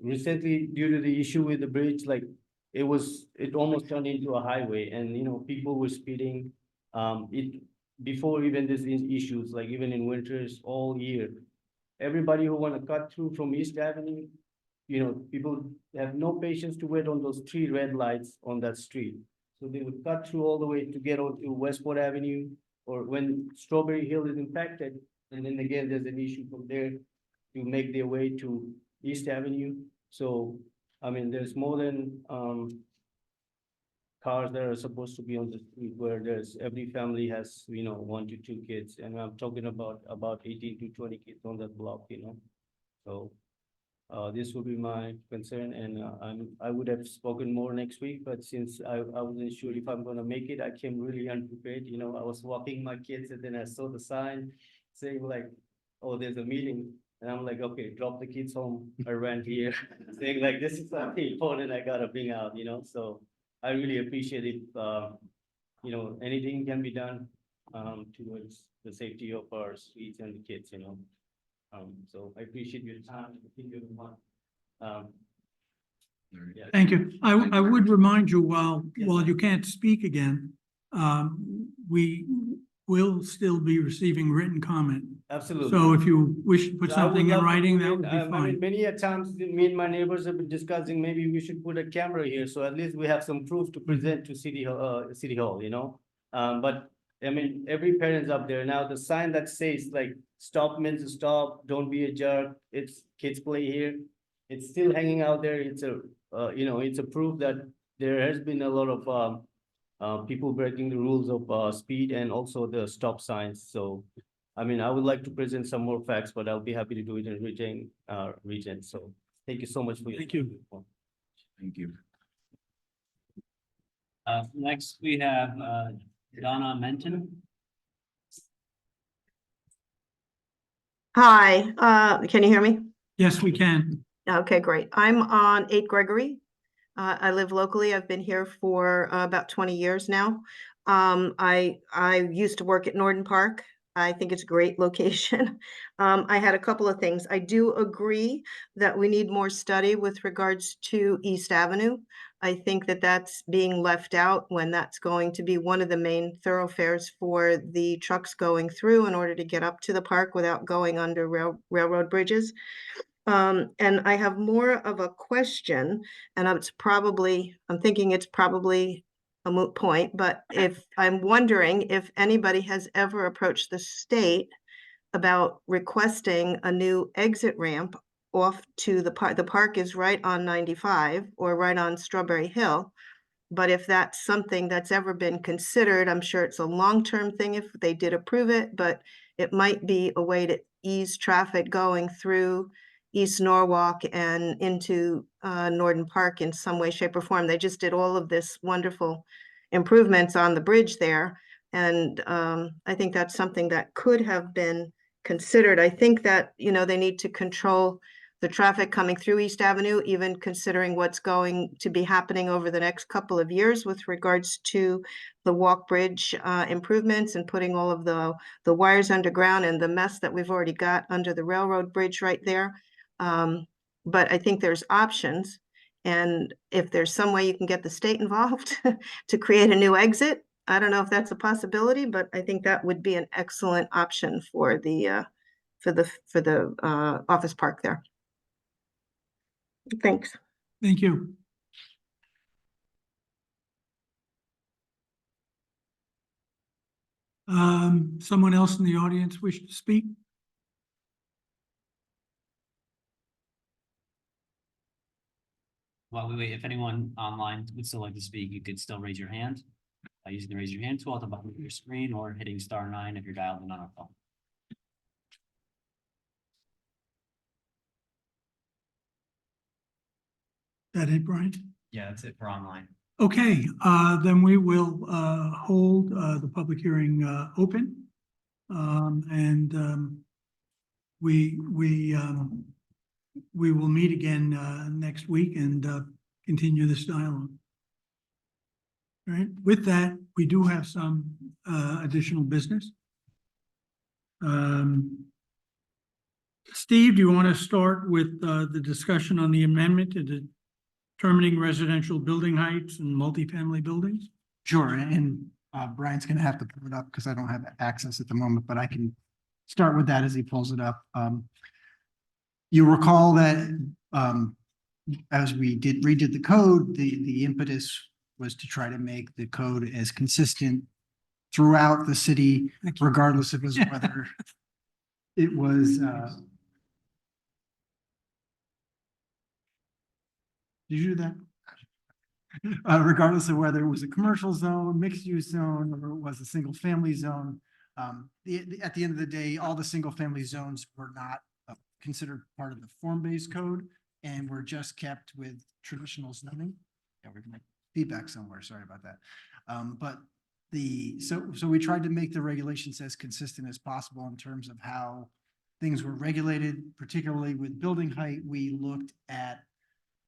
recently, due to the issue with the bridge, like, it almost turned into a highway, and, people were speeding. Before even these issues, like even in winters, all year. Everybody who wanna cut through from East Avenue, people have no patience to wait on those 3 red lights on that street. So they would cut through all the way to get onto Westport Avenue, or when Strawberry Hill is impacted, and then again, there's an issue from there to make their way to East Avenue. So, I mean, there's more than, cars that are supposed to be on the street, where every family has, 1 to 2 kids, and I'm talking about 18 to 20 kids on that block, So, this would be my concern, and, I would have spoken more next week, but since I wasn't sure if I'm gonna make it, I came really unprepared, I was walking my kids, and then I saw the sign saying like, oh, there's a meeting. And I'm like, okay, drop the kids home. I ran here, saying like, this is something important I gotta bring out, so I really appreciate it. Anything can be done towards the safety of our streets and the kids, So I appreciate your time. Thank you, everyone. Yeah. Thank you. I would remind you, while you can't speak again, we will still be receiving written comment. Absolutely. So if you wish to put So I would something in love to writing, put that it, would be I mean, fine. many a times, me and my neighbors have been discussing, maybe we should put a camera here, so at least we have some proof to present to City Hall, But, I mean, every parent's up there now, the sign that says like, stop means to stop, don't be a jerk, it's kids play here. It's still hanging out there, it's a proof that there has been a lot of, people breaking the rules of, speed and also the stop signs, so. I mean, I would like to present some more facts, but I'll be happy to do it in region, so thank you so much for your. Thank you. Thank you. Next, we have, Donna Menton. Hi, can you hear me? Yes, we can. Okay, great. I'm on 8 Gregory. I live locally. I've been here for about 20 years now. I used to work at Norton Park. I think it's a great location. I had a couple of things. I do agree that we need more study with regards to East Avenue. I think that that's being left out when that's going to be one of the main thoroughfares for the trucks going through in order to get up to the park without going under railroad bridges. And I have more of a question, and I'm thinking it's probably a moot point, but if I'm wondering if anybody has ever approached the state about requesting a new exit ramp off to the park. The park is right on 95 or right on Strawberry Hill. But if that's something that's ever been considered, I'm sure it's a long-term thing if they did approve it, but it might be a way to ease traffic going through East Norwalk and into Norton Park in some way, shape, or form. They just did all of this wonderful improvements on the bridge there. And I think that's something that could have been considered. I think that, they need to control the traffic coming through East Avenue, even considering what's going to be happening over the next couple of years with regards to the walk bridge improvements and putting all of the wires underground and the mess that we've already got under the railroad bridge right there. But I think there's options. And if there's some way you can get the state involved to create a new exit, I don't know if that's a possibility, but I think that would be an excellent option for the office park there. Thanks. Thank you. Someone else in the audience wish to speak? While we wait, if anyone online would still like to speak, you could still raise your hand by using the raise your hand tool at the bottom of your screen or hitting *9 if you're dialed in on a phone. That it, Brian? Yeah, that's it for online. Okay, then we will hold the public hearing open. We will meet again next week and continue this dialogue. All right, with that, we do have some additional business. Steve, do you want to start with the discussion on the amendment to determining residential building heights and multifamily buildings? Sure, and Brian's gonna have to pull it up because I don't have access at the moment, but I can start with that as he pulls it up. You recall that as we redid the code, the impetus was to try to make the code as consistent throughout the city, regardless of whether it was did you do that? Regardless of whether it was a commercial zone, mixed use zone, or it was a single family zone. At the end of the day, all the single family zones were not considered part of the form-based code and were just kept with traditional zoning. Yeah, we're gonna feedback somewhere, sorry about that. But so we tried to make the regulations as consistent as possible in terms of how things were regulated, particularly with building height. We looked at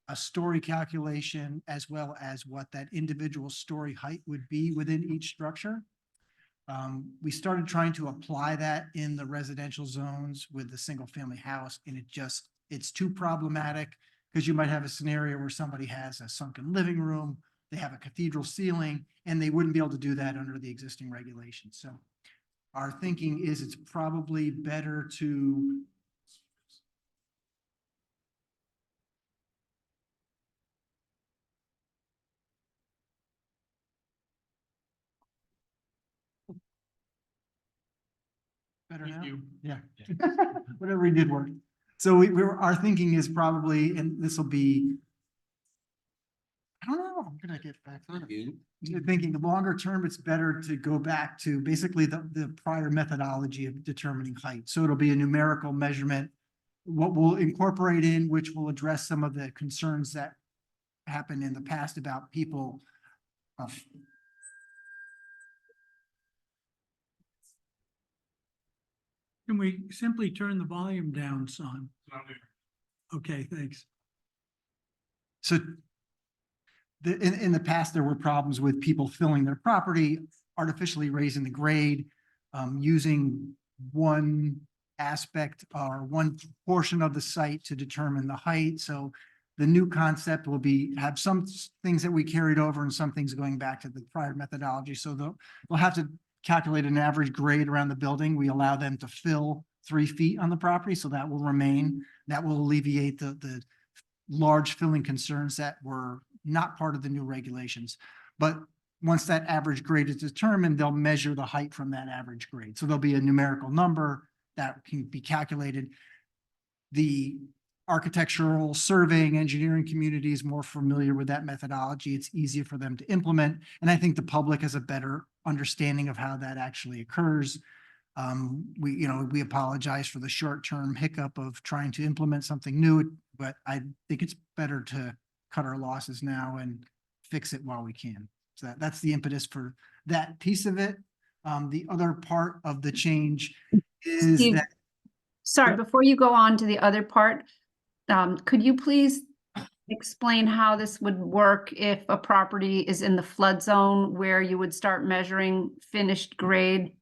a story calculation as well as what that individual story height would be within each structure. We started trying to apply that in the residential zones with the single family house, and it's too problematic because you might have a scenario where somebody has a sunken living room, they have a cathedral ceiling, and they wouldn't be able to do that under the existing regulations. So our thinking is it's probably better to better now? Yeah. Whatever we did worked. So our thinking is probably, and this will be, I don't know, I'm gonna get back to it. Thinking longer term, it's better to go back to basically the prior methodology of determining height. So it'll be a numerical measurement. What we'll incorporate in, which will address some of the concerns that happened in the past about people Can we simply turn the volume down, son? Okay, thanks. So in the past, there were problems with people filling their property, artificially raising the grade, using one aspect or one portion of the site to determine the height. So the new concept will have some things that we carried over and some things going back to the prior methodology. So we'll have to calculate an average grade around the building. We allow them to fill 3 feet on the property, so that will remain. That will alleviate the large filling concerns that were not part of the new regulations. But once that average grade is determined, they'll measure the height from that average grade. So there'll be a numerical number that can be calculated. The architectural surveying engineering community is more familiar with that methodology. It's easier for them to implement. And I think the public has a better understanding of how that actually occurs. We apologize for the short-term hiccup of trying to implement something new, but I think it's better to cut our losses now and fix it while we can. So that's the impetus for that piece of it. The other part of the change is Steve, that. Sorry, before you go on to the other part, could you please explain how this would work if a property is in the flood zone where you would start measuring finished grade?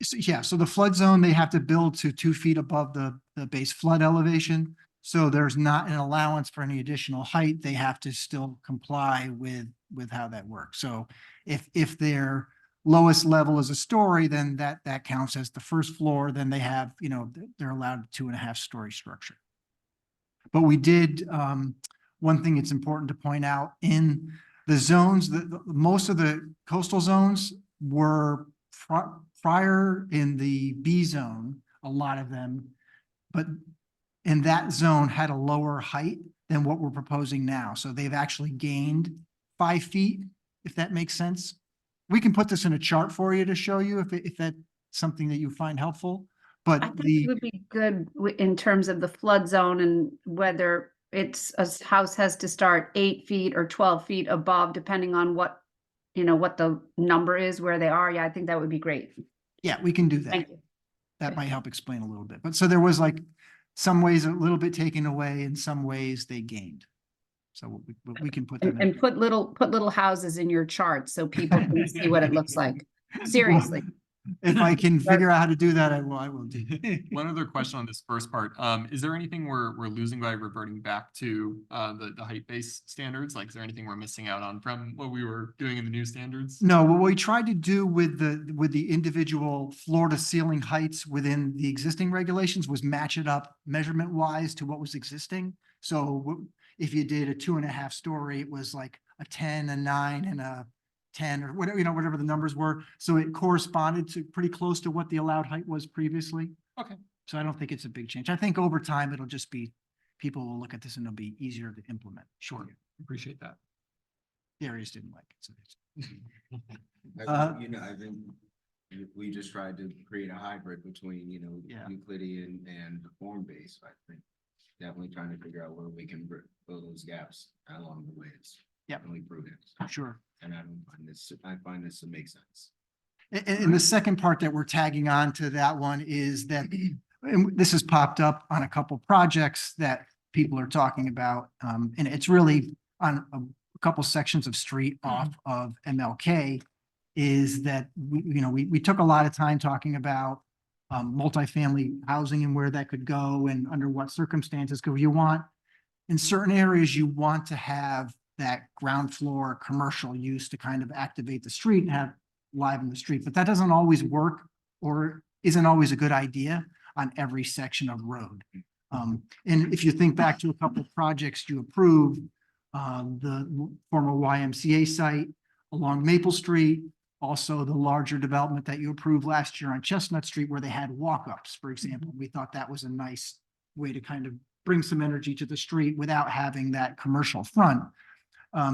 So the flood zone, they have to build to 2 feet above the base flood elevation. So there's not an allowance for any additional height. They have to still comply with how that works. So if their lowest level is a story, then that counts as the first floor. Then they have, they're allowed 2.5 story structure. But we did, one thing it's important to point out in the zones, most of the coastal zones were prior in the B zone, a lot of them, but in that zone had a lower height than what we're proposing now. So they've actually gained 5 feet, if that makes sense. We can put this in a chart for you to show you if that's something that you find helpful. But I think it would be good in terms of the flood zone and whether it's a house has to start 8 feet or 12 feet above, depending on what the number is where they are. Yeah, I think that would be great. Yeah, we can do that. Thank you. That might help explain a little bit. But so there was some ways a little bit taken away, in some ways they gained. So we can put them and put little houses in your charts so people can see what it looks like. Seriously. If I can figure out how to do that, I will do. One other question on this first part. Is there anything we're losing by reverting back to the height-based standards? Like, is there anything we're missing out on from what we were doing in the new standards? No, what we tried to do with the individual floor to ceiling heights within the existing regulations was match it up measurement wise to what was existing. So if you did a 2.5 story, it was like a 10, a 9, and a 10, or whatever, whatever the numbers were. So it corresponded to pretty close to what the allowed height was previously. Okay. So I don't think it's a big change. I think over time, it'll just be, people will look at this and it'll be easier to implement. Sure. Appreciate that. The areas didn't like it. So I think we just tried to create a hybrid between, Euclidean and the form-based. I think definitely trying to figure out where we can fill those gaps along the way. It's definitely prudent. Sure. And I find this to make sense. And the second part that we're tagging on to that one is that, and this has popped up on a couple projects that people are talking about. And it's really on a couple sections of street off of MLK, is that we took a lot of time talking about multifamily housing and where that could go and under what circumstances. Because in certain areas, you want to have that ground floor commercial use to kind of activate the street and have live in the street, but that doesn't always work or isn't always a good idea on every section of road. And if you think back to a couple of projects you approved, the former YMCA site along Maple Street, also the larger development that you approved last year on Chestnut Street where they had walk-ups, for example. We thought that was a nice way to kind of bring some energy to the street without having that commercial front.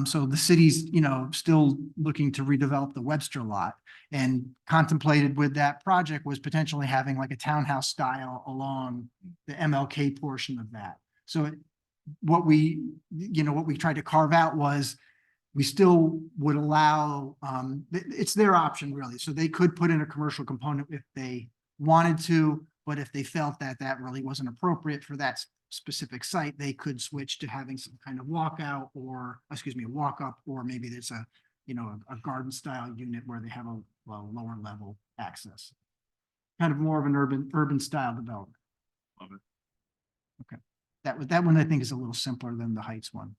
So the city's, still looking to redevelop the Webster lot, and contemplated with that project was potentially having like a townhouse style along the MLK portion of that. So what we tried to carve out was we still would allow, it's their option really. So they could put in a commercial component if they wanted to, but if they felt that that really wasn't appropriate for that specific site, they could switch to having some kind of walkout or, a walk up, or maybe there's a garden style unit where they have a lower level access. Kind of more of an urban style development. Love it. Okay. That one I think is a little simpler than the Heights one.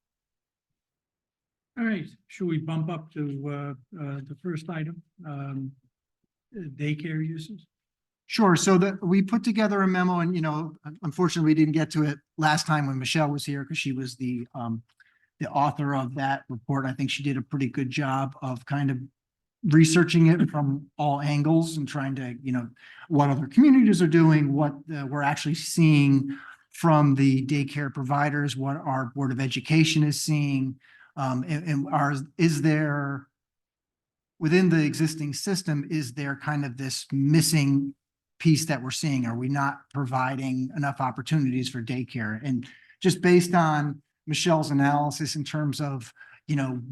All right, should we bump up to the first item? Daycare uses? Sure. So we put together a memo and, unfortunately we didn't get to it last time when Michelle was here because she was the author of that report. I think she did a pretty good job of kind of researching it from all angles and trying to, what other communities are doing, what we're actually seeing from the daycare providers, what our Board of Education is seeing, is there, within the existing system, is there kind of this missing piece that we're seeing? Are we not providing enough opportunities for daycare? And just based on Michelle's analysis in terms of,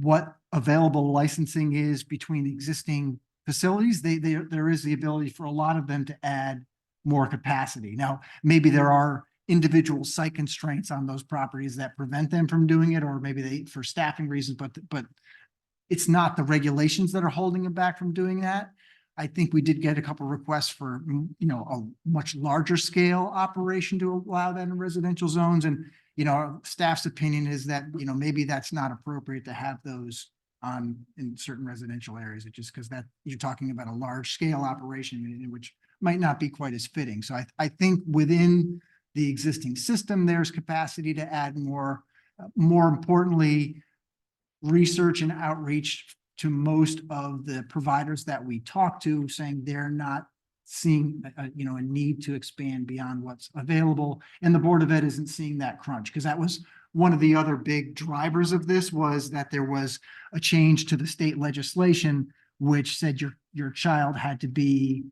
what available licensing is between the existing facilities, there is the ability for a lot of them to add more capacity. Now, maybe there are individual site constraints on those properties that prevent them from doing it, or maybe for staffing reasons, but it's not the regulations that are holding them back from doing that. I think we did get a couple of requests for, a much larger scale operation to allow that in residential zones. And, our staff's opinion is that, maybe that's not appropriate to have those in certain residential areas. It's just because that you're talking about a large scale operation, which might not be quite as fitting. So I think within the existing system, there's capacity to add more. More importantly, research and outreach to most of the providers that we talk to, saying they're not seeing a need to expand beyond what's available. And the Board of Ed isn't seeing that crunch, because that was one of the other big drivers of this, was that there was a change to the state legislation, which said your child had to be,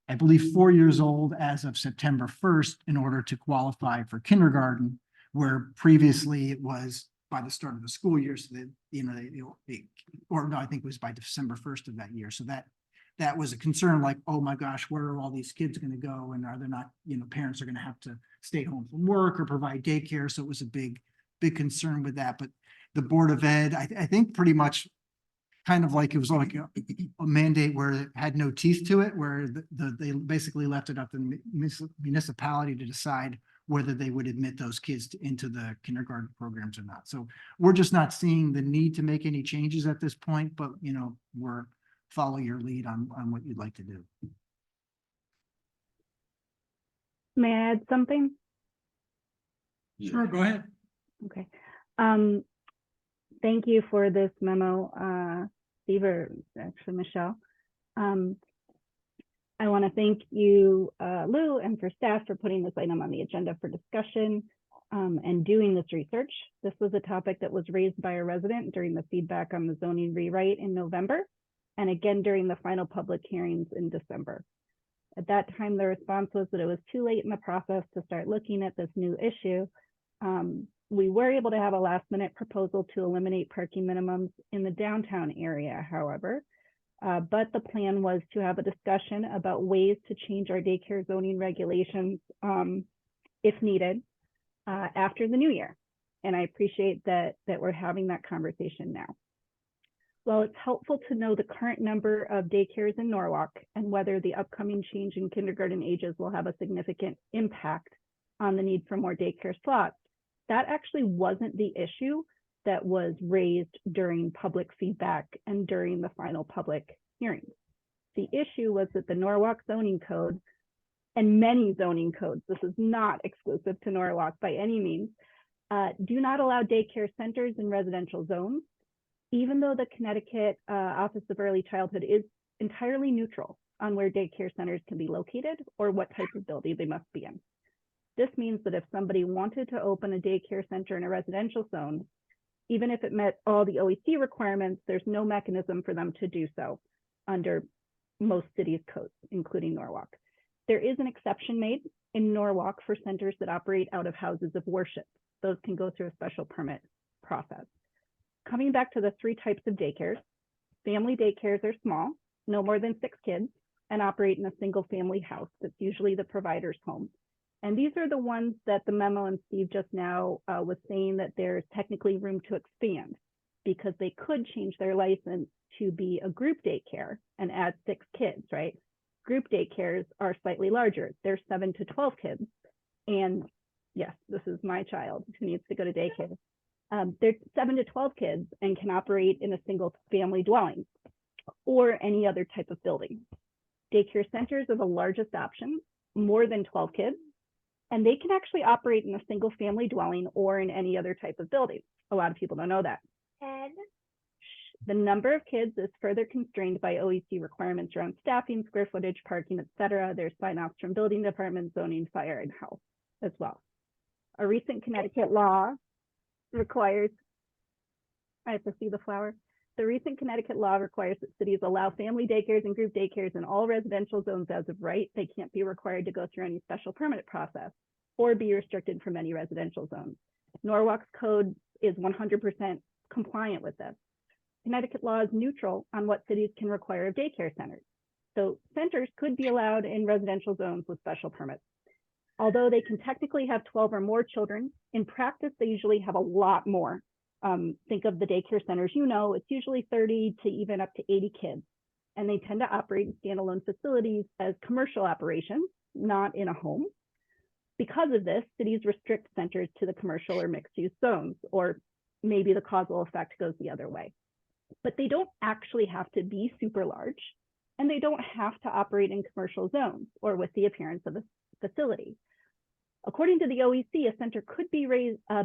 I believe, 4 years old as of September 1st in order to qualify for kindergarten, where previously it was by the start of the school year. So that, I think it was by December 1st of that year. So that was a concern, like, oh my gosh, where are all these kids going to go? And are there not, parents are going to have to stay home from work or provide daycare. So it was a big concern with that. But the Board of Ed, I think, pretty much kind of like, it was like a mandate where it had no teeth to it, where they basically left it up to the municipality to decide whether they would admit those kids into the kindergarten programs or not. So we're just not seeing the need to make any changes at this point, but we're follow your lead on what you'd like to do. May I add something? Sure, go ahead. Okay. Thank you for this memo, Steve, or actually Michelle. I want to thank you, Lou, and for staff for putting this item on the agenda for discussion and doing this research. This was a topic that was raised by a resident during the feedback on the zoning rewrite in November, and again during the final public hearings in December. At that time, the response was that it was too late in the process to start looking at this new issue. We were able to have a last-minute proposal to eliminate parking minimums in the downtown area, however, but the plan was to have a discussion about ways to change our daycare zoning regulations if needed after the new year. And I appreciate that we're having that conversation now. While it's helpful to know the current number of daycares in Norwalk and whether the upcoming change in kindergarten ages will have a significant impact on the need for more daycare slots, that actually wasn't the issue that was raised during public feedback and during the final public hearings. The issue was that the Norwalk zoning code and many zoning codes, this is not exclusive to Norwalk by any means, do not allow daycare centers in residential zones, even though the Connecticut Office of Early Childhood is entirely neutral on where daycare centers can be located or what type of building they must be in. This means that if somebody wanted to open a daycare center in a residential zone, even if it met all the OEC requirements, there's no mechanism for them to do so under most cities' codes, including Norwalk. There is an exception made in Norwalk for centers that operate out of houses of worship. Those can go through a special permit process. Coming back to the three types of daycares, family daycares are small, no more than 6 kids, and operate in a single family house that's usually the provider's home. And these are the ones that the memo and Steve just now was saying that there's technically room to expand because they could change their license to be a group daycare and add 6 kids, right? Group daycares are slightly larger. They're 7 to 12 kids. And yes, this is my child who needs to go to daycare. They're 7 to 12 kids and can operate in a single family dwelling or any other type of building. Daycare centers are the largest option, more than 12 kids, and they can actually operate in a single family dwelling or in any other type of building. A lot of people don't know that. The number of kids is further constrained by OEC requirements around staffing, square footage, parking, etc. There's sign-offs from building department, zoning, fire, and health as well. A recent Connecticut law requires, I have to see the flower. The recent Connecticut law requires that cities allow family daycares and group daycares in all residential zones as of right. They can't be required to go through any special permit process or be restricted from any residential zones. Norwalk's code is 100% compliant with this. Connecticut law is neutral on what cities can require of daycare centers. So centers could be allowed in residential zones with special permits. Although they can technically have 12 or more children, in practice, they usually have a lot more. Think of the daycare centers, it's usually 30 to even up to 80 kids. And they tend to operate in standalone facilities as commercial operations, not in a home. Because of this, cities restrict centers to the commercial or mixed use zones, or maybe the causal effect goes the other way. But they don't actually have to be super large, and they don't have to operate in commercial zones or with the appearance of a facility. According to the OEC, a center could be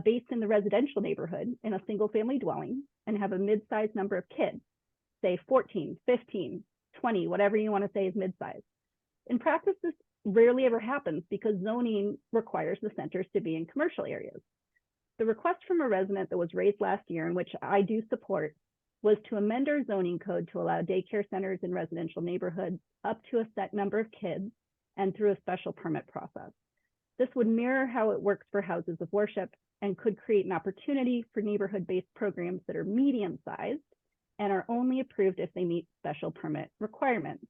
based in the residential neighborhood in a single family dwelling and have a mid-sized number of kids, say 14, 15, 20, whatever you want to say is mid-sized. In practice, this rarely ever happens because zoning requires the centers to be in commercial areas. The request from a resident that was raised last year, and which I do support, was to amend our zoning code to allow daycare centers in residential neighborhoods up to a set number of kids and through a special permit process. This would mirror how it works for houses of worship and could create an opportunity for neighborhood-based programs that are medium-sized and are only approved if they meet special permit requirements.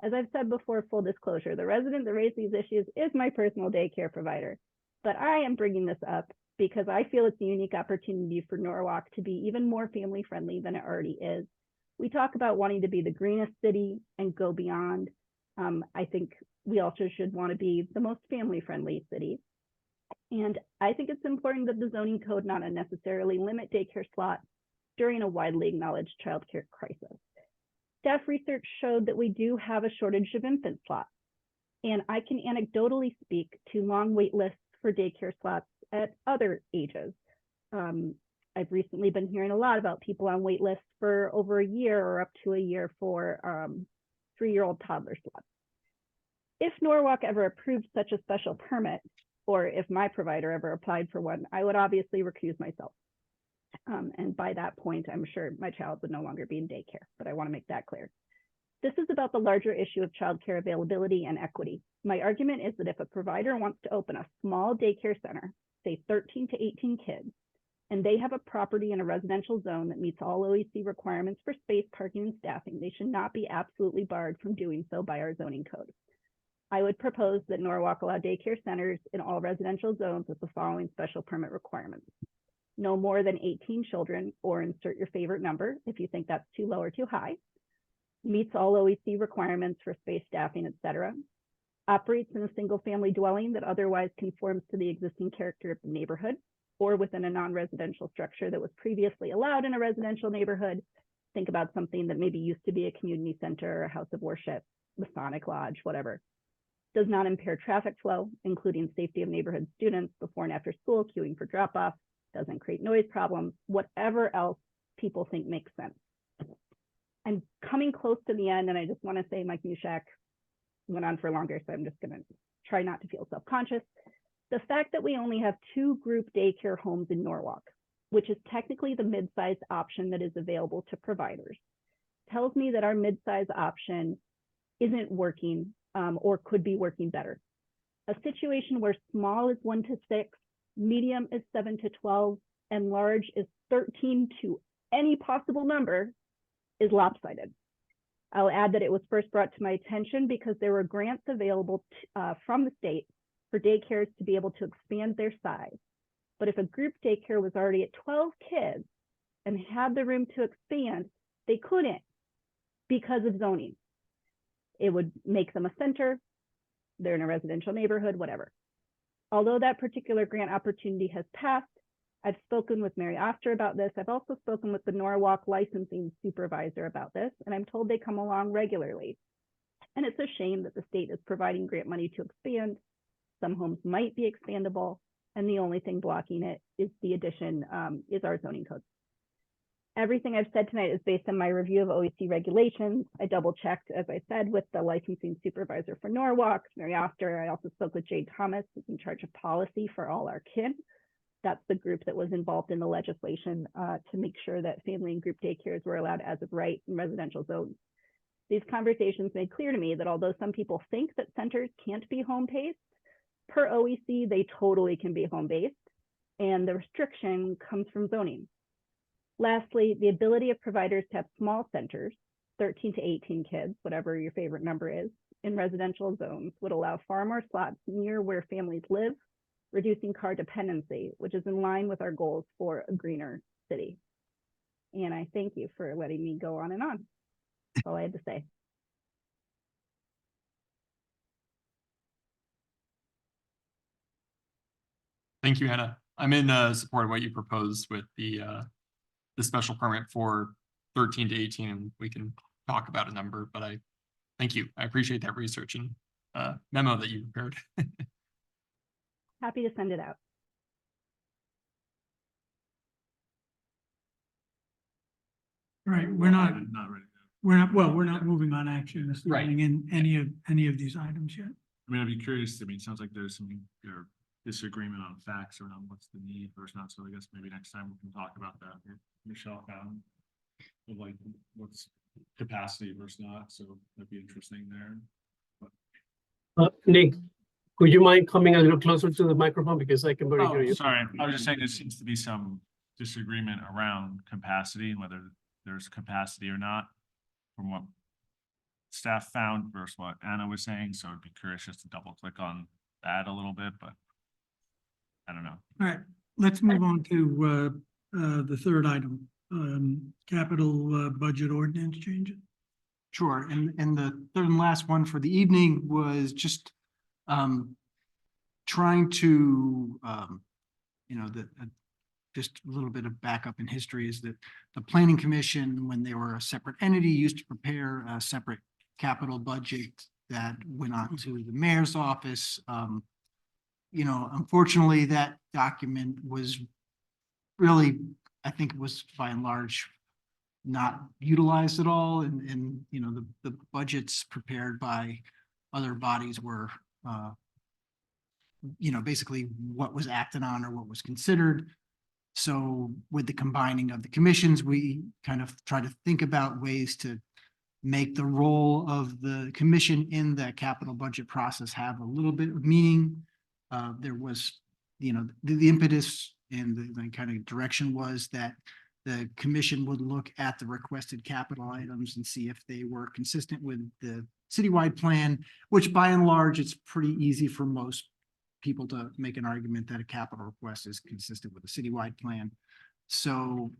As I've said before, full disclosure, the resident that raised these issues is my personal daycare provider, but I am bringing this up because I feel it's a unique opportunity for Norwalk to be even more family-friendly than it already is. We talk about wanting to be the greenest city and go beyond. I think we also should want to be the most family-friendly city. And I think it's important that the zoning code not unnecessarily limit daycare slots during a widely acknowledged childcare crisis. Staff research showed that we do have a shortage of infant slots, and I can anecdotally speak to long wait lists for daycare slots at other ages. I've recently been hearing a lot about people on wait lists for over a year or up to a year for 3-year-old toddler slots. If Norwalk ever approved such a special permit, or if my provider ever applied for one, I would obviously recuse myself. And by that point, I'm sure my child would no longer be in daycare, but I want to make that clear. This is about the larger issue of childcare availability and equity. My argument is that if a provider wants to open a small daycare center, say 13 to 18 kids, and they have a property in a residential zone that meets all OEC requirements for space, parking, and staffing, they should not be absolutely barred from doing so by our zoning code. I would propose that Norwalk allow daycare centers in all residential zones with the following special permit requirements. No more than 18 children, or insert your favorite number if you think that's too low or too high. Meets all OEC requirements for space, staffing, etc. Operates in a single family dwelling that otherwise conforms to the existing character of the neighborhood, or within a non-residential structure that was previously allowed in a residential neighborhood. Think about something that maybe used to be a community center, or a house of worship, Masonic lodge, whatever. Does not impair traffic flow, including safety of neighborhood students before and after school, queuing for drop-off, doesn't create noise problems, whatever else people think makes sense. I'm coming close to the end, and I just want to say Mike Mushak went on for longer, so I'm just going to try not to feel self-conscious. The fact that we only have 2 group daycare homes in Norwalk, which is technically the mid-size option that is available to providers, tells me that our mid-size option isn't working or could be working better. A situation where small is 1 to 6, medium is 7 to 12, and large is 13 to any possible number is lopsided. I'll add that it was first brought to my attention because there were grants available from the state for daycares to be able to expand their size. But if a group daycare was already at 12 kids and had the room to expand, they couldn't because of zoning. It would make them a center, they're in a residential neighborhood, whatever. Although that particular grant opportunity has passed, I've spoken with Mary Oster about this. I've also spoken with the Norwalk licensing supervisor about this, and I'm told they come along regularly. And it's a shame that the state is providing grant money to expand. Some homes might be expandable, and the only thing blocking it is the addition, is our zoning code. Everything I've said tonight is based on my review of OEC regulations. I double checked, as I said, with the licensing supervisor for Norwalk, Mary Oster. I also spoke with Jade Thomas, who's in charge of policy for All Our Kids. That's the group that was involved in the legislation to make sure that family and group daycares were allowed as of right in residential zones. These conversations made clear to me that although some people think that centers can't be home-based, per OEC, they totally can be home-based, and the restriction comes from zoning. Lastly, the ability of providers to have small centers, 13 to 18 kids, whatever your favorite number is, in residential zones would allow far more slots near where families live, reducing car dependency, which is in line with our goals for a greener city. And I thank you for letting me go on and on. That's all I had to say. Thank you, Hannah. I'm in support of what you proposed with the special permit for 13 to 18, and we can talk about a number, but I thank you. I appreciate that research and memo that you prepared. Happy to send it out. All right, we're not Not ready. we're not moving on action this Right. evening in any of these items yet. I mean, I'd be curious, I mean, it sounds like there's some disagreement on facts around what's the need versus not, so I guess maybe next time we can talk about that. Michelle found like what's capacity versus not, so that'd be interesting there. Nick, would you mind coming a little closer to the microphone because I can barely hear Oh, you? sorry, I was just saying there seems to be some disagreement around capacity and whether there's capacity or not from what staff found versus what Anna was saying, so I'd be curious just to double click on that a little bit, but I don't know. All right, let's move on to the third item. capital budget ordinance changes? Sure, and the third and last one for the evening was just trying to just a little bit of backup in history is that the planning commission, when they were a separate entity, used to prepare a separate capital budget that went on to the mayor's office. Unfortunately, that document was really, I think it was by and large not utilized at all, and the budgets prepared by other bodies were basically what was acted on or what was considered. So with the combining of the commissions, we kind of try to think about ways to make the role of the commission in the capital budget process have a little bit of meaning. There was, the impetus and the kind of direction was that the commission would look at the requested capital items and see if they were consistent with the citywide plan, which by and large, it's pretty easy for most people to make an argument that a capital request is consistent with a citywide plan. So,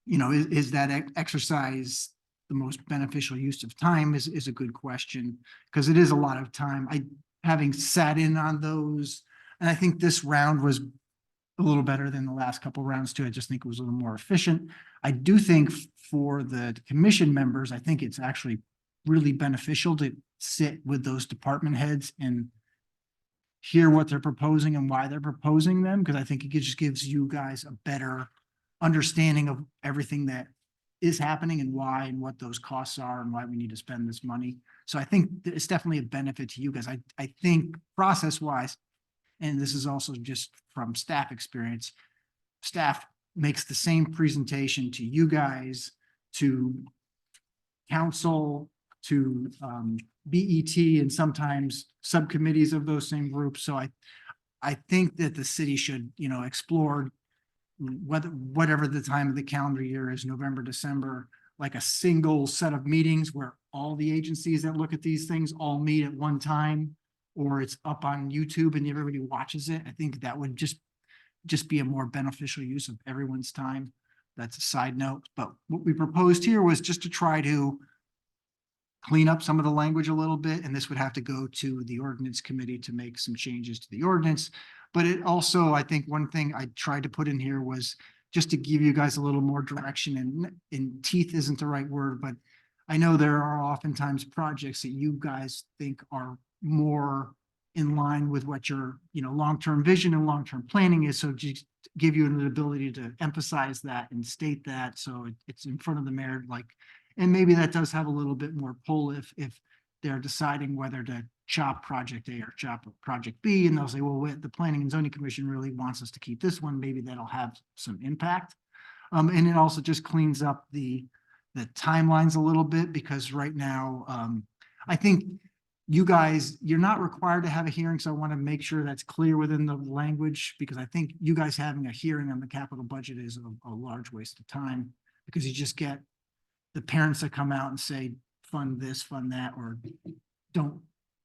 is that exercise the most beneficial use of time is a good question, because it is a lot of time. Having sat in on those, and I think this round was a little better than the last couple rounds too. I just think it was a little more efficient. I do think for the commission members, I think it's actually really beneficial to sit with those department heads and hear what they're proposing and why they're proposing them, because I think it just gives you guys a better understanding of everything that is happening and why and what those costs are and why we need to spend this money. So I think it's definitely a benefit to you guys. I think process-wise, and this is also just from staff experience, staff makes the same presentation to you guys, to council, to BET, and sometimes subcommittees of those same groups. So I think that the city should, explore whatever the time of the calendar year is, November, December, like a single set of meetings where all the agencies that look at these things all meet at one time, or it's up on YouTube and everybody watches it. I think that would just be a more beneficial use of everyone's time. That's a side note. But what we proposed here was just to try to clean up some of the language a little bit, and this would have to go to the ordinance committee to make some changes to the ordinance. But it also, I think one thing I tried to put in here was just to give you guys a little more direction, and teeth isn't the right word, but I know there are oftentimes projects that you guys think are more in line with what your, long-term vision and long-term planning is. So just give you an ability to emphasize that and state that. So it's in front of the mayor, and maybe that does have a little bit more pull if they're deciding whether to chop project A or chop project B, and they'll say, well, the Planning and Zoning Commission really wants us to keep this one. Maybe that'll have some impact. And it also just cleans up the timelines a little bit, because right now, I think you guys, you're not required to have a hearing. So I want to make sure that's clear within the language, because I think you guys having a hearing on the capital budget is a large waste of time, because you just get the parents that come out and say, fund this, fund that, or don't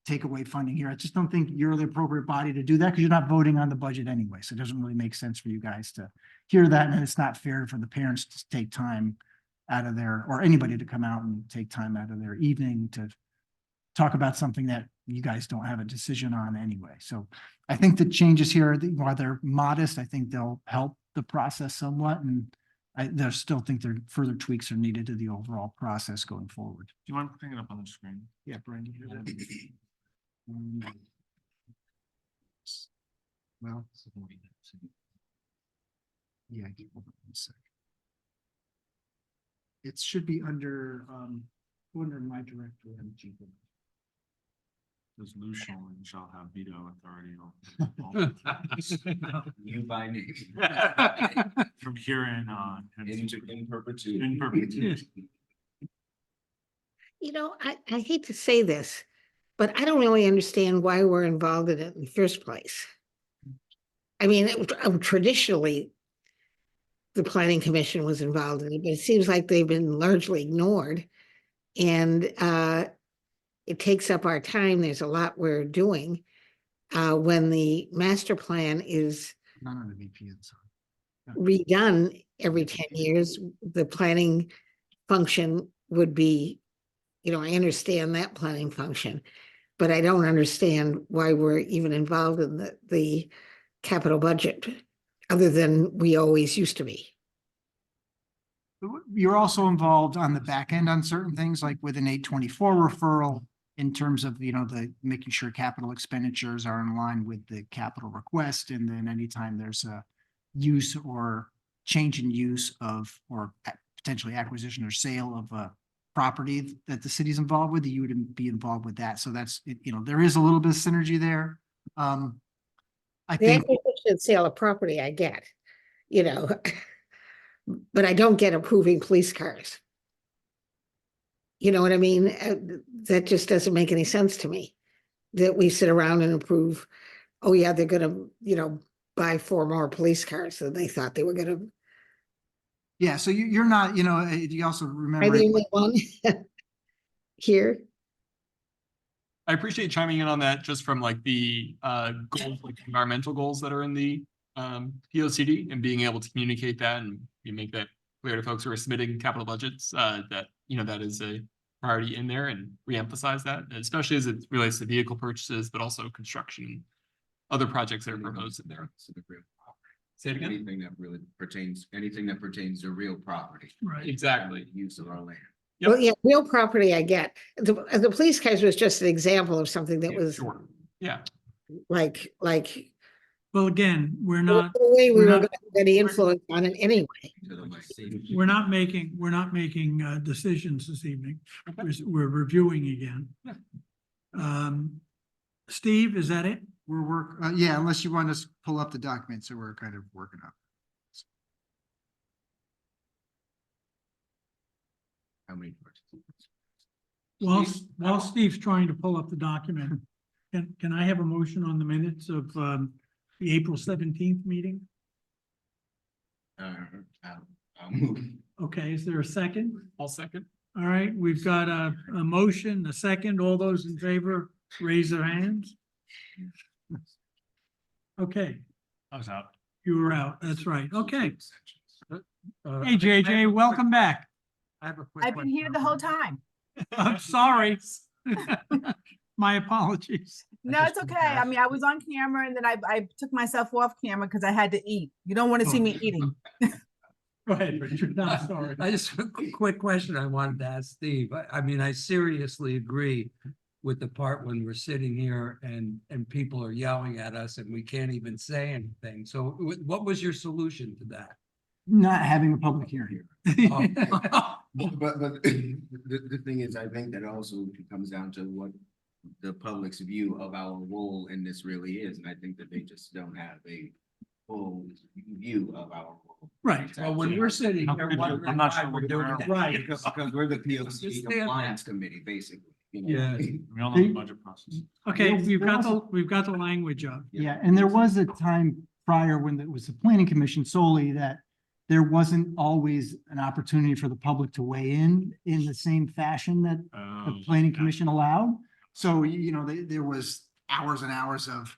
take away funding here. I just don't think you're the appropriate body to do that, because you're not voting on the budget anyway. So it doesn't really make sense for you guys to hear that. And it's not fair for the parents to take time out of their, or anybody to come out and take time out of their evening to talk about something that you guys don't have a decision on anyway. So I think the changes here, while they're modest, I think they'll help the process somewhat. And I still think there further tweaks are needed to the overall process going forward. Do you mind putting it up on the screen? Yeah, Brandy. Well, yeah, hold on one second. It should be under my director. Resolution shall have veto authority. You by name. From here on. In perpetuity. In perpetuity. I hate to say this, but I don't really understand why we're involved in it in the first place. I mean, traditionally, the Planning Commission was involved in it, but it seems like they've been largely ignored. And it takes up our time. There's a lot we're doing when the master plan is. Not on the VPN side. redone every 10 years, the planning function would be, I understand that planning function, but I don't understand why we're even involved in the capital budget, other than we always used to be. You're also involved on the back end on certain things, like with an 824 referral, in terms of, the making sure capital expenditures are in line with the capital request. And then anytime there's a use or change in use of, or potentially acquisition or sale of a property that the city's involved with, you would be involved with that. So that's, there is a little bit of synergy there. I The think, acquisition and sale of property, I get, but I don't get approving police cars. You know what I mean? That just doesn't make any sense to me, that we sit around and approve, oh yeah, they're gonna, buy 4 more police cars than they thought they were gonna. yeah, so you're not, you also Are remember. they the only one here? I appreciate chiming in on that just from like the goals, like environmental goals that are in the POCD, and being able to communicate that and you make that clear to folks who are submitting capital budgets, that, that is a priority in there, and reemphasize that, especially as it relates to vehicle purchases, but also construction, other projects that are proposed in there. Say it again? Anything that pertains to real property. Right. Exactly. Use of our land. Yep. Well, yeah, real property I get. The police cars was just an example of something that was Sure. Yeah. like Well, again, we're not, the way we we're were not- gonna have any influence on it anyway. we're not making decisions this evening. We're reviewing again. Steve, is that it? Yeah, unless you want us to pull up the documents that we're kind of working on. How many? While Steve's trying to pull up the document, can I have a motion on the minutes of the April 17th meeting? I'll move. Okay, is there a second? I'll second. All right, we've got a motion, a second. All those in favor, raise their hands. Okay, I was out. you were out. That's right. Okay. Hey, JJ, welcome back. I have a quick I've been here the whole time. I'm sorry. My apologies. No, it's okay. I mean, I was on camera and then I took myself off camera because I had to eat. You don't want to see me eating. Go ahead, Richard. No, sorry. I just, a quick question I wanted to ask Steve. I mean, I seriously agree with the part when we're sitting here and people are yelling at us and we can't even say anything. So what was your solution to that? Not having a public hearing. But the thing is, I think that also comes down to what the public's view of our role in this really is, and I think that they just don't have a full view of our role. Right. Well, when we're sitting here wondering I'm not why sure we're we're doing around. it. Right. Because we're the POC Understand compliance committee, basically. Yeah. We all know the budget process. Okay, Yes, we've there got was we've got the language up. Yeah, and there was a time prior when it was the planning commission solely that there wasn't always an opportunity for the public to weigh in the same fashion that the planning commission allowed. So, there was hours and hours of,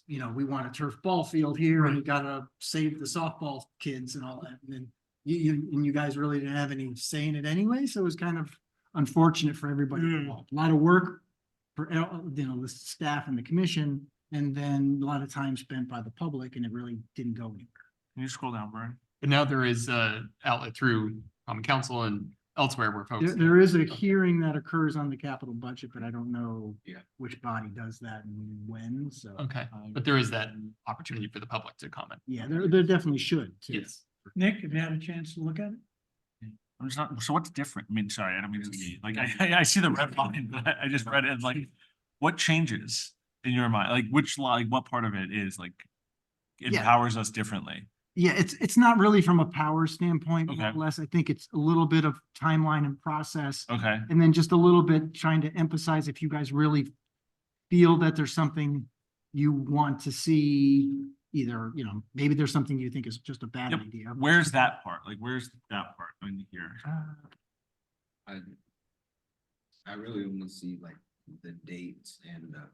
we want a turf ball field here and you gotta save the softball kids and all that. And then you guys really didn't have any say in it anyway. So it was kind of unfortunate for everybody involved. A lot of work for, the staff and the commission, and then a lot of time spent by the public, and it really didn't go anywhere. Can you scroll down, Brian? But now there is outlet through council and elsewhere where folks. There is a hearing that occurs on the capital budget, but I don't know which body does that and when, so. Okay, but there is that opportunity for the public to comment. Yeah, there definitely should. too. Yes. Nick, have you had a chance to look at it? I'm just not, so what's different? I mean, sorry, I don't mean to be, like, I see the red line, but I just read it, and like, what changes in your mind? Like, which, like, what part of it is like, empowers us differently? Yeah, it's not really from a power standpoint, more Okay. or less. I think it's a little bit of timeline and process. Okay, And then just a little bit trying to emphasize if you guys really feel that there's something you want to see, either, maybe there's something you think is just a bad Yep. idea. where's that part? Like, where's that part in here? I really want to see like the dates and the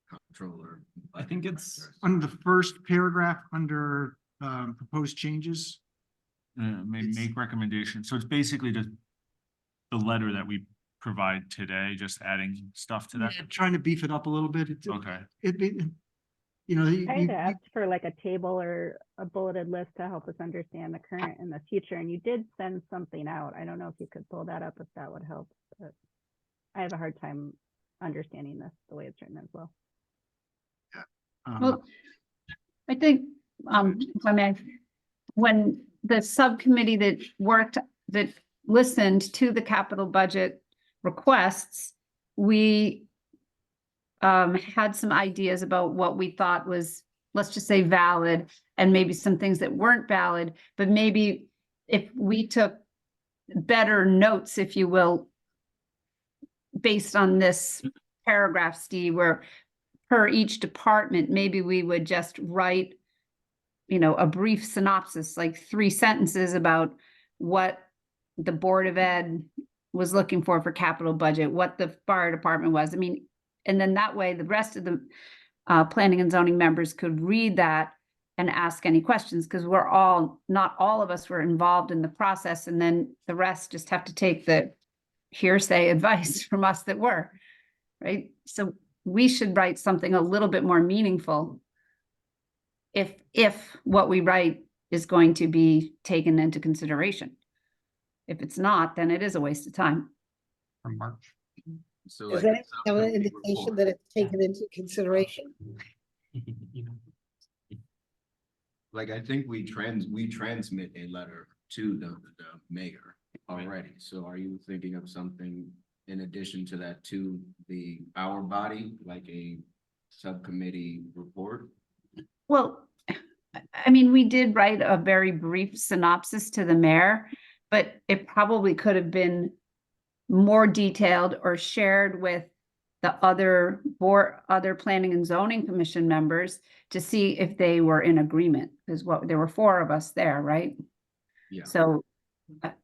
controller. I think it's Under the first paragraph, under proposed changes. Make recommendations. So it's basically just the letter that we provide today, just adding stuff to that. Yeah, trying to beef it up a little bit. Okay. You know, I had asked for like a table or a bulleted list to help us understand the current and the future, and you did send something out. I don't know if you could pull that up, if that would help, but I have a hard time understanding this the way it's written as well. Well, I think, if I may, when the subcommittee that listened to the capital budget requests, we had some ideas about what we thought was, let's just say, valid, and maybe some things that weren't valid, but maybe if we took better notes, if you will, based on this paragraph, Steve, where per each department, maybe we would just write, a brief synopsis, like 3 sentences about what the Board of Ed was looking for capital budget, what the fire department was. I mean, and then that way the rest of the planning and zoning members could read that and ask any questions, because not all of us were involved in the process, and then the rest just have to take the hearsay advice from us that were, right? So we should write something a little bit more meaningful if what we write is going to be taken into consideration. If it's not, then it is a waste of time. From March. So Is like that an indication that it's taken into consideration? Like, I think we transmit a letter to the mayor already. So are you thinking of something in addition to that to our body, like a subcommittee report? Well, I mean, we did write a very brief synopsis to the mayor, but it probably could have been more detailed or shared with the other planning and zoning commission members to see if they were in agreement, because there were 4 of us there, right? Yeah. So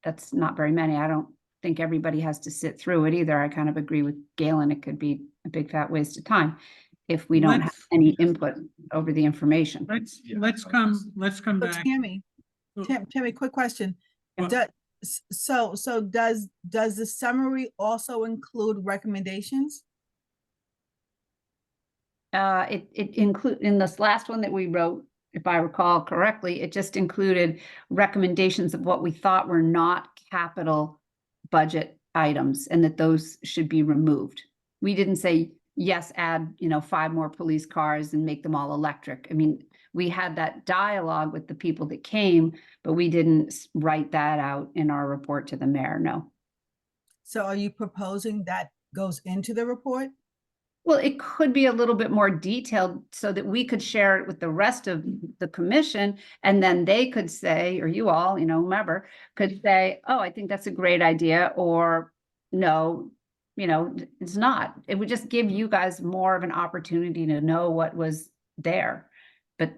that's not very many. I don't think everybody has to sit through it either. I kind of agree with Galen. It could be a big fat waste of time if we don't have any input over the information. Let's come So back. Tammy, quick question. Yeah. So does the summary also include recommendations? It include, in this last one that we wrote, if I recall correctly, it just included recommendations of what we thought were not capital budget items and that those should be removed. We didn't say, yes, add, 5 more police cars and make them all electric. I mean, we had that dialogue with the people that came, but we didn't write that out in our report to the mayor, no. So are you proposing that goes into the report? Well, it could be a little bit more detailed so that we could share it with the rest of the commission, and then they could say, or you all, whomever, could say, oh, I think that's a great idea, or no, it's not. It would just give you guys more of an opportunity to know what was there, but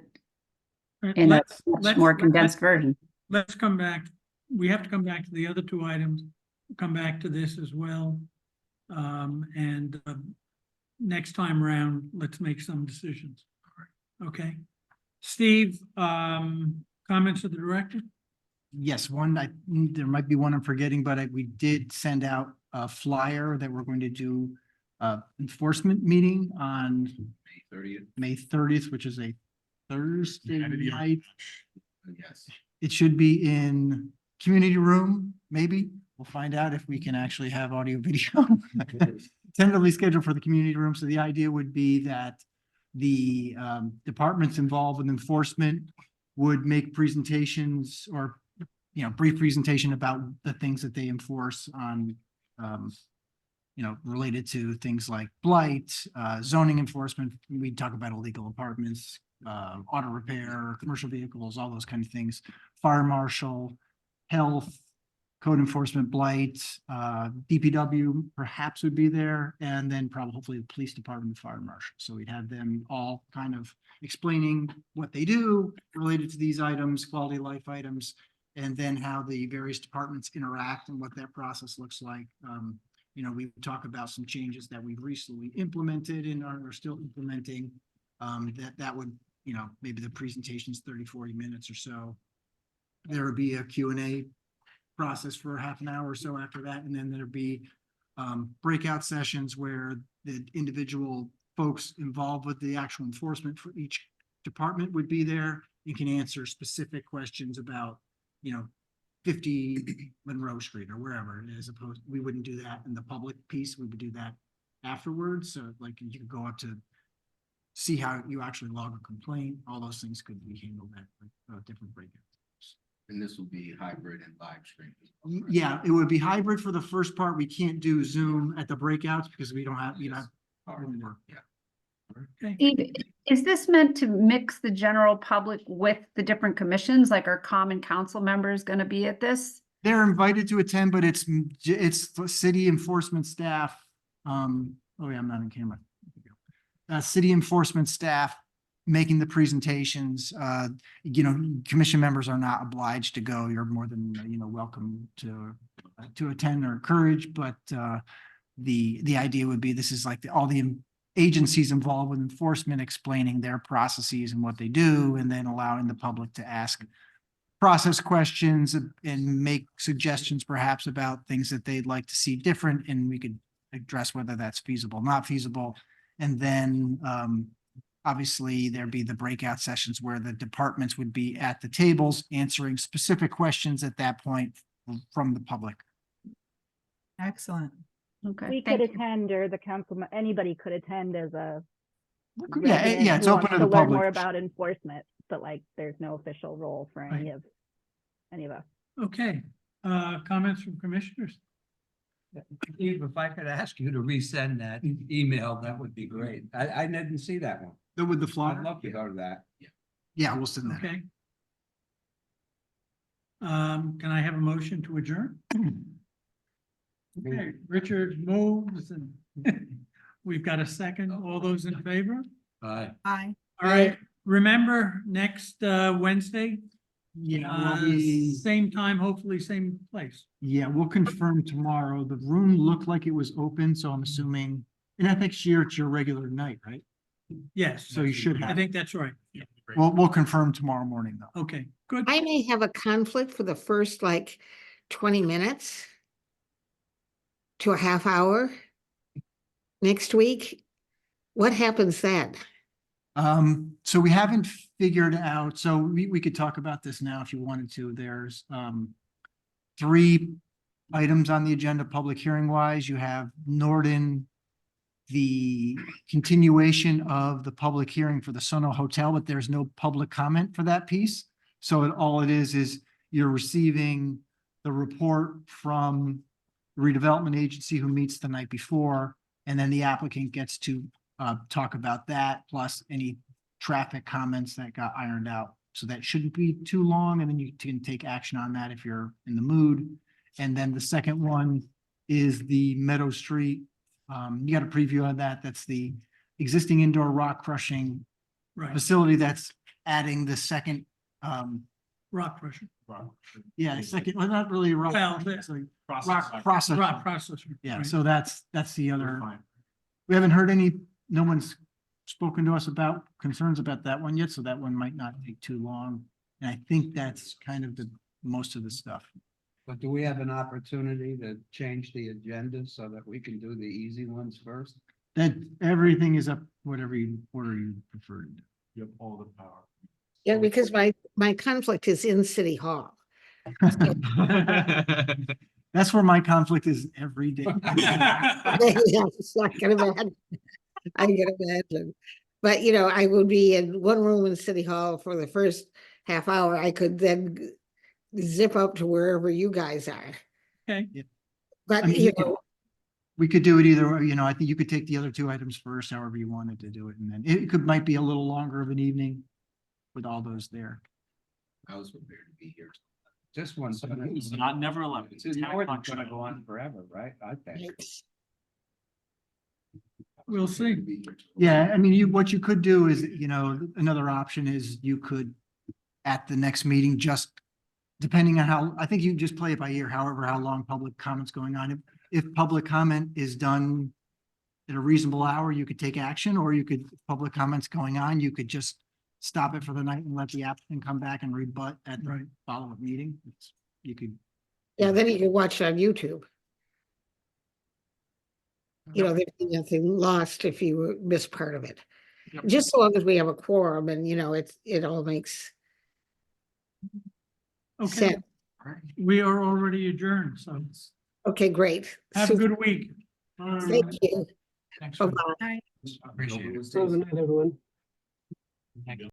in a much more condensed version. Let's come back. We have to come back to the other 2 items, come back to this as well. Next time around, let's make some decisions. Okay. Steve, comments of the director? Yes, there might be one I'm forgetting, but we did send out a flyer that we're going to do enforcement meeting on May 30th, which is a Thursday night. Yes. It should be in community room, maybe. We'll find out if we can actually have audio video. Tentatively scheduled for the community room. So the idea would be that the departments involved with enforcement would make presentations or, brief presentation about the things that they enforce on, related to things like blight, zoning enforcement. We talk about illegal apartments, auto repair, commercial vehicles, all those kind of things. Fire marshal, health, code enforcement, blight, DPW perhaps would be there, and then probably hopefully the police department, fire marshal. So we'd have them all kind of explaining what they do related to these items, quality of life items, and then how the various departments interact and what that process looks like. We talk about some changes that we've recently implemented and are still implementing. That would you know, maybe the presentation's 30, 40 minutes or so. There would be a Q&A process for half an hour or so after that, and then there'd be breakout sessions where the individual folks involved with the actual enforcement for each department would be there. You can answer specific questions about, you know, 50 Monroe Street or wherever, as opposed, we wouldn't do that in the public piece, we would do that afterwards. So like you could go up to see how you actually log a complaint, all those things could be handled at different breakouts. And this will be hybrid and live stream. as well, right? Yeah, it would be hybrid for the first part. We can't do Zoom at the breakouts because we don't have, you know. Okay. Steve, is this meant to mix the general public with the different commissions? Like are common council members going to be at this? They're invited to attend, but it's the city enforcement staff. Oh yeah, I'm not on camera. City enforcement staff making the presentations. You know, commission members are not obliged to go. You're more than, you know, welcome to attend or encourage, but the idea would be this is like all the agencies involved with enforcement explaining their processes and what they do, and then allowing the public to ask process questions and make suggestions perhaps about things that they'd like to see different, and we could address whether that's feasible, not feasible. And then obviously there'd be the breakout sessions where the departments would be at the tables answering specific questions at that point from the public. Excellent. Okay. We could attend, or the council, anybody could attend as a. Yeah, resident yeah, it's who open wants to the learn public. More about enforcement, but like, there's no official role for any of us. Okay, comments from commissioners? Steve, if I could ask you to resend that email, that would be great. I didn't see that one. With the I'd flyer? love to go to that. Yeah, we'll send that. Okay. Can I have a motion to adjourn? Okay, Richard moves and we've got a second. All those in favor? Aye. Aye. All right, remember next Wednesday? Yeah, we'll be- Same time, hopefully same place. Yeah, we'll confirm tomorrow. The room looked like it was open, so I'm assuming, and next year it's your regular night, right? Yes. So you should I have, think that's right. Yeah. we'll confirm tomorrow morning though. Okay, good. I may have a conflict for the first like 20 minutes to a half hour next week. What happens then? So we haven't figured out, so we could talk about this now if you wanted to. There's 3 items on the agenda, public hearing wise. You have Norden, the continuation of the public hearing for the Sono Hotel, but there's no public comment for that piece. So all it is you're receiving the report from the redevelopment agency who meets the night before, and then the applicant gets to talk about that, plus any traffic comments that got ironed out. So that shouldn't be too long, and then you can take action on that if you're in the mood. And then the second one is the Meadow Street. You got a preview on that. That's the existing indoor rock crushing Right, facility that's adding the second, rock crusher. yeah, second, well, not really a rock. Well, crushing, it's like Process. rock process. Rock processor. Yeah, right. so that's the other. We haven't heard no one's spoken to us about concerns about that one yet, so that one might not take too long. And I think that's kind of most of the stuff. But do we have an opportunity to change the agenda so that we can do the easy ones first? That everything is up, whatever order you prefer to do. You have all the power. Yeah, because my conflict is in City Hall. That's where my conflict is every day. Yes, I can imagine. I can imagine. But, you know, I would be in one room in City Hall for the first half hour. I could then zip up to wherever you guys are. Okay. But, I mean, you know, we could do it either, way. You know, I think you could take the other 2 items first, however you wanted to do it. And then it might be a little longer of an evening with all those there. I was prepared to be here. this one's It's not never 11. It's gonna go on forever, right? I think. We'll see. Yeah, I mean, what you could do is, you know, another option is you could, at the next meeting, just depending on how, I think you just play it by ear, however, how long public comment's going on. If public comment is done at a reasonable hour, you could take action, or you could, if public comments going on, you could just stop it for the night and let the applicant come back and rebut at the Right. follow-up meeting. You could. Yeah, then you can watch it on YouTube. You know, there'd be nothing lost if you miss part of it. Just so long as we have a quorum and, you know, it all makes Okay, sense. we are already adjourned, so Okay, great. have a Super. good week. Thank you. Thanks. Bye-bye. Appreciate it. So good night, everyone.